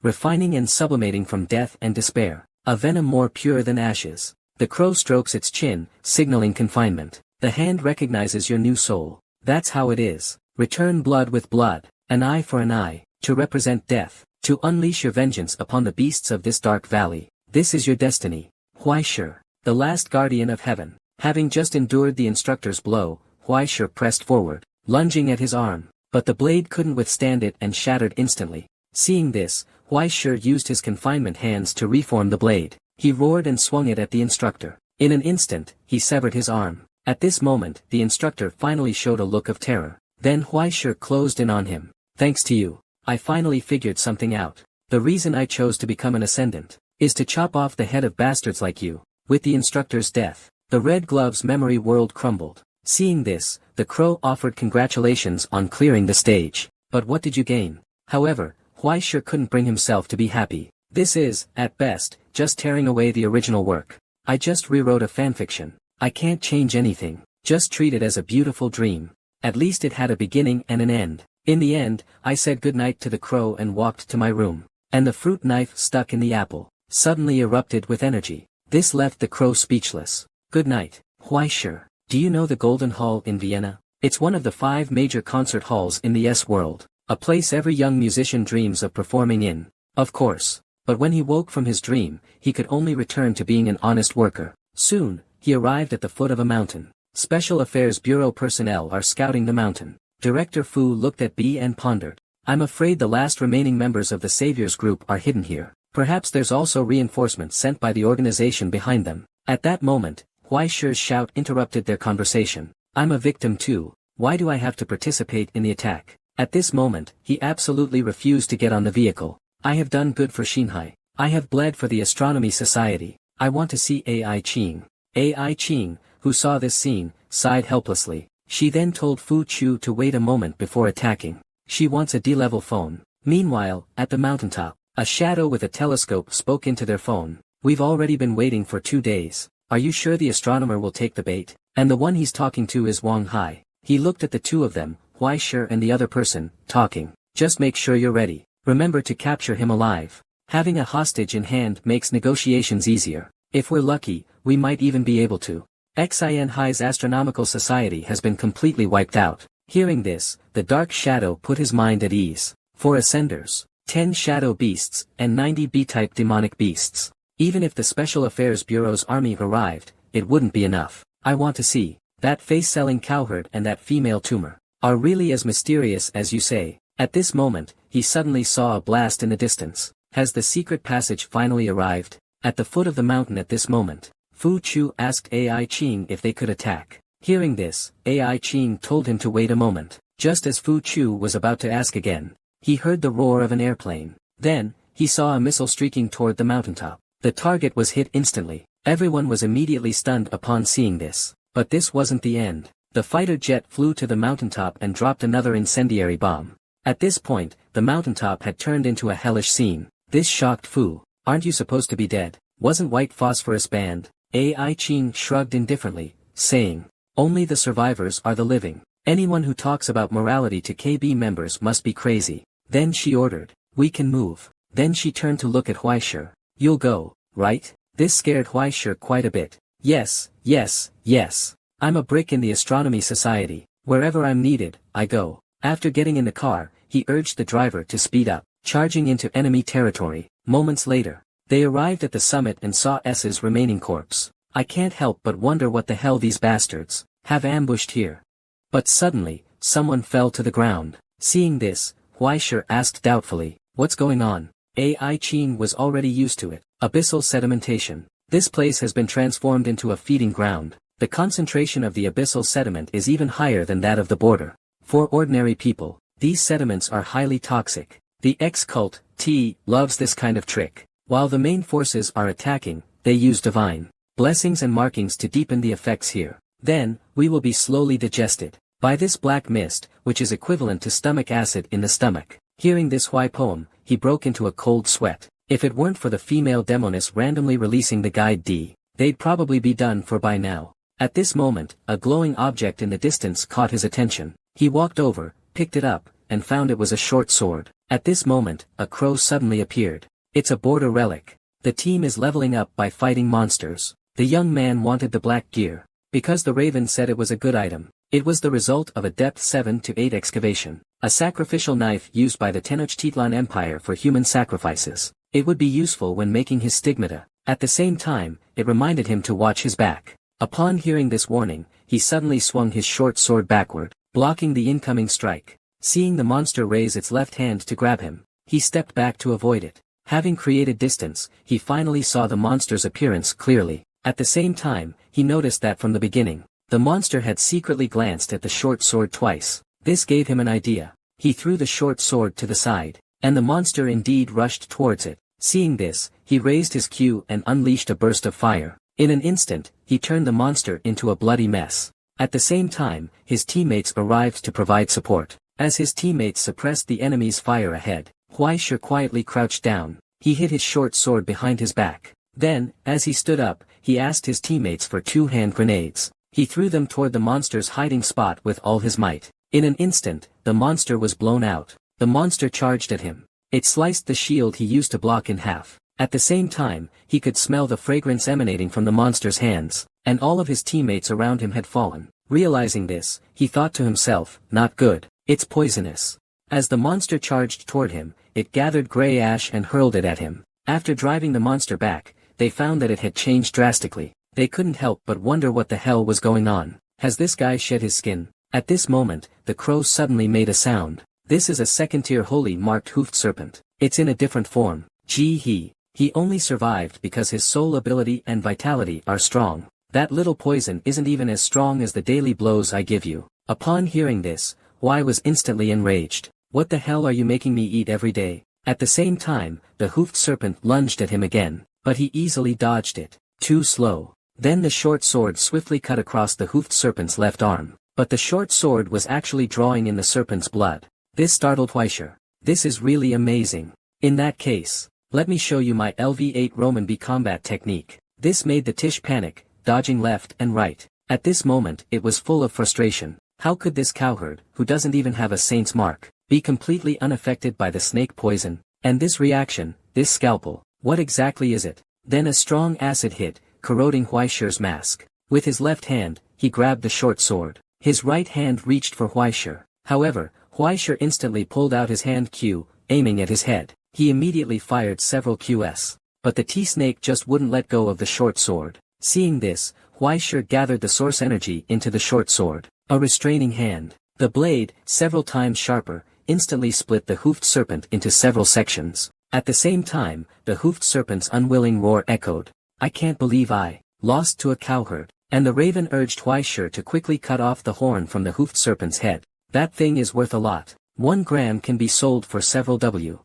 A: Refining and sublimating from death and despair, a venom more pure than ashes. The crow strokes its chin, signaling confinement. The hand recognizes your new soul. That's how it is. Return blood with blood, an eye for an eye, to represent death, to unleash your vengeance upon the beasts of this dark valley. This is your destiny. Huai Shi, the last guardian of heaven. Having just endured the instructor's blow, Huai Shi pressed forward, lunging at his arm, but the blade couldn't withstand it and shattered instantly. Seeing this, Huai Shi used his confinement hands to reform the blade. He roared and swung it at the instructor. In an instant, he severed his arm. At this moment, the instructor finally showed a look of terror. Then Huaishe closed in on him. Thanks to you, I finally figured something out. The reason I chose to become an ascendant is to chop off the head of bastards like you. With the instructor's death, the Red Glove's memory world crumbled. Seeing this, the crow offered congratulations on clearing the stage. But what did you gain? However, Huaishe couldn't bring himself to be happy. This is, at best, just tearing away the original work. I just rewrote a fanfiction. I can't change anything. Just treat it as a beautiful dream. At least it had a beginning and an end. In the end, I said goodnight to the crow and walked to my room. And the fruit knife stuck in the apple suddenly erupted with energy. This left the crow speechless. Good night, Huaishe. Do you know the Golden Hall in Vienna? It's one of the 5 major concert halls in the S-world. A place every young musician dreams of performing in. Of course. But when he woke from his dream, he could only return to being an honest worker. Soon, he arrived at the foot of a mountain. Special Affairs Bureau personnel are scouting the mountain. Director Fu looked at B and pondered. I'm afraid the last remaining members of the Saviors group are hidden here. Perhaps there's also reinforcements sent by the organization behind them. At that moment, Huaishe's shout interrupted their conversation. I'm a victim too. Why do I have to participate in the attack? At this moment, he absolutely refused to get on the vehicle. I have done good for Xinhai. I have bled for the Astronomy Society. I want to see Ai Qing. Ai Qing, who saw this scene, sighed helplessly. She then told Fu Chu to wait a moment before attacking. She wants a D-level phone. Meanwhile, at the mountaintop, a shadow with a telescope spoke into their phone. We've already been waiting for 2 days. Are you sure the astronomer will take the bait? And the one he's talking to is Wang Hai. He looked at the two of them, Huaishe and the other person, talking. Just make sure you're ready. Remember to capture him alive. Having a hostage in hand makes negotiations easier. If we're lucky, we might even be able to. Xin Hai's astronomical society has been completely wiped out. Hearing this, the dark shadow put his mind at ease. 4 ascenders, 10 shadow beasts, and 90 B-type demonic beasts. Even if the Special Affairs Bureau's army arrived, it wouldn't be enough. I want to see. That face-selling cowherd and that female tumor are really as mysterious as you say. At this moment, he suddenly saw a blast in the distance. Has the secret passage finally arrived? At the foot of the mountain at this moment, Fu Chu asked Ai Qing if they could attack. Hearing this, Ai Qing told him to wait a moment. Just as Fu Chu was about to ask again, he heard the roar of an airplane. Then, he saw a missile streaking toward the mountaintop. The target was hit instantly. Everyone was immediately stunned upon seeing this. But this wasn't the end. The fighter jet flew to the mountaintop and dropped another incendiary bomb. At this point, the mountaintop had turned into a hellish scene. This shocked Fu. Aren't you supposed to be dead? Wasn't white phosphorus banned? Ai Qing shrugged indifferently, saying, only the survivors are the living. Anyone who talks about morality to KB members must be crazy. Then she ordered, we can move. Then she turned to look at Huaishe. You'll go, right? This scared Huaishe quite a bit. Yes, yes, yes. I'm a brick in the Astronomy Society. Wherever I'm needed, I go. After getting in the car, he urged the driver to speed up, charging into enemy territory. Moments later, they arrived at the summit and saw S's remaining corpse. I can't help but wonder what the hell these bastards have ambushed here. But suddenly, someone fell to the ground. Seeing this, Huaishe asked doubtfully, what's going on? Ai Qing was already used to it. Abyssal sedimentation. This place has been transformed into a feeding ground. The concentration of the abyssal sediment is even higher than that of the border. For ordinary people, these sediments are highly toxic. The X-cult, T, loves this kind of trick. While the main forces are attacking, they use divine blessings and markings to deepen the effects here. Then, we will be slowly digested by this black mist, which is equivalent to stomach acid in the stomach. Hearing this Hui poem, he broke into a cold sweat. If it weren't for the female demoness randomly releasing the guide D, they'd probably be done for by now. At this moment, a glowing object in the distance caught his attention. He walked over, picked it up, and found it was a short sword. At this moment, a crow suddenly appeared. It's a border relic. The team is leveling up by fighting monsters. The young man wanted the black gear, because the raven said it was a good item. It was the result of a depth 7 to 8 excavation. A sacrificial knife used by the Tenochtitlan Empire for human sacrifices. It would be useful when making his stigmata. At the same time, it reminded him to watch his back. Upon hearing this warning, he suddenly swung his short sword backward, blocking the incoming strike. Seeing the monster raise its left hand to grab him, he stepped back to avoid it. Having created distance, he finally saw the monster's appearance clearly. At the same time, he noticed that from the beginning, the monster had secretly glanced at the short sword twice. This gave him an idea. He threw the short sword to the side, and the monster indeed rushed towards it. Seeing this, he raised his cue and unleashed a burst of fire. In an instant, he turned the monster into a bloody mess. At the same time, his teammates arrived to provide support. As his teammates suppressed the enemy's fire ahead, Huaishe quietly crouched down. He hid his short sword behind his back. Then, as he stood up, he asked his teammates for 2 hand grenades. He threw them toward the monster's hiding spot with all his might. In an instant, the monster was blown out. The monster charged at him. It sliced the shield he used to block in half. At the same time, he could smell the fragrance emanating from the monster's hands, and all of his teammates around him had fallen. Realizing this, he thought to himself, not good, it's poisonous. As the monster charged toward him, it gathered gray ash and hurled it at him. After driving the monster back, they found that it had changed drastically. They couldn't help but wonder what the hell was going on. Has this guy shed his skin? At this moment, the crow suddenly made a sound. This is a second-tier holy marked hoofed serpent. It's in a different form. He only survived because his soul ability and vitality are strong. That little poison isn't even as strong as the daily blows I give you. Upon hearing this, Huai was instantly enraged. What the hell are you making me eat every day? At the same time, the hoofed serpent lunged at him again, but he easily dodged it. Too slow. Then the short sword swiftly cut across the hoofed serpent's left arm. But the short sword was actually drawing in the serpent's blood. This startled Huaishe. This is really amazing. In that case, let me show you my LV8 Roman B combat technique. This made the Tish panic, dodging left and right. At this moment it was full of frustration. How could this cowherd, who doesn't even have a saint's mark, be completely unaffected by the snake poison? And this reaction, this scalpel, what exactly is it? Then a strong acid hit, corroding Huaishe's mask. With his left hand, he grabbed the short sword. His right hand reached for Huaishe. However, Huaishe instantly pulled out his hand Q, aiming at his head. He immediately fired several QS. But the T-snake just wouldn't let go of the short sword. Seeing this, Huaishe gathered the source energy into the short sword. A restraining hand. The blade, several times sharper, instantly split the hoofed serpent into several sections. At the same time, the hoofed serpent's unwilling roar echoed. I can't believe I lost to a cowherd. And the raven urged Huaishe to quickly cut off the horn from the hoofed serpent's head. That thing is worth a lot. 1 gram can be sold for several W.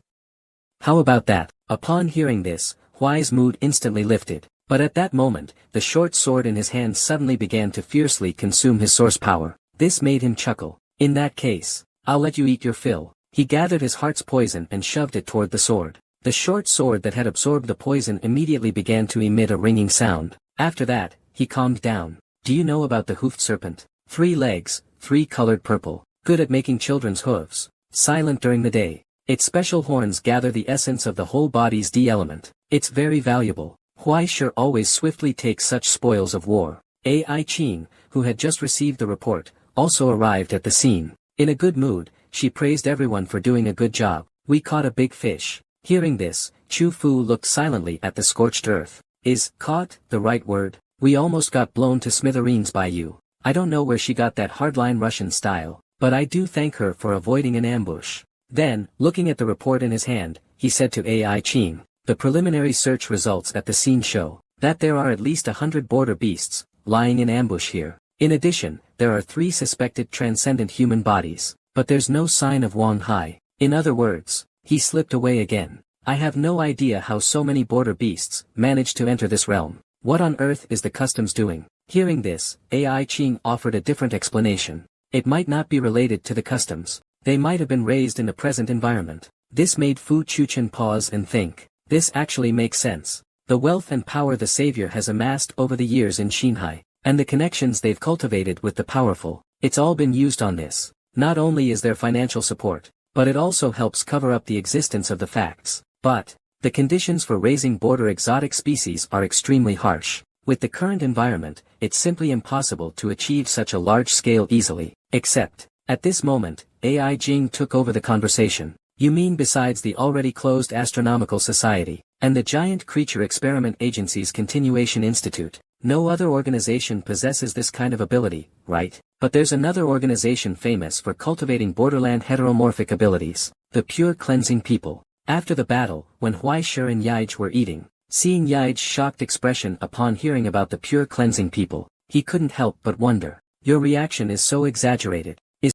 A: How about that? Upon hearing this, Huai's mood instantly lifted. But at that moment, the short sword in his hand suddenly began to fiercely consume his source power. This made him chuckle. In that case, I'll let you eat your fill. He gathered his heart's poison and shoved it toward the sword. The short sword that had absorbed the poison immediately began to emit a ringing sound. After that, he calmed down. Do you know about the hoofed serpent? 3 legs, 3 colored purple, good at making children's hooves, silent during the day. Its special horns gather the essence of the whole body's D-element. It's very valuable. Huaishe always swiftly takes such spoils of war. Ai Qing, who had just received the report, also arrived at the scene. In a good mood, she praised everyone for doing a good job. We caught a big fish. Hearing this, Chu Fu looked silently at the scorched earth. Is caught the right word? We almost got blown to smithereens by you. I don't know where she got that hardline Russian style, but I do thank her for avoiding an ambush. Then, looking at the report in his hand, he said to Ai Qing, the preliminary search results at the scene show that there are at least 100 border beasts lying in ambush here. In addition, there are 3 suspected transcendent human bodies, but there's no sign of Wang Hai. In other words, he slipped away again. I have no idea how so many border beasts managed to enter this realm. What on earth is the customs doing? Hearing this, Ai Qing offered a different explanation. It might not be related to the customs. They might have been raised in the present environment. This made Fu Chuchen pause and think. This actually makes sense. The wealth and power the savior has amassed over the years in Xinhai, and the connections they've cultivated with the powerful, it's all been used on this. Not only is there financial support, but it also helps cover up the existence of the facts. But the conditions for raising border exotic species are extremely harsh. With the current environment, it's simply impossible to achieve such a large scale easily. Except, at this moment, Ai Jing took over the conversation. You mean besides the already closed Astronomical Society, and the Giant Creature Experiment Agency's Continuation Institute, no other organization possesses this kind of ability, right? But there's another organization famous for cultivating borderland heteromorphic abilities, the Pure Cleansing People. After the battle, when Huaishe and Yaij were eating, Seeing Yi's shocked expression upon hearing about the pure cleansing people, he couldn't help but wonder. Your reaction is so exaggerated. Is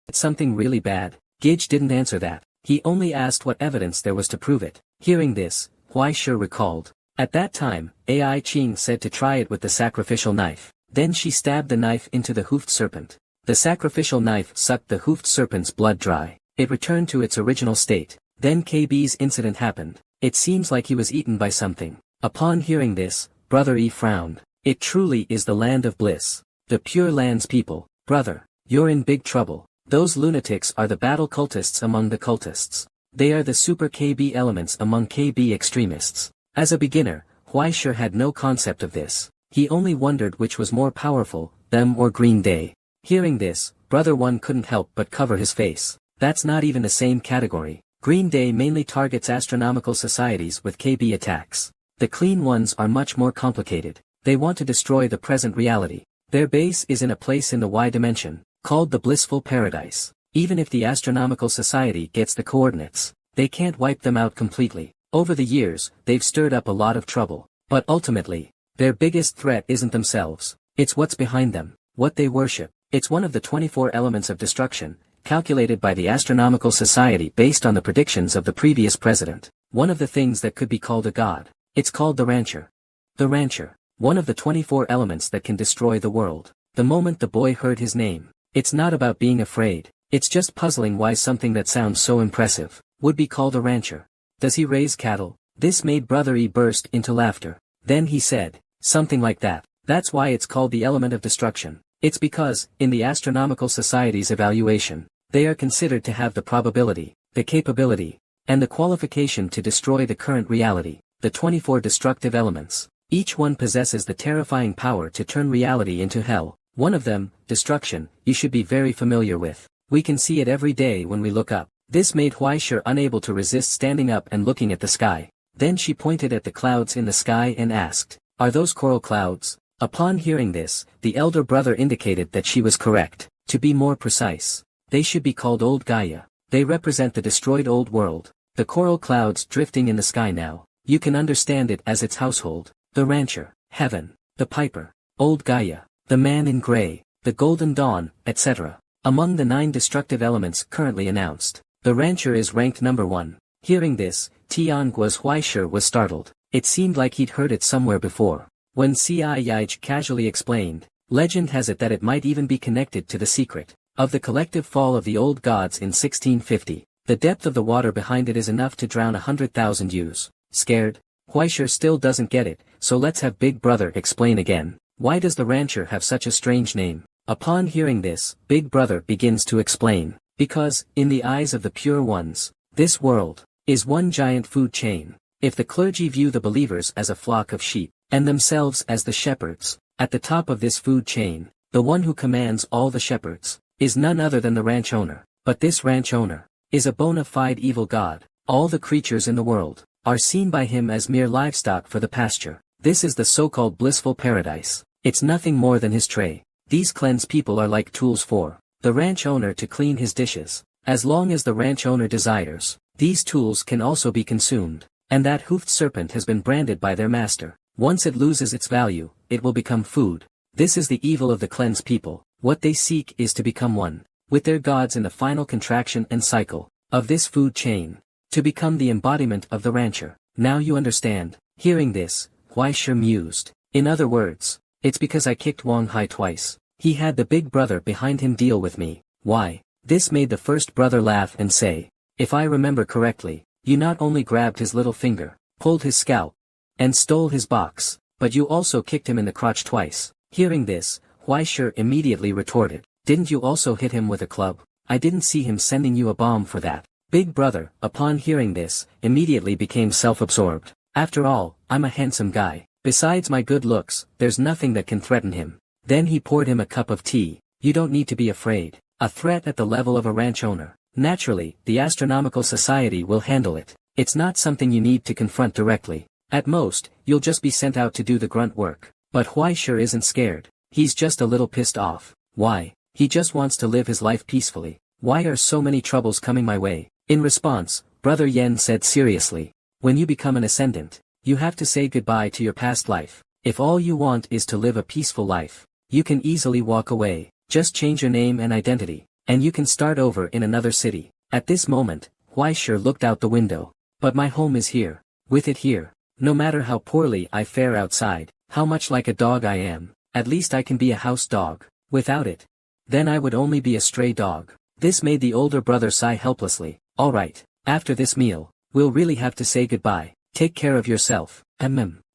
A: it something really bad? Gage didn't answer that. He only asked what evidence there was to prove it. Hearing this, Huai Shi recalled. At that time, Ai Qing said to try it with the sacrificial knife. Then she stabbed the knife into the hoofed serpent. The sacrificial knife sucked the hoofed serpent's blood dry. It returned to its original state. Then KB's incident happened. It seems like he was eaten by something. Upon hearing this, Brother E frowned. It truly is the land of bliss. The Pure Land's people. Brother, you're in big trouble. Those lunatics are the battle cultists among the cultists. They are the super KB elements among KB extremists. As a beginner, Huai Shi had no concept of this. He only wondered which was more powerful, them or Green Day. Hearing this, Brother One couldn't help but cover his face. That's not even the same category. Green Day mainly targets astronomical societies with KB attacks. The clean ones are much more complicated. They want to destroy the present reality. Their base is in a place in the Y dimension, called the blissful paradise. Even if the astronomical society gets the coordinates, they can't wipe them out completely. Over the years, they've stirred up a lot of trouble. But ultimately, their biggest threat isn't themselves. It's what's behind them, what they worship. It's one of the 24 elements of destruction, calculated by the Astronomical Society based on the predictions of the previous president. One of the things that could be called a god. It's called the Rancher. The Rancher. One of the 24 elements that can destroy the world. The moment the boy heard his name, it's not about being afraid. It's just puzzling why something that sounds so impressive would be called a rancher. Does he raise cattle? This made Brother E burst into laughter. Then he said, something like that. That's why it's called the element of destruction. It's because, in the Astronomical Society's evaluation, they are considered to have the probability, the capability, and the qualification to destroy the current reality, the 24 destructive elements. Each one possesses the terrifying power to turn reality into hell. One of them, destruction, you should be very familiar with. We can see it every day when we look up. This made Huai Shi unable to resist standing up and looking at the sky. Then she pointed at the clouds in the sky and asked, are those coral clouds? Upon hearing this, the elder brother indicated that she was correct. To be more precise, they should be called Old Gaia. They represent the destroyed old world. The coral clouds drifting in the sky now. You can understand it as its household. The rancher, heaven, the piper, Old Gaia, the man in gray, the golden dawn, etc. Among the 9 destructive elements currently announced, the rancher is ranked number 1. Hearing this, Tiangua's Huai Shi was startled. It seemed like he'd heard it somewhere before. When Yaij casually explained, legend has it that it might even be connected to the secret of the collective fall of the old gods in 1650. The depth of the water behind it is enough to drown 100,000 ewes. Scared? Huai Shi still doesn't get it, so let's have Big Brother explain again. Why does the rancher have such a strange name? Upon hearing this, Big Brother begins to explain. Because, in the eyes of the pure ones, this world is one giant food chain. If the clergy view the believers as a flock of sheep, and themselves as the shepherds, at the top of this food chain, the one who commands all the shepherds, is none other than the ranch owner. But this ranch owner is a bona fide evil god. All the creatures in the world are seen by him as mere livestock for the pasture. This is the so-called blissful paradise. It's nothing more than his tray. These cleansed people are like tools for the ranch owner to clean his dishes. As long as the ranch owner desires, these tools can also be consumed. And that hoofed serpent has been branded by their master. Once it loses its value, it will become food. This is the evil of the cleansed people. What they seek is to become one with their gods in the final contraction and cycle of this food chain, to become the embodiment of the rancher. Now you understand. Hearing this, Huai Shi mused. In other words, it's because I kicked Wang Hai twice. He had the big brother behind him deal with me. Why? This made the first brother laugh and say, if I remember correctly, you not only grabbed his little finger, pulled his scalp, and stole his box, but you also kicked him in the crotch twice. Hearing this, Huai Shi immediately retorted, didn't you also hit him with a club? I didn't see him sending you a bomb for that. Big brother, upon hearing this, immediately became self-absorbed. After all, I'm a handsome guy. Besides my good looks, there's nothing that can threaten him. Then he poured him a cup of tea. You don't need to be afraid. A threat at the level of a ranch owner. Naturally, the Astronomical Society will handle it. It's not something you need to confront directly. At most, you'll just be sent out to do the grunt work. But Huai Shi isn't scared. He's just a little pissed off. Why? He just wants to live his life peacefully. Why are so many troubles coming my way? In response, Brother Yen said seriously. When you become an ascendant, you have to say goodbye to your past life. If all you want is to live a peaceful life, you can easily walk away, just change your name and identity, and you can start over in another city. At this moment, Huaishir looked out the window. But my home is here. With it here. No matter how poorly I fare outside, how much like a dog I am, at least I can be a house dog. Without it, then I would only be a stray dog. This made the older brother sigh helplessly. Alright, after this meal, we'll really have to say goodbye. Take care of yourself.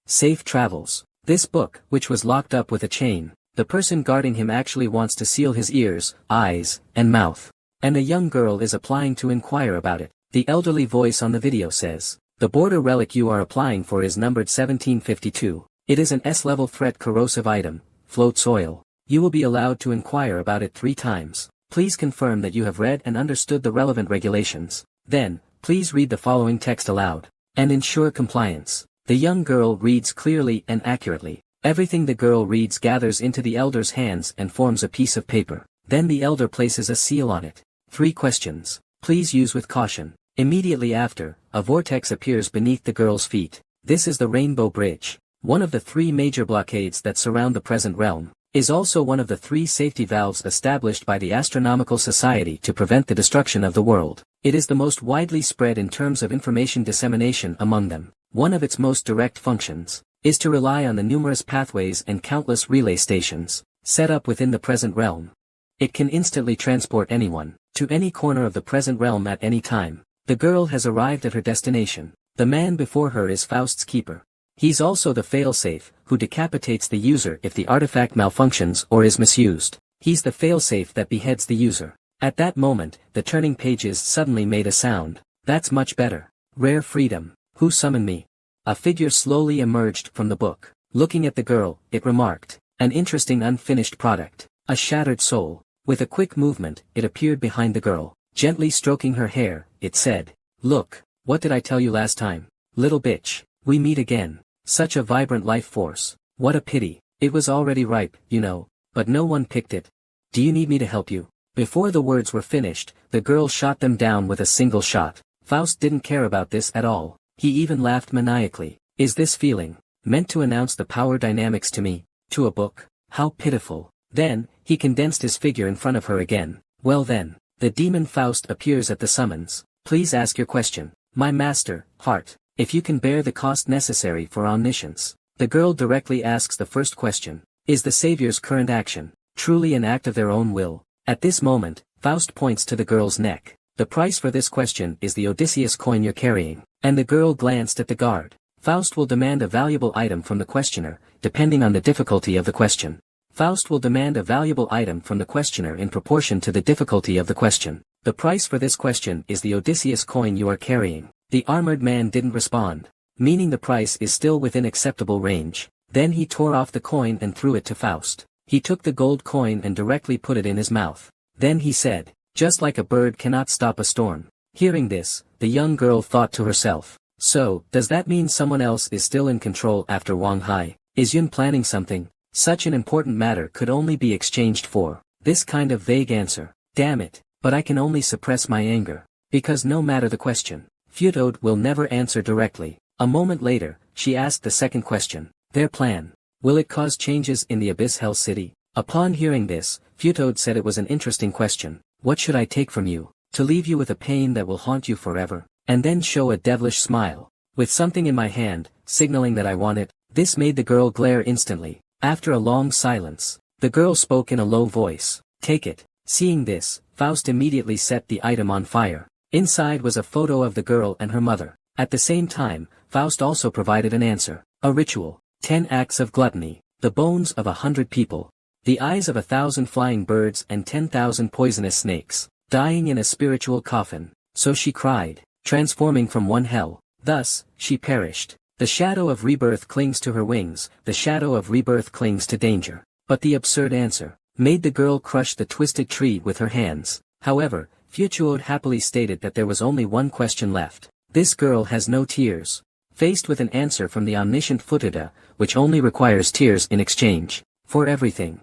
A: Safe travels. This book, which was locked up with a chain, the person guarding him actually wants to seal his ears, eyes, and mouth. And a young girl is applying to inquire about it. The elderly voice on the video says, the border relic you are applying for is numbered 1752. It is an S-level threat corrosive item, floats oil. You will be allowed to inquire about it 3 times. Please confirm that you have read and understood the relevant regulations. Then, please read the following text aloud, and ensure compliance. The young girl reads clearly and accurately. Everything the girl reads gathers into the elder's hands and forms a piece of paper. Then the elder places a seal on it. 3 questions. Please use with caution. Immediately after, a vortex appears beneath the girl's feet. This is the Rainbow Bridge. One of the 3 major blockades that surround the present realm. Is also one of the 3 safety valves established by the Astronomical Society to prevent the destruction of the world. It is the most widely spread in terms of information dissemination among them. One of its most direct functions is to rely on the numerous pathways and countless relay stations set up within the present realm. It can instantly transport anyone to any corner of the present realm at any time. The girl has arrived at her destination. The man before her is Faust's keeper. He's also the failsafe, who decapitates the user if the artifact malfunctions or is misused. He's the failsafe that beheads the user. At that moment, the turning pages suddenly made a sound. That's much better. Rare freedom. Who summoned me? A figure slowly emerged from the book. Looking at the girl, it remarked, an interesting unfinished product. A shattered soul. With a quick movement, it appeared behind the girl. Gently stroking her hair, it said, look, what did I tell you last time? Little bitch, we meet again. Such a vibrant life force. What a pity. It was already ripe, you know, but no one picked it. Do you need me to help you? Before the words were finished, the girl shot them down with a single shot. Faust didn't care about this at all. He even laughed maniacally. Is this feeling meant to announce the power dynamics to me? To a book? How pitiful. Then, he condensed his figure in front of her again. Well then, the demon Faust appears at the summons. Please ask your question. My master, heart, if you can bear the cost necessary for omniscience. The girl directly asks the first question. Is the Savior's current action truly an act of their own will? At this moment, Faust points to the girl's neck. The price for this question is the Odysseus coin you're carrying. And the girl glanced at the guard. Faust will demand a valuable item from the questioner, depending on the difficulty of the question. Faust will demand a valuable item from the questioner in proportion to the difficulty of the question. The price for this question is the Odysseus coin you are carrying. The armored man didn't respond, meaning the price is still within acceptable range. Then he tore off the coin and threw it to Faust. He took the gold coin and directly put it in his mouth. Then he said, just like a bird cannot stop a storm. Hearing this, the young girl thought to herself, so, does that mean someone else is still in control after Wang Hai? Is Yun planning something? Such an important matter could only be exchanged for this kind of vague answer. Damn it, but I can only suppress my anger. Because no matter the question, Futode will never answer directly. A moment later, she asked the second question. Their plan. Will it cause changes in the Abyss Hell City? Upon hearing this, Futode said it was an interesting question. What should I take from you? To leave you with a pain that will haunt you forever? And then show a devilish smile. With something in my hand, signaling that I want it. This made the girl glare instantly. After a long silence, the girl spoke in a low voice. Take it. Seeing this, Faust immediately set the item on fire. Inside was a photo of the girl and her mother. At the same time, Faust also provided an answer. A ritual. 10 acts of gluttony. The bones of 100 people. The eyes of 1,000 flying birds and 10,000 poisonous snakes. Dying in a spiritual coffin. So she cried, transforming from one hell. Thus, she perished. The shadow of rebirth clings to her wings, the shadow of rebirth clings to danger. But the absurd answer made the girl crush the twisted tree with her hands. However, Futuode happily stated that there was only one question left. This girl has no tears. Faced with an answer from the omniscient Futuda, which only requires tears in exchange for everything.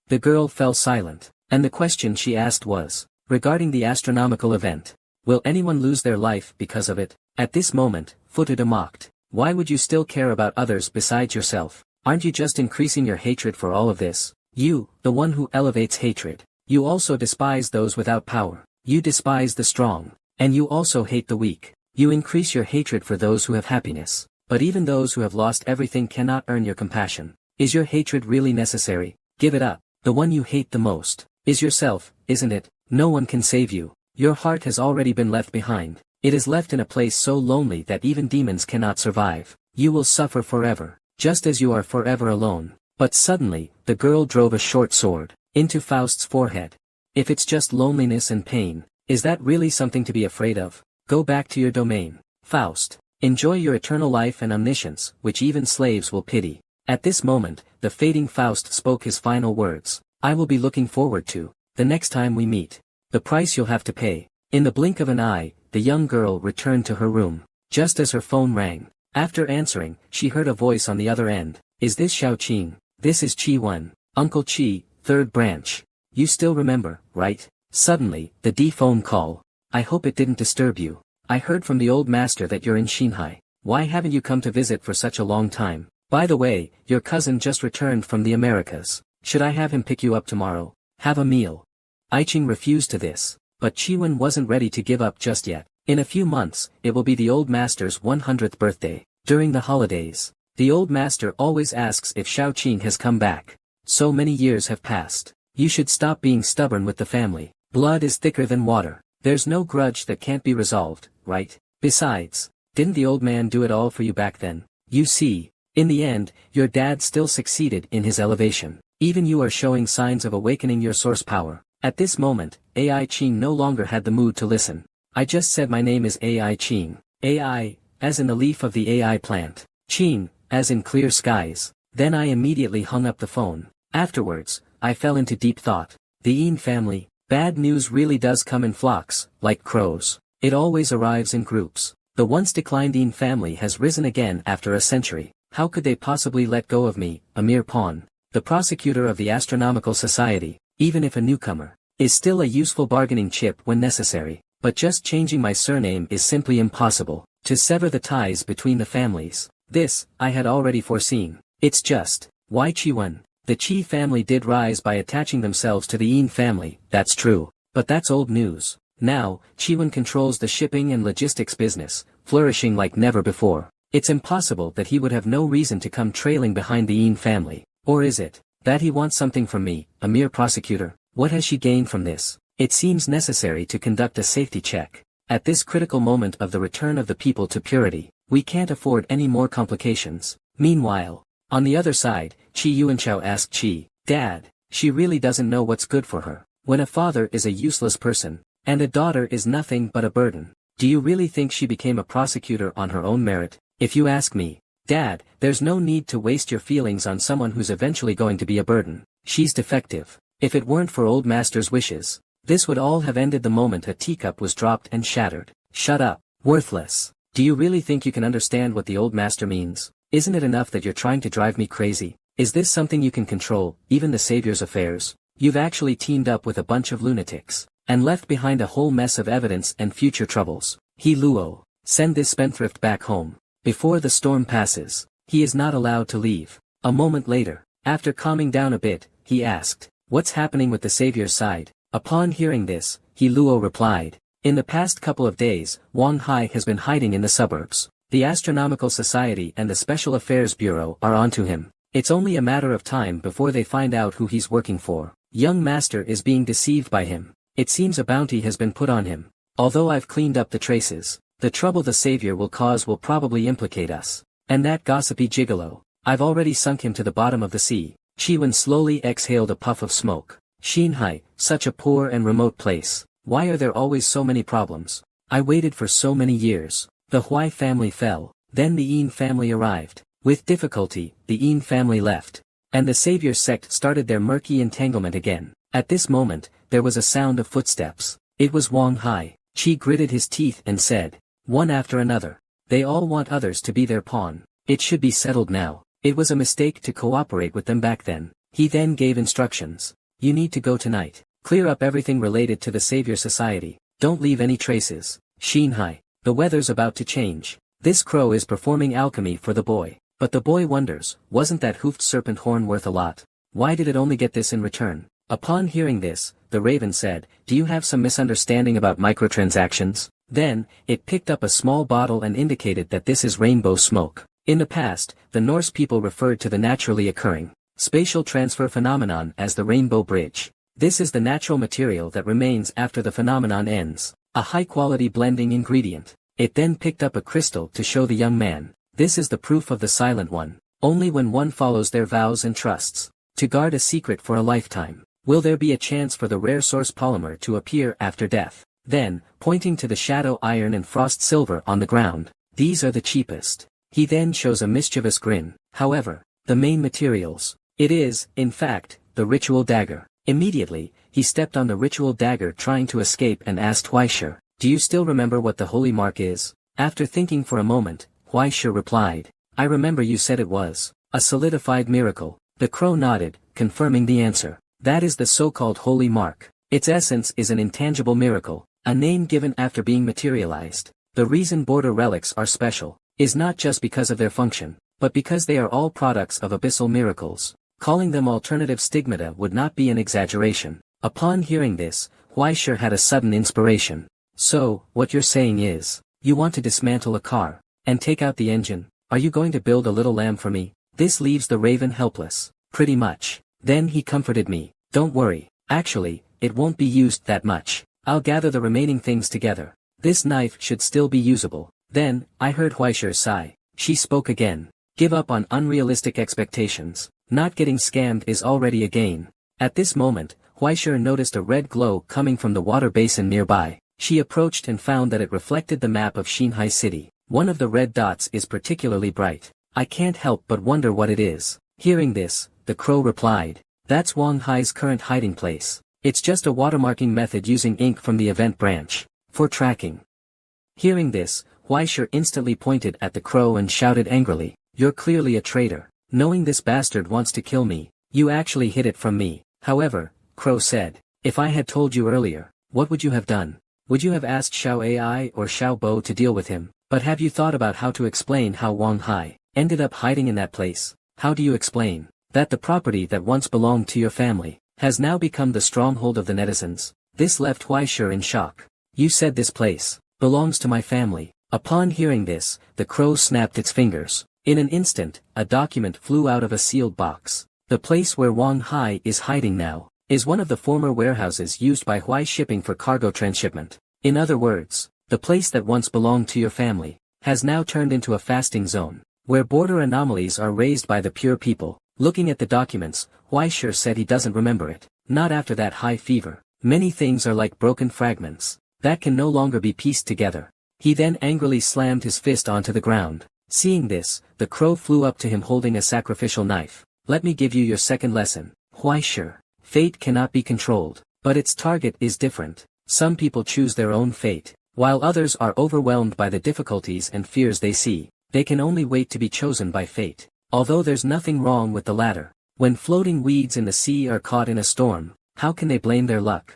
A: The girl fell silent, and the question she asked was regarding the astronomical event. Will anyone lose their life because of it? At this moment, Futoda mocked. Why would you still care about others besides yourself? Aren't you just increasing your hatred for all of this? You, the one who elevates hatred. You also despise those without power. You despise the strong. And you also hate the weak. You increase your hatred for those who have happiness. But even those who have lost everything cannot earn your compassion. Is your hatred really necessary? Give it up. The one you hate the most is yourself, isn't it? No one can save you. Your heart has already been left behind. It is left in a place so lonely that even demons cannot survive. You will suffer forever, just as you are forever alone. But suddenly, the girl drove a short sword into Faust's forehead. If it's just loneliness and pain, is that really something to be afraid of? Go back to your domain, Faust. Enjoy your eternal life and omniscience, which even slaves will pity. At this moment, the fading Faust spoke his final words. I will be looking forward to the next time we meet. The price you'll have to pay. In the blink of an eye, the young girl returned to her room. Just as her phone rang, after answering, she heard a voice on the other end. Is this Xiao Qing? This is Chi Wen, Uncle Chi, third branch. You still remember, right? Suddenly, the D phone call. I hope it didn't disturb you. I heard from the old master that you're in Shanghai. Why haven't you come to visit for such a long time? By the way, your cousin just returned from the Americas. Should I have him pick you up tomorrow? Have a meal. Aiching refused to this, but Chiwen wasn't ready to give up just yet. In a few months, it will be the old master's 100th birthday. During the holidays, the old master always asks if Xiao Qing has come back. So many years have passed. You should stop being stubborn with the family. Blood is thicker than water. There's no grudge that can't be resolved, right? Besides, didn't the old man do it all for you back then? You see, in the end, your dad still succeeded in his elevation. Even you are showing signs of awakening your source power. At this moment, AI Qing no longer had the mood to listen. I just said my name is AI Qing. AI, as in the leaf of the AI plant. Qing, as in clear skies. Then I immediately hung up the phone. Afterwards, I fell into deep thought. The Yin family, bad news really does come in flocks, like crows. It always arrives in groups. The once declined Yin family has risen again after a century. How could they possibly let go of me, a mere pawn? The prosecutor of the Astronomical Society, even if a newcomer, is still a useful bargaining chip when necessary, but just changing my surname is simply impossible, to sever the ties between the families. This, I had already foreseen. It's just, why Chiwen? The Qi family did rise by attaching themselves to the Yin family, that's true, but that's old news. Now, Chiwen controls the shipping and logistics business, flourishing like never before. It's impossible that he would have no reason to come trailing behind the Yin family. Or is it that he wants something from me, a mere prosecutor? What has she gained from this? It seems necessary to conduct a safety check. At this critical moment of the return of the people to purity, we can't afford any more complications. Meanwhile, on the other side, Qi Yuanchao asked Qi, Dad, she really doesn't know what's good for her. When a father is a useless person, and a daughter is nothing but a burden, do you really think she became a prosecutor on her own merit? If you ask me, Dad, there's no need to waste your feelings on someone who's eventually going to be a burden. She's defective. If it weren't for old master's wishes, this would all have ended the moment a teacup was dropped and shattered. Shut up, worthless. Do you really think you can understand what the old master means? Isn't it enough that you're trying to drive me crazy? Is this something you can control, even the Savior's affairs? You've actually teamed up with a bunch of lunatics, and left behind a whole mess of evidence and future troubles. He Luo, send this spendthrift back home. Before the storm passes, he is not allowed to leave. A moment later, after calming down a bit, he asked, what's happening with the Savior's side? Upon hearing this, He Luo replied, in the past couple of days, Wang Hai has been hiding in the suburbs. The Astronomical Society and the Special Affairs Bureau are onto him. It's only a matter of time before they find out who he's working for. Young master is being deceived by him. It seems a bounty has been put on him. Although I've cleaned up the traces, the trouble the Savior will cause will probably implicate us. And that gossipy gigolo, I've already sunk him to the bottom of the sea. Chiwen slowly exhaled a puff of smoke. Shanghai, such a poor and remote place. Why are there always so many problems? I waited for so many years. The Huai family fell. Then the Yin family arrived. With difficulty, the Yin family left. And the Savior's sect started their murky entanglement again. At this moment, there was a sound of footsteps. It was Wang Hai. Qi gritted his teeth and said, one after another. They all want others to be their pawn. It should be settled now. It was a mistake to cooperate with them back then. He then gave instructions. You need to go tonight. Clear up everything related to the Savior Society. Don't leave any traces. Shinhai. The weather's about to change. This crow is performing alchemy for the boy. But the boy wonders, wasn't that hoofed serpent horn worth a lot? Why did it only get this in return? Upon hearing this, the raven said, do you have some misunderstanding about microtransactions? Then, it picked up a small bottle and indicated that this is rainbow smoke. In the past, the Norse people referred to the naturally occurring spatial transfer phenomenon as the rainbow bridge. This is the natural material that remains after the phenomenon ends, a high-quality blending ingredient. It then picked up a crystal to show the young man. This is the proof of the silent one. Only when one follows their vows and trusts to guard a secret for a lifetime, will there be a chance for the rare source polymer to appear after death. Then, pointing to the shadow iron and frost silver on the ground, these are the cheapest. He then shows a mischievous grin. However, the main materials. It is, in fact, the ritual dagger. Immediately, he stepped on the ritual dagger trying to escape and asked Huaishe, do you still remember what the holy mark is? After thinking for a moment, Huaishe replied, I remember you said it was a solidified miracle. The crow nodded, confirming the answer. That is the so-called holy mark. Its essence is an intangible miracle, a name given after being materialized. The reason border relics are special is not just because of their function, but because they are all products of abyssal miracles. Calling them alternative stigmata would not be an exaggeration. Upon hearing this, Huaishe had a sudden inspiration. So, what you're saying is, you want to dismantle a car and take out the engine. Are you going to build a little lamb for me? This leaves the raven helpless. Pretty much. Then he comforted me. Don't worry. Actually, it won't be used that much. I'll gather the remaining things together. This knife should still be usable. Then, I heard Huaishe sigh. She spoke again. Give up on unrealistic expectations. Not getting scammed is already a gain. At this moment, Huaishe noticed a red glow coming from the water basin nearby. She approached and found that it reflected the map of Shinhai City. One of the red dots is particularly bright. I can't help but wonder what it is. Hearing this, the crow replied, that's Wang Hai's current hiding place. It's just a watermarking method using ink from the event branch for tracking. Hearing this, Huaishe instantly pointed at the crow and shouted angrily, you're clearly a traitor. Knowing this bastard wants to kill me, you actually hid it from me. However, Crow said, if I had told you earlier, what would you have done? Would you have asked Xiao Ai or Xiao Bo to deal with him? But have you thought about how to explain how Wang Hai ended up hiding in that place? How do you explain that the property that once belonged to your family has now become the stronghold of the netizens? This left Huaishe in shock. You said this place belongs to my family. Upon hearing this, the crow snapped its fingers. In an instant, a document flew out of a sealed box. The place where Wang Hai is hiding now is one of the former warehouses used by Huai Shipping for cargo transshipment. In other words, the place that once belonged to your family has now turned into a fasting zone, where border anomalies are raised by the pure people. Looking at the documents, Huaishe said he doesn't remember it. Not after that high fever. Many things are like broken fragments that can no longer be pieced together. He then angrily slammed his fist onto the ground. Seeing this, the crow flew up to him holding a sacrificial knife. Let me give you your second lesson, Huaishe. Fate cannot be controlled, but its target is different. Some people choose their own fate, while others are overwhelmed by the difficulties and fears they see. They can only wait to be chosen by fate. Although there's nothing wrong with the latter. When floating weeds in the sea are caught in a storm, how can they blame their luck?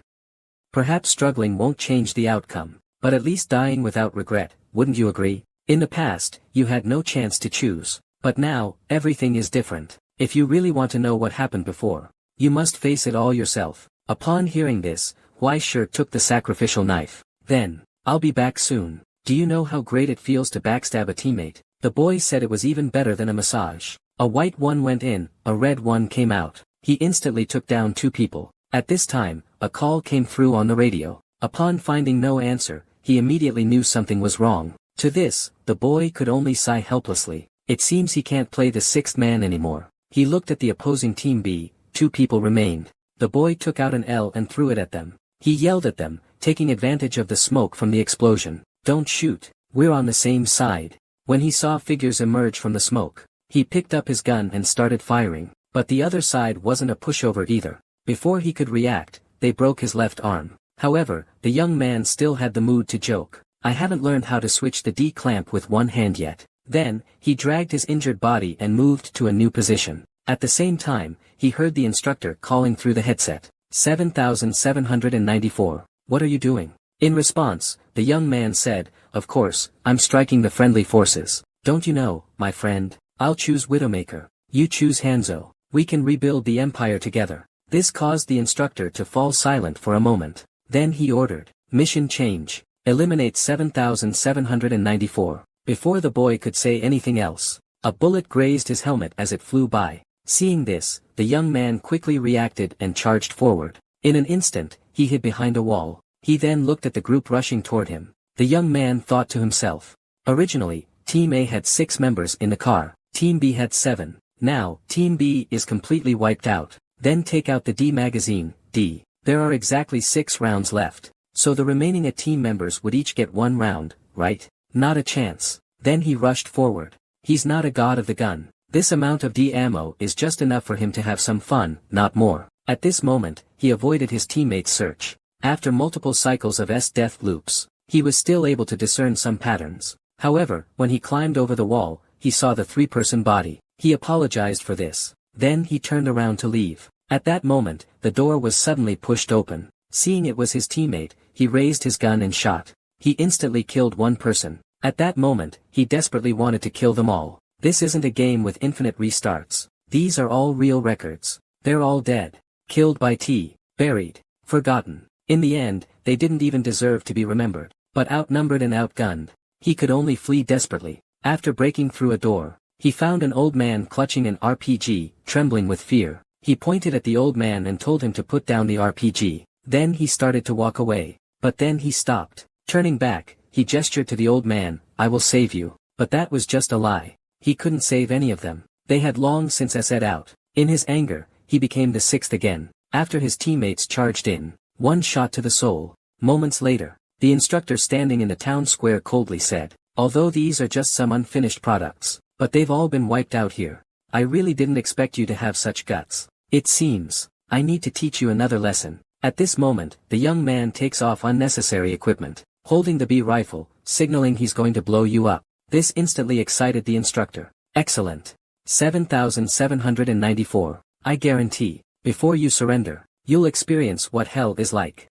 A: Perhaps struggling won't change the outcome, but at least dying without regret, wouldn't you agree? In the past, you had no chance to choose, but now, everything is different. If you really want to know what happened before, you must face it all yourself. Upon hearing this, Huaishe took the sacrificial knife. Then, I'll be back soon. Do you know how great it feels to backstab a teammate? The boy said it was even better than a massage. A white one went in, a red one came out. He instantly took down 2 people. At this time, a call came through on the radio. Upon finding no answer, he immediately knew something was wrong. To this, the boy could only sigh helplessly. It seems he can't play the 6th man anymore. He looked at the opposing team B. 2 people remained. The boy took out an L and threw it at them. He yelled at them, taking advantage of the smoke from the explosion. Don't shoot. We're on the same side. When he saw figures emerge from the smoke, he picked up his gun and started firing. But the other side wasn't a pushover either. Before he could react, they broke his left arm. However, the young man still had the mood to joke. I haven't learned how to switch the D-clamp with one hand yet. Then, he dragged his injured body and moved to a new position. At the same time, he heard the instructor calling through the headset. 7794. What are you doing? In response, the young man said, "Of course, I'm striking the friendly forces. Don't you know, my friend? I'll choose Widowmaker. You choose Hanzo. We can rebuild the empire together." This caused the instructor to fall silent for a moment. Then he ordered, "Mission change. Eliminate 7794. Before the boy could say anything else, a bullet grazed his helmet as it flew by. Seeing this, the young man quickly reacted and charged forward. In an instant, he hid behind a wall. He then looked at the group rushing toward him. The young man thought to himself. Originally, Team A had 6 members in the car, Team B had 7. Now, Team B is completely wiped out. Then take out the D magazine, D. There are exactly 6 rounds left. So the remaining team members would each get 1 round, right? Not a chance. Then he rushed forward. He's not a god of the gun. This amount of D ammo is just enough for him to have some fun, not more. At this moment, he avoided his teammates' search. After multiple cycles of death loops, he was still able to discern some patterns. However, when he climbed over the wall, he saw the 3-person body. He apologized for this. Then he turned around to leave. At that moment, the door was suddenly pushed open. Seeing it was his teammate, he raised his gun and shot. He instantly killed 1 person. At that moment, he desperately wanted to kill them all. This isn't a game with infinite restarts. These are all real records. They're all dead. Killed by T. Buried. Forgotten. In the end, they didn't even deserve to be remembered. But outnumbered and outgunned, he could only flee desperately. After breaking through a door, he found an old man clutching an RPG, trembling with fear. He pointed at the old man and told him to put down the RPG. Then he started to walk away. But then he stopped. Turning back, he gestured to the old man, "I will save you." But that was just a lie. He couldn't save any of them. They had long since set out. In his anger, he became the 6th again. After his teammates charged in, 1 shot to the soul. Moments later, the instructor standing in the town square coldly said, "Although these are just some unfinished products, but they've all been wiped out here. I really didn't expect you to have such guts. It seems, I need to teach you another lesson." At this moment, the young man takes off unnecessary equipment, holding the B rifle, signaling he's going to blow you up. This instantly excited the instructor. "Excellent. 7794. I guarantee, before you surrender, you'll experience what hell is like.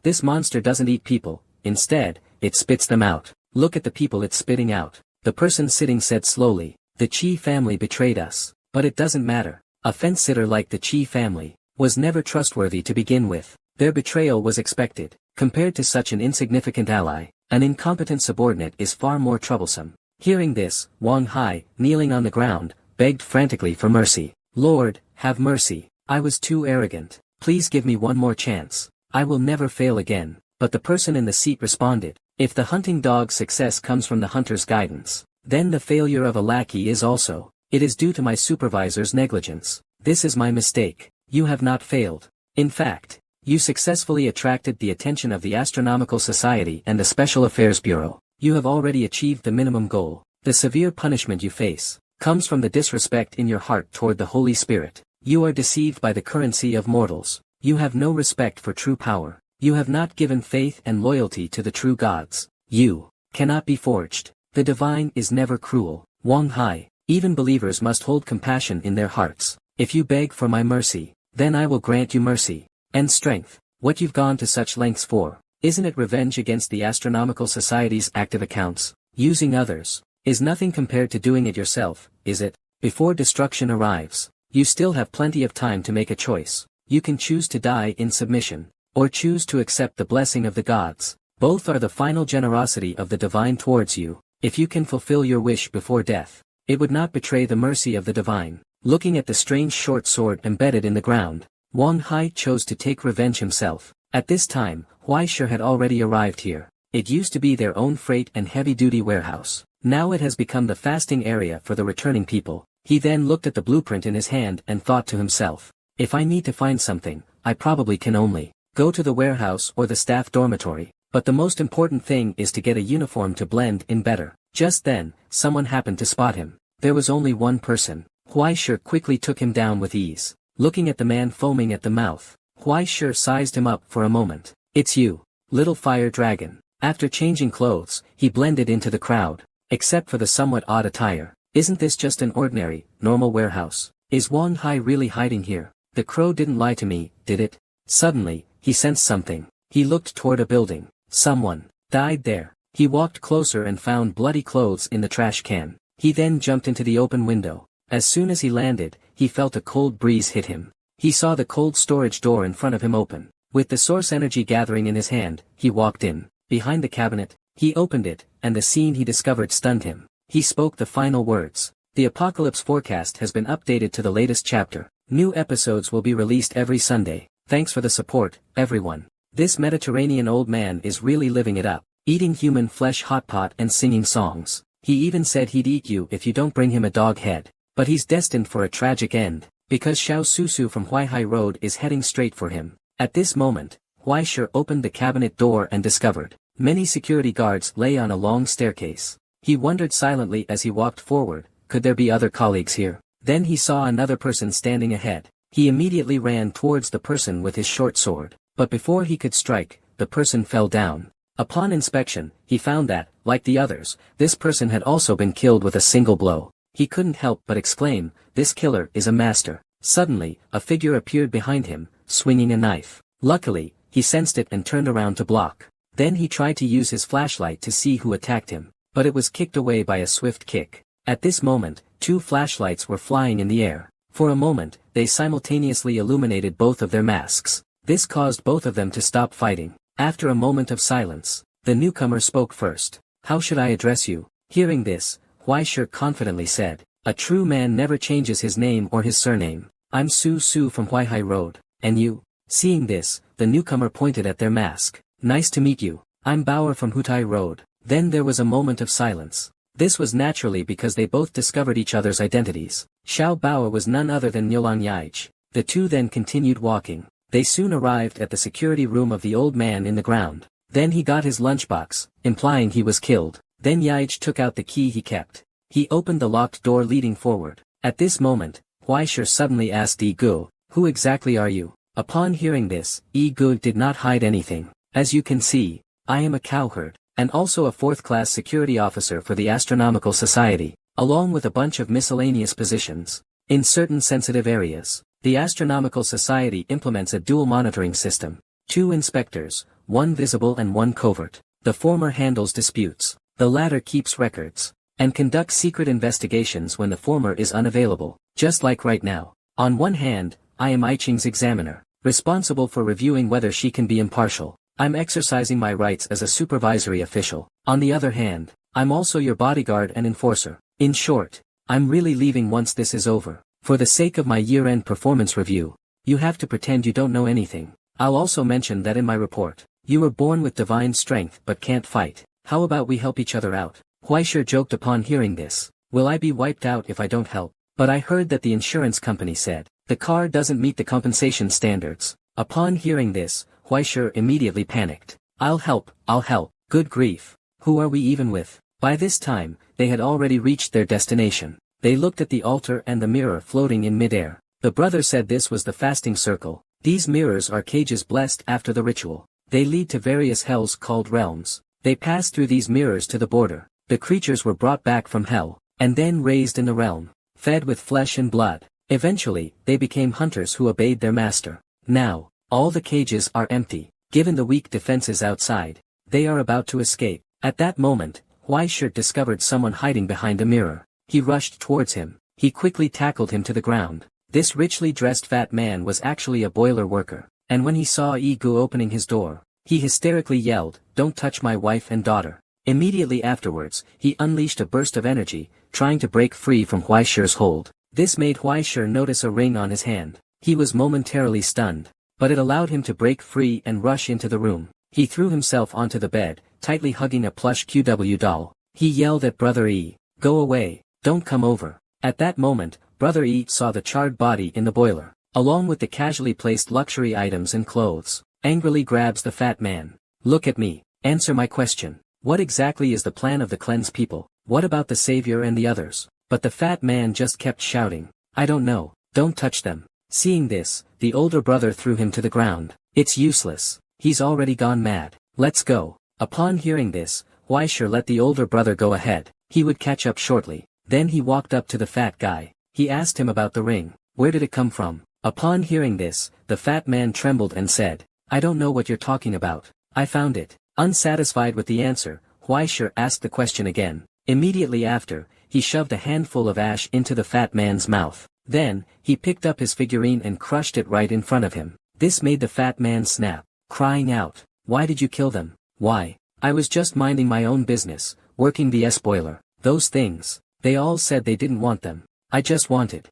A: This monster doesn't eat people, instead, it spits them out. Look at the people it's spitting out." The person sitting said slowly, "The Chi family betrayed us, but it doesn't matter. A fence-sitter like the Chi family was never trustworthy to begin with. Their betrayal was expected. Compared to such an insignificant ally, an incompetent subordinate is far more troublesome." Hearing this, Wang Hai, kneeling on the ground, begged frantically for mercy. "Lord, have mercy. I was too arrogant. Please give me one more chance. I will never fail again." But the person in the seat responded, "If the hunting dog's success comes from the hunter's guidance, then the failure of a lackey is also. It is due to my supervisor's negligence. This is my mistake. You have not failed. In fact, you successfully attracted the attention of the Astronomical Society and the Special Affairs Bureau. You have already achieved the minimum goal. The severe punishment you face comes from the disrespect in your heart toward the Holy Spirit. You are deceived by the currency of mortals. You have no respect for true power. You have not given faith and loyalty to the true gods. You cannot be forged. The divine is never cruel. Wang Hai, even believers must hold compassion in their hearts. If you beg for my mercy, then I will grant you mercy and strength. What you've gone to such lengths for, isn't it revenge against the Astronomical Society's active accounts? Using others is nothing compared to doing it yourself, is it? Before destruction arrives, you still have plenty of time to make a choice. You can choose to die in submission, or choose to accept the blessing of the gods. Both are the final generosity of the divine towards you. If you can fulfill your wish before death, it would not betray the mercy of the divine." Looking at the strange short sword embedded in the ground, Wang Hai chose to take revenge himself. At this time, Huaishur had already arrived here. It used to be their own freight and heavy-duty warehouse. Now it has become the fasting area for the returning people. He then looked at the blueprint in his hand and thought to himself, "If I need to find something, I probably can only go to the warehouse or the staff dormitory. But the most important thing is to get a uniform to blend in better." Just then, someone happened to spot him. There was only one person. Huaishur quickly took him down with ease. Looking at the man foaming at the mouth, Huaishur sized him up for a moment. "It's you, little fire dragon." After changing clothes, he blended into the crowd. Except for the somewhat odd attire, isn't this just an ordinary, normal warehouse? Is Wang Hai really hiding here? The crow didn't lie to me, did it? Suddenly, he sensed something. He looked toward a building. Someone died there. He walked closer and found bloody clothes in the trash can. He then jumped into the open window. As soon as he landed, he felt a cold breeze hit him. He saw the cold storage door in front of him open. With the source energy gathering in his hand, he walked in. Behind the cabinet, he opened it, and the scene he discovered stunned him. He spoke the final words. The apocalypse forecast has been updated to the latest chapter. New episodes will be released every Sunday. Thanks for the support, everyone. This Mediterranean old man is really living it up, eating human flesh hot pot and singing songs. He even said he'd eat you if you don't bring him a dog head. But he's destined for a tragic end, because Xiao Susu from Huaihai Road is heading straight for him. At this moment, Huaishir opened the cabinet door and discovered many security guards lay on a long staircase. He wondered silently as he walked forward, could there be other colleagues here? Then he saw another person standing ahead. He immediately ran towards the person with his short sword, but before he could strike, the person fell down. Upon inspection, he found that, like the others, this person had also been killed with a single blow. He couldn't help but exclaim, this killer is a master. Suddenly, a figure appeared behind him, swinging a knife. Luckily, he sensed it and turned around to block. Then he tried to use his flashlight to see who attacked him, but it was kicked away by a swift kick. At this moment, 2 flashlights were flying in the air. For a moment, they simultaneously illuminated both of their masks. This caused both of them to stop fighting. After a moment of silence, the newcomer spoke first. How should I address you? Hearing this, Huaishir confidently said, a true man never changes his name or his surname. I'm Su Su from Huaihai Road. And you? Seeing this, the newcomer pointed at their mask. Nice to meet you. I'm Bauer from Hutai Road. Then there was a moment of silence. This was naturally because they both discovered each other's identities. Xiao Bauer was none other than Niulang Yaich. The two then continued walking. They soon arrived at the security room of the old man in the ground. Then he got his lunchbox, implying he was killed. Then Yaich took out the key he kept. He opened the locked door leading forward. At this moment, Huaishir suddenly asked Yi Gu, who exactly are you? Upon hearing this, Yi Gu did not hide anything. As you can see, I am a cowherd, and also a 4th-class security officer for the Astronomical Society, along with a bunch of miscellaneous positions. In certain sensitive areas, the Astronomical Society implements a dual monitoring system. 2 inspectors, 1 visible and 1 covert. The former handles disputes, the latter keeps records, and conducts secret investigations when the former is unavailable, just like right now. On one hand, I am Aiching's examiner, responsible for reviewing whether she can be impartial. I'm exercising my rights as a supervisory official. On the other hand, I'm also your bodyguard and enforcer. In short, I'm really leaving once this is over. For the sake of my year-end performance review, you have to pretend you don't know anything. I'll also mention that in my report, you were born with divine strength but can't fight. How about we help each other out? Huaishir joked upon hearing this. Will I be wiped out if I don't help? But I heard that the insurance company said, the car doesn't meet the compensation standards. Upon hearing this, Huaishir immediately panicked. I'll help. Good grief. Who are we even with? By this time, they had already reached their destination. They looked at the altar and the mirror floating in midair. The brother said this was the fasting circle. These mirrors are cages blessed after the ritual. They lead to various hells called realms. They pass through these mirrors to the border. The creatures were brought back from hell, and then raised in the realm, fed with flesh and blood. Eventually, they became hunters who obeyed their master. Now, all the cages are empty. Given the weak defenses outside, they are about to escape. At that moment, Huaishir discovered someone hiding behind a mirror. He rushed towards him. He quickly tackled him to the ground. This richly dressed fat man was actually a boiler worker, and when he saw Yi Gu opening his door, he hysterically yelled, "Don't touch my wife and daughter." Immediately afterwards, he unleashed a burst of energy, trying to break free from Huaishir's hold. This made Huaishir notice a ring on his hand. He was momentarily stunned, but it allowed him to break free and rush into the room. He threw himself onto the bed, tightly hugging a plush QW doll. He yelled at Brother E, "Go away, don't come over." At that moment, Brother E saw the charred body in the boiler, along with the casually placed luxury items and clothes. Angrily grabs the fat man. "Look at me, answer my question. What exactly is the plan of the cleansed people? What about the savior and the others?" But the fat man just kept shouting, "I don't know, don't touch them." Seeing this, the older brother threw him to the ground. "It's useless. He's already gone mad. Let's go." Upon hearing this, Huaishir let the older brother go ahead. He would catch up shortly. Then he walked up to the fat guy. He asked him about the ring. Where did it come from? Upon hearing this, the fat man trembled and said, "I don't know what you're talking about. I found it. Unsatisfied with the answer, Huaishe asked the question again. Immediately after, he shoved a handful of ash into the fat man's mouth. Then, he picked up his figurine and crushed it right in front of him. This made the fat man snap, crying out, "Why did you kill them? Why? I was just minding my own business, working the S-boiler. Those things, they all said they didn't want them. I just wanted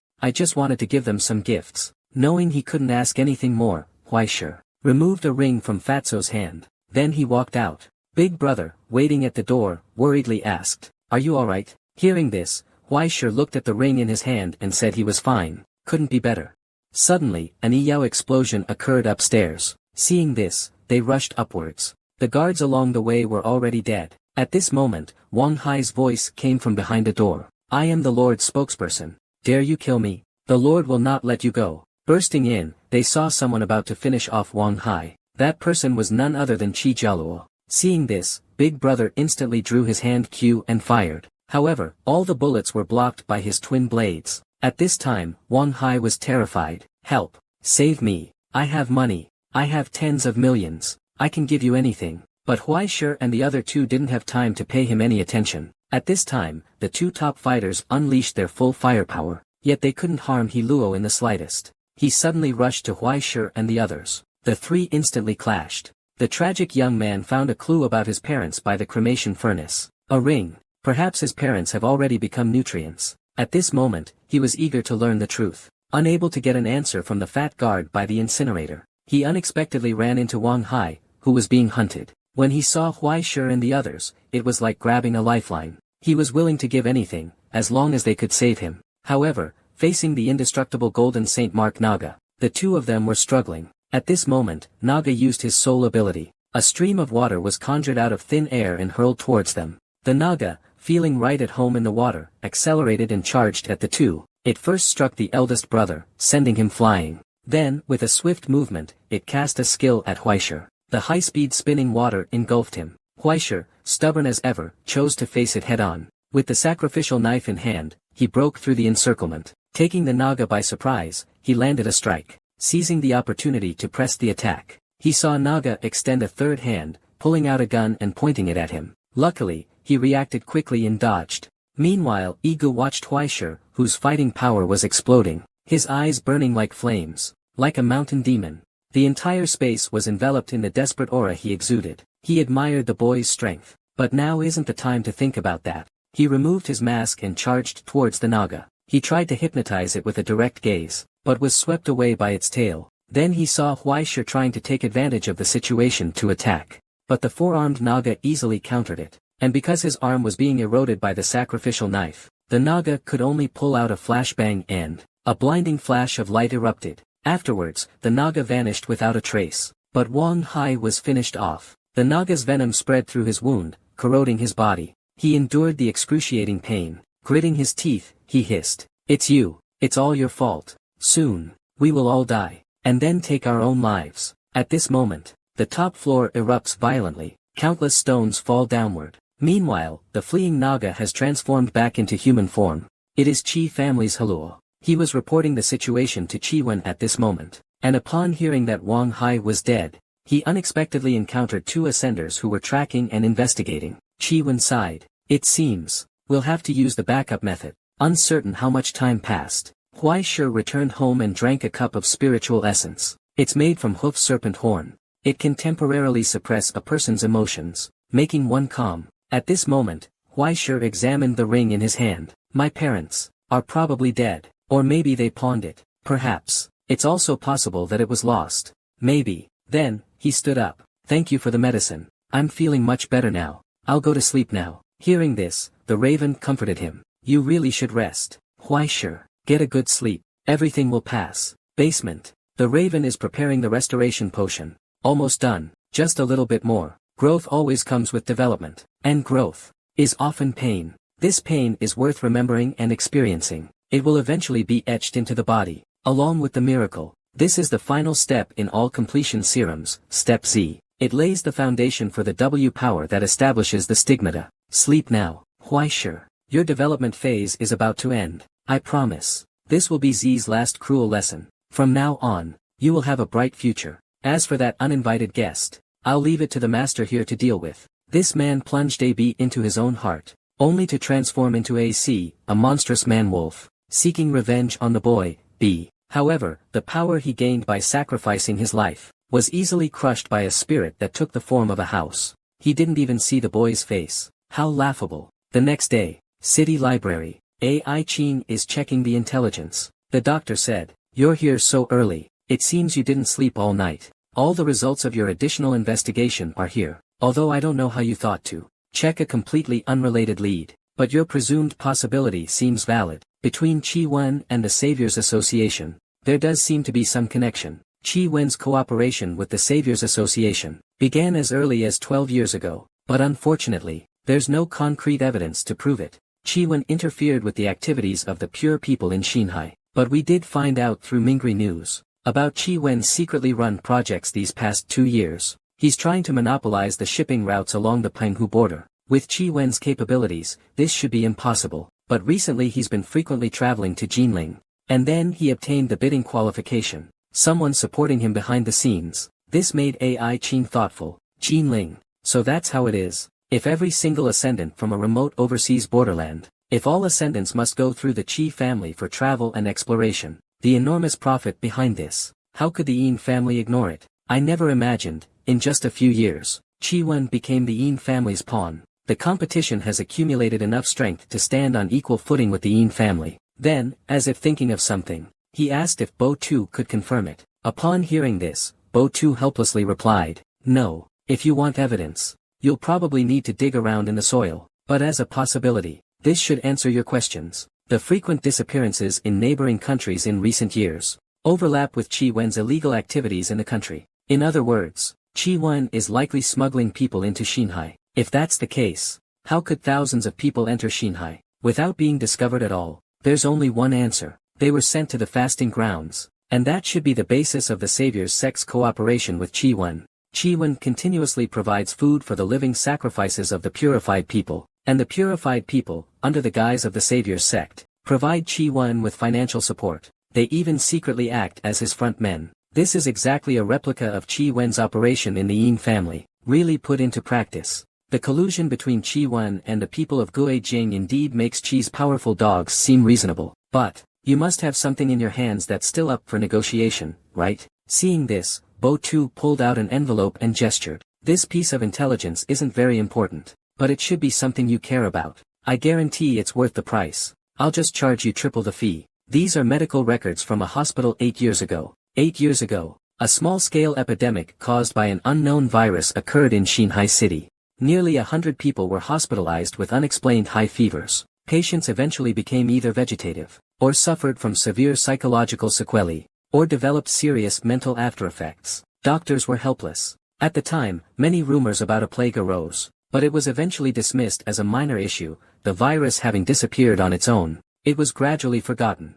A: to give them some gifts." Knowing he couldn't ask anything more, Huaishe removed a ring from Fatso's hand. Then he walked out. Big Brother, waiting at the door, worriedly asked, "Are you alright?" Hearing this, Huaishe looked at the ring in his hand and said he was fine, couldn't be better. Suddenly, an Yao explosion occurred upstairs. Seeing this, they rushed upwards. The guards along the way were already dead. At this moment, Wang Hai's voice came from behind a door. "I am the Lord's spokesperson. Dare you kill me? The Lord will not let you go." Bursting in, they saw someone about to finish off Wang Hai. That person was none other than Qi Jialuo. Seeing this, Big Brother instantly drew his hand Q and fired. However, all the bullets were blocked by his twin blades. At this time, Wang Hai was terrified. "Help! Save me! I have money. I have tens of millions. I can give you anything." But Huaishe and the other two didn't have time to pay him any attention. At this time, the two top fighters unleashed their full firepower, yet they couldn't harm He Luo in the slightest. He suddenly rushed to Huaishe and the others. The three instantly clashed. The tragic young man found a clue about his parents by the cremation furnace. A ring. Perhaps his parents have already become nutrients. At this moment, he was eager to learn the truth. Unable to get an answer from the fat guard by the incinerator, he unexpectedly ran into Wang Hai, who was being hunted. When he saw Huaishe and the others, it was like grabbing a lifeline. He was willing to give anything, as long as they could save him. However, facing the indestructible Golden Saint Mark Naga, the two of them were struggling. At this moment, Naga used his soul ability. A stream of water was conjured out of thin air and hurled towards them. The Naga, feeling right at home in the water, accelerated and charged at the two. It first struck the eldest brother, sending him flying. Then, with a swift movement, it cast a skill at Huaishe. The high-speed spinning water engulfed him. Huaishe, stubborn as ever, chose to face it head-on. With the sacrificial knife in hand, he broke through the encirclement. Taking the Naga by surprise, he landed a strike. Seizing the opportunity to press the attack, he saw Naga extend a third hand, pulling out a gun and pointing it at him. Luckily, he reacted quickly and dodged. Meanwhile, Igu watched Huaishe, whose fighting power was exploding, his eyes burning like flames, like a mountain demon. The entire space was enveloped in the desperate aura he exuded. He admired the boy's strength, but now isn't the time to think about that. He removed his mask and charged towards the Naga. He tried to hypnotize it with a direct gaze, but was swept away by its tail. Then he saw Huaishe trying to take advantage of the situation to attack. But the four-armed Naga easily countered it, and because his arm was being eroded by the sacrificial knife, the Naga could only pull out a flashbang and a blinding flash of light erupted. Afterwards, the Naga vanished without a trace. But Wang Hai was finished off. The Naga's venom spread through his wound, corroding his body. He endured the excruciating pain. Gritting his teeth, he hissed, "It's you. It's all your fault. Soon, we will all die, and then take our own lives." At this moment, the top floor erupts violently. Countless stones fall downward. Meanwhile, the fleeing Naga has transformed back into human form. It is Qi family's Heluo. He was reporting the situation to Qi Wen at this moment, and upon hearing that Wang Hai was dead, he unexpectedly encountered two ascenders who were tracking and investigating. Qi Wen sighed. "It seems we'll have to use the backup method." Uncertain how much time passed, Huaishe returned home and drank a cup of spiritual essence. It's made from hoof serpent horn. It can temporarily suppress a person's emotions, making one calm. At this moment, Huaishe examined the ring in his hand. "My parents are probably dead, or maybe they pawned it. Perhaps, it's also possible that it was lost. Maybe." Then, he stood up. "Thank you for the medicine. I'm feeling much better now. I'll go to sleep now." Hearing this, the raven comforted him. "You really should rest, Huaishe. Get a good sleep. Everything will pass." Basement. The raven is preparing the restoration potion. Almost done. Just a little bit more. Growth always comes with development. And growth is often pain. This pain is worth remembering and experiencing. It will eventually be etched into the body, along with the miracle. This is the final step in all completion serums, Step Z. It lays the foundation for the W power that establishes the stigmata. Sleep now, Huaishe. Your development phase is about to end. I promise. This will be Z's last cruel lesson. From now on, you will have a bright future. As for that uninvited guest, I'll leave it to the master here to deal with. This man plunged AB into his own heart, only to transform into AC, a monstrous man-wolf, seeking revenge on the boy, B. However, the power he gained by sacrificing his life was easily crushed by a spirit that took the form of a house. He didn't even see the boy's face. How laughable. The next day, city library. AI Chin is checking the intelligence. The doctor said, "You're here so early, it seems you didn't sleep all night. All the results of your additional investigation are here, although I don't know how you thought to check a completely unrelated lead, but your presumed possibility seems valid. Between Chi Wen and the Saviors Association, there does seem to be some connection. Chi Wen's cooperation with the Saviors Association began as early as 12 years ago, but unfortunately, there's no concrete evidence to prove it. Chi Wen interfered with the activities of the pure people in Xinhai, but we did find out through Mingri News about Chi Wen's secretly run projects these past 2 years. He's trying to monopolize the shipping routes along the Penghu border. With Chi Wen's capabilities, this should be impossible, but recently he's been frequently traveling to Jinling. And then he obtained the bidding qualification. Someone supporting him behind the scenes. This made AI Chin thoughtful. Jinling. So that's how it is. If every single ascendant from a remote overseas borderland, if all ascendants must go through the Qi family for travel and exploration, the enormous profit behind this, how could the Yin family ignore it? I never imagined, in just a few years, Qi Wen became the Yin family's pawn. The competition has accumulated enough strength to stand on equal footing with the Yin family. Then, as if thinking of something, he asked if Bo Tu could confirm it. Upon hearing this, Bo Tu helplessly replied, "No, if you want evidence, you'll probably need to dig around in the soil, but as a possibility, this should answer your questions. The frequent disappearances in neighboring countries in recent years overlap with Qi Wen's illegal activities in the country. In other words, Qi Wen is likely smuggling people into Xinhai. If that's the case, how could thousands of people enter Xinhai without being discovered at all? There's only one answer. They were sent to the fasting grounds, and that should be the basis of the Savior's sect's cooperation with Qi Wen. Qi Wen continuously provides food for the living sacrifices of the purified people, and the purified people, under the guise of the Savior's sect, provide Qi Wen with financial support. They even secretly act as his front men. This is exactly a replica of Qi Wen's operation in the Yin family, really put into practice. The collusion between Qi Wen and the people of Guijing indeed makes Qi's powerful dogs seem reasonable. But, you must have something in your hands that's still up for negotiation, right? Seeing this, Bo Tu pulled out an envelope and gestured. This piece of intelligence isn't very important, but it should be something you care about. I guarantee it's worth the price. I'll just charge you triple the fee. These are medical records from a hospital 8 years ago. 8 years ago, a small-scale epidemic caused by an unknown virus occurred in Xinhai City. Nearly 100 people were hospitalized with unexplained high fevers. Patients eventually became either vegetative, or suffered from severe psychological sequelae, or developed serious mental aftereffects. Doctors were helpless. At the time, many rumors about a plague arose, but it was eventually dismissed as a minor issue, the virus having disappeared on its own. It was gradually forgotten.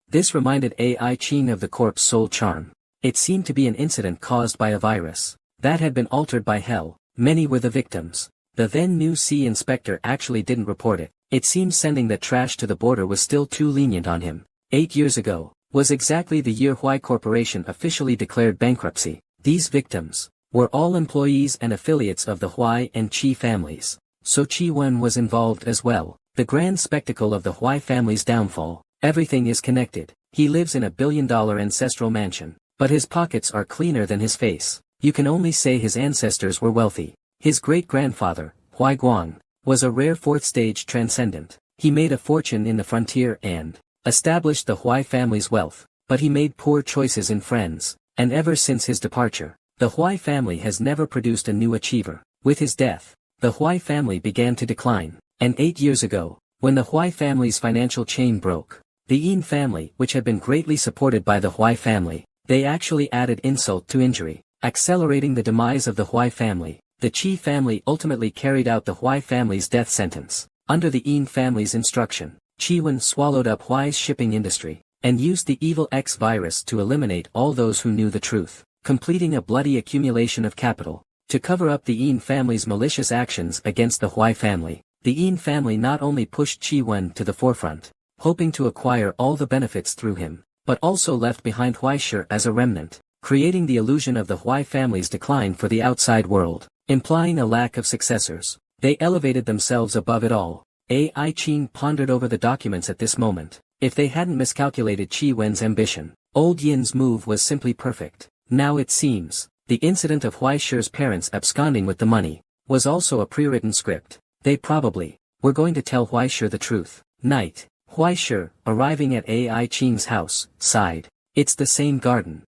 A: This reminded AI Chin of the corpse soul charm. It seemed to be an incident caused by a virus that had been altered by hell. Many were the victims. The then new Sea Inspector actually didn't report it. It seems sending the trash to the border was still too lenient on him. 8 years ago was exactly the year Huai Corporation officially declared bankruptcy. These victims were all employees and affiliates of the Huai and Qi families. So Qi Wen was involved as well. The grand spectacle of the Huai family's downfall. Everything is connected. He lives in a billion-dollar ancestral mansion, but his pockets are cleaner than his face. You can only say his ancestors were wealthy. His great-grandfather, Huai Guang, was a rare fourth-stage transcendent. He made a fortune in the frontier and established the Huai family's wealth, but he made poor choices in friends, and ever since his departure, the Huai family has never produced a new achiever. With his death, the Huai family began to decline, and 8 years ago, when the Huai family's financial chain broke, the Yin family, which had been greatly supported by the Huai family, they actually added insult to injury, accelerating the demise of the Huai family. The Qi family ultimately carried out the Huai family's death sentence. Under the Yin family's instruction, Qi Wen swallowed up Huai's shipping industry, and used the evil X virus to eliminate all those who knew the truth, completing a bloody accumulation of capital. To cover up the Yin family's malicious actions against the Huai family, the Yin family not only pushed Qi Wen to the forefront, hoping to acquire all the benefits through him, but also left behind Huai Shi as a remnant, creating the illusion of the Hui family's decline for the outside world, implying a lack of successors. They elevated themselves above it all. Ai Qing pondered over the documents at this moment. If they hadn't miscalculated Qi Wen's ambition, old Yin's move was simply perfect. Now it seems, the incident of Hui Shi's parents absconding with the money, was also a pre-written script. They probably were going to tell Hui Shi the truth. Night. Hui Shi, arriving at Ai Qing's house, sighed. It's the same garden.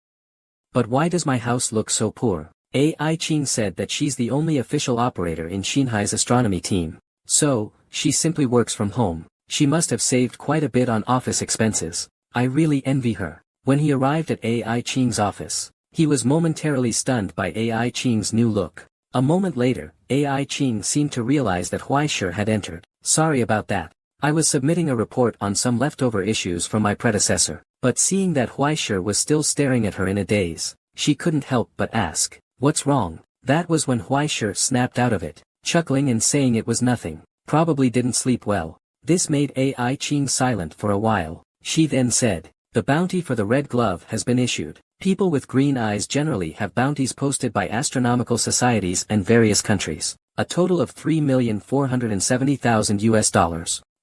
A: But why does my house look so poor? Ai Qing said that she's the only official operator in Xinhai's astronomy team. So, she simply works from home. She must have saved quite a bit on office expenses. I really envy her. When he arrived at Ai Qing's office, he was momentarily stunned by Ai Qing's new look. A moment later, Ai Qing seemed to realize that Hui Shi had entered. Sorry about that. I was submitting a report on some leftover issues from my predecessor, but seeing that Hui Shi was still staring at her in a daze, she couldn't help but ask, "What's wrong?" That was when Hui Shi snapped out of it, chuckling and saying it was nothing. Probably didn't sleep well. This made Ai Qing silent for a while. She then said, "The bounty for the red glove has been issued. People with green eyes generally have bounties posted by astronomical societies and various countries. A total of $3,470,000 US.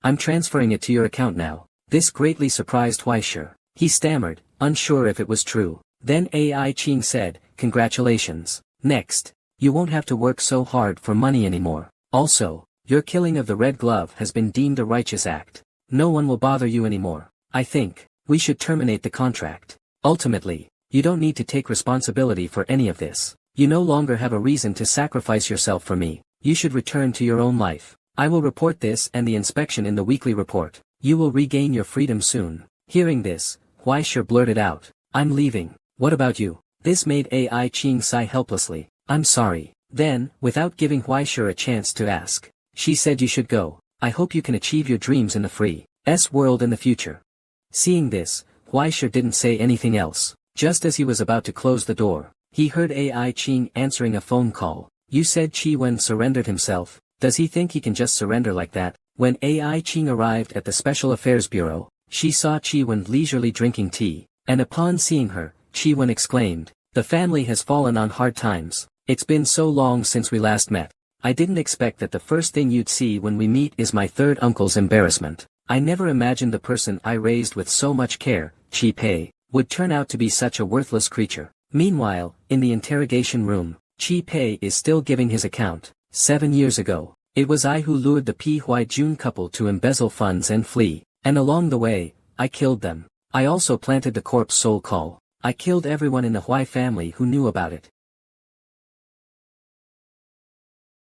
A: I'm transferring it to your account now." This greatly surprised Hui Shi. He stammered, unsure if it was true. Then Ai Qing said, "Congratulations. Next, you won't have to work so hard for money anymore. Also, your killing of the red glove has been deemed a righteous act. No one will bother you anymore. I think we should terminate the contract. Ultimately, you don't need to take responsibility for any of this. You no longer have a reason to sacrifice yourself for me. You should return to your own life. I will report this and the inspection in the weekly report. You will regain your freedom soon." Hearing this, Hui Shi blurted out, "I'm leaving. What about you?" This made Ai Qing sigh helplessly. "I'm sorry." Then, without giving Hui Shi a chance to ask, she said, "You should go. I hope you can achieve your dreams in the free S world in the future." Seeing this, Hui Shi didn't say anything else. Just as he was about to close the door, he heard Ai Qing answering a phone call. "You said Qi Wen surrendered himself. Does he think he can just surrender like that?" When Ai Qing arrived at the Special Affairs Bureau, she saw Qi Wen leisurely drinking tea, and upon seeing her, Qi Wen exclaimed, "The family has fallen on hard times. It's been so long since we last met. I didn't expect that the first thing you'd see when we meet is my third uncle's embarrassment. I never imagined the person I raised with so much care, Qi Pei, would turn out to be such a worthless creature." Meanwhile, in the interrogation room, Qi Pei is still giving his account. 7 years ago, it was I who lured the Pi Hui Jun couple to embezzle funds and flee, and along the way, I killed them. I also planted the corpse soul call. I killed everyone in the Hui family who knew about it.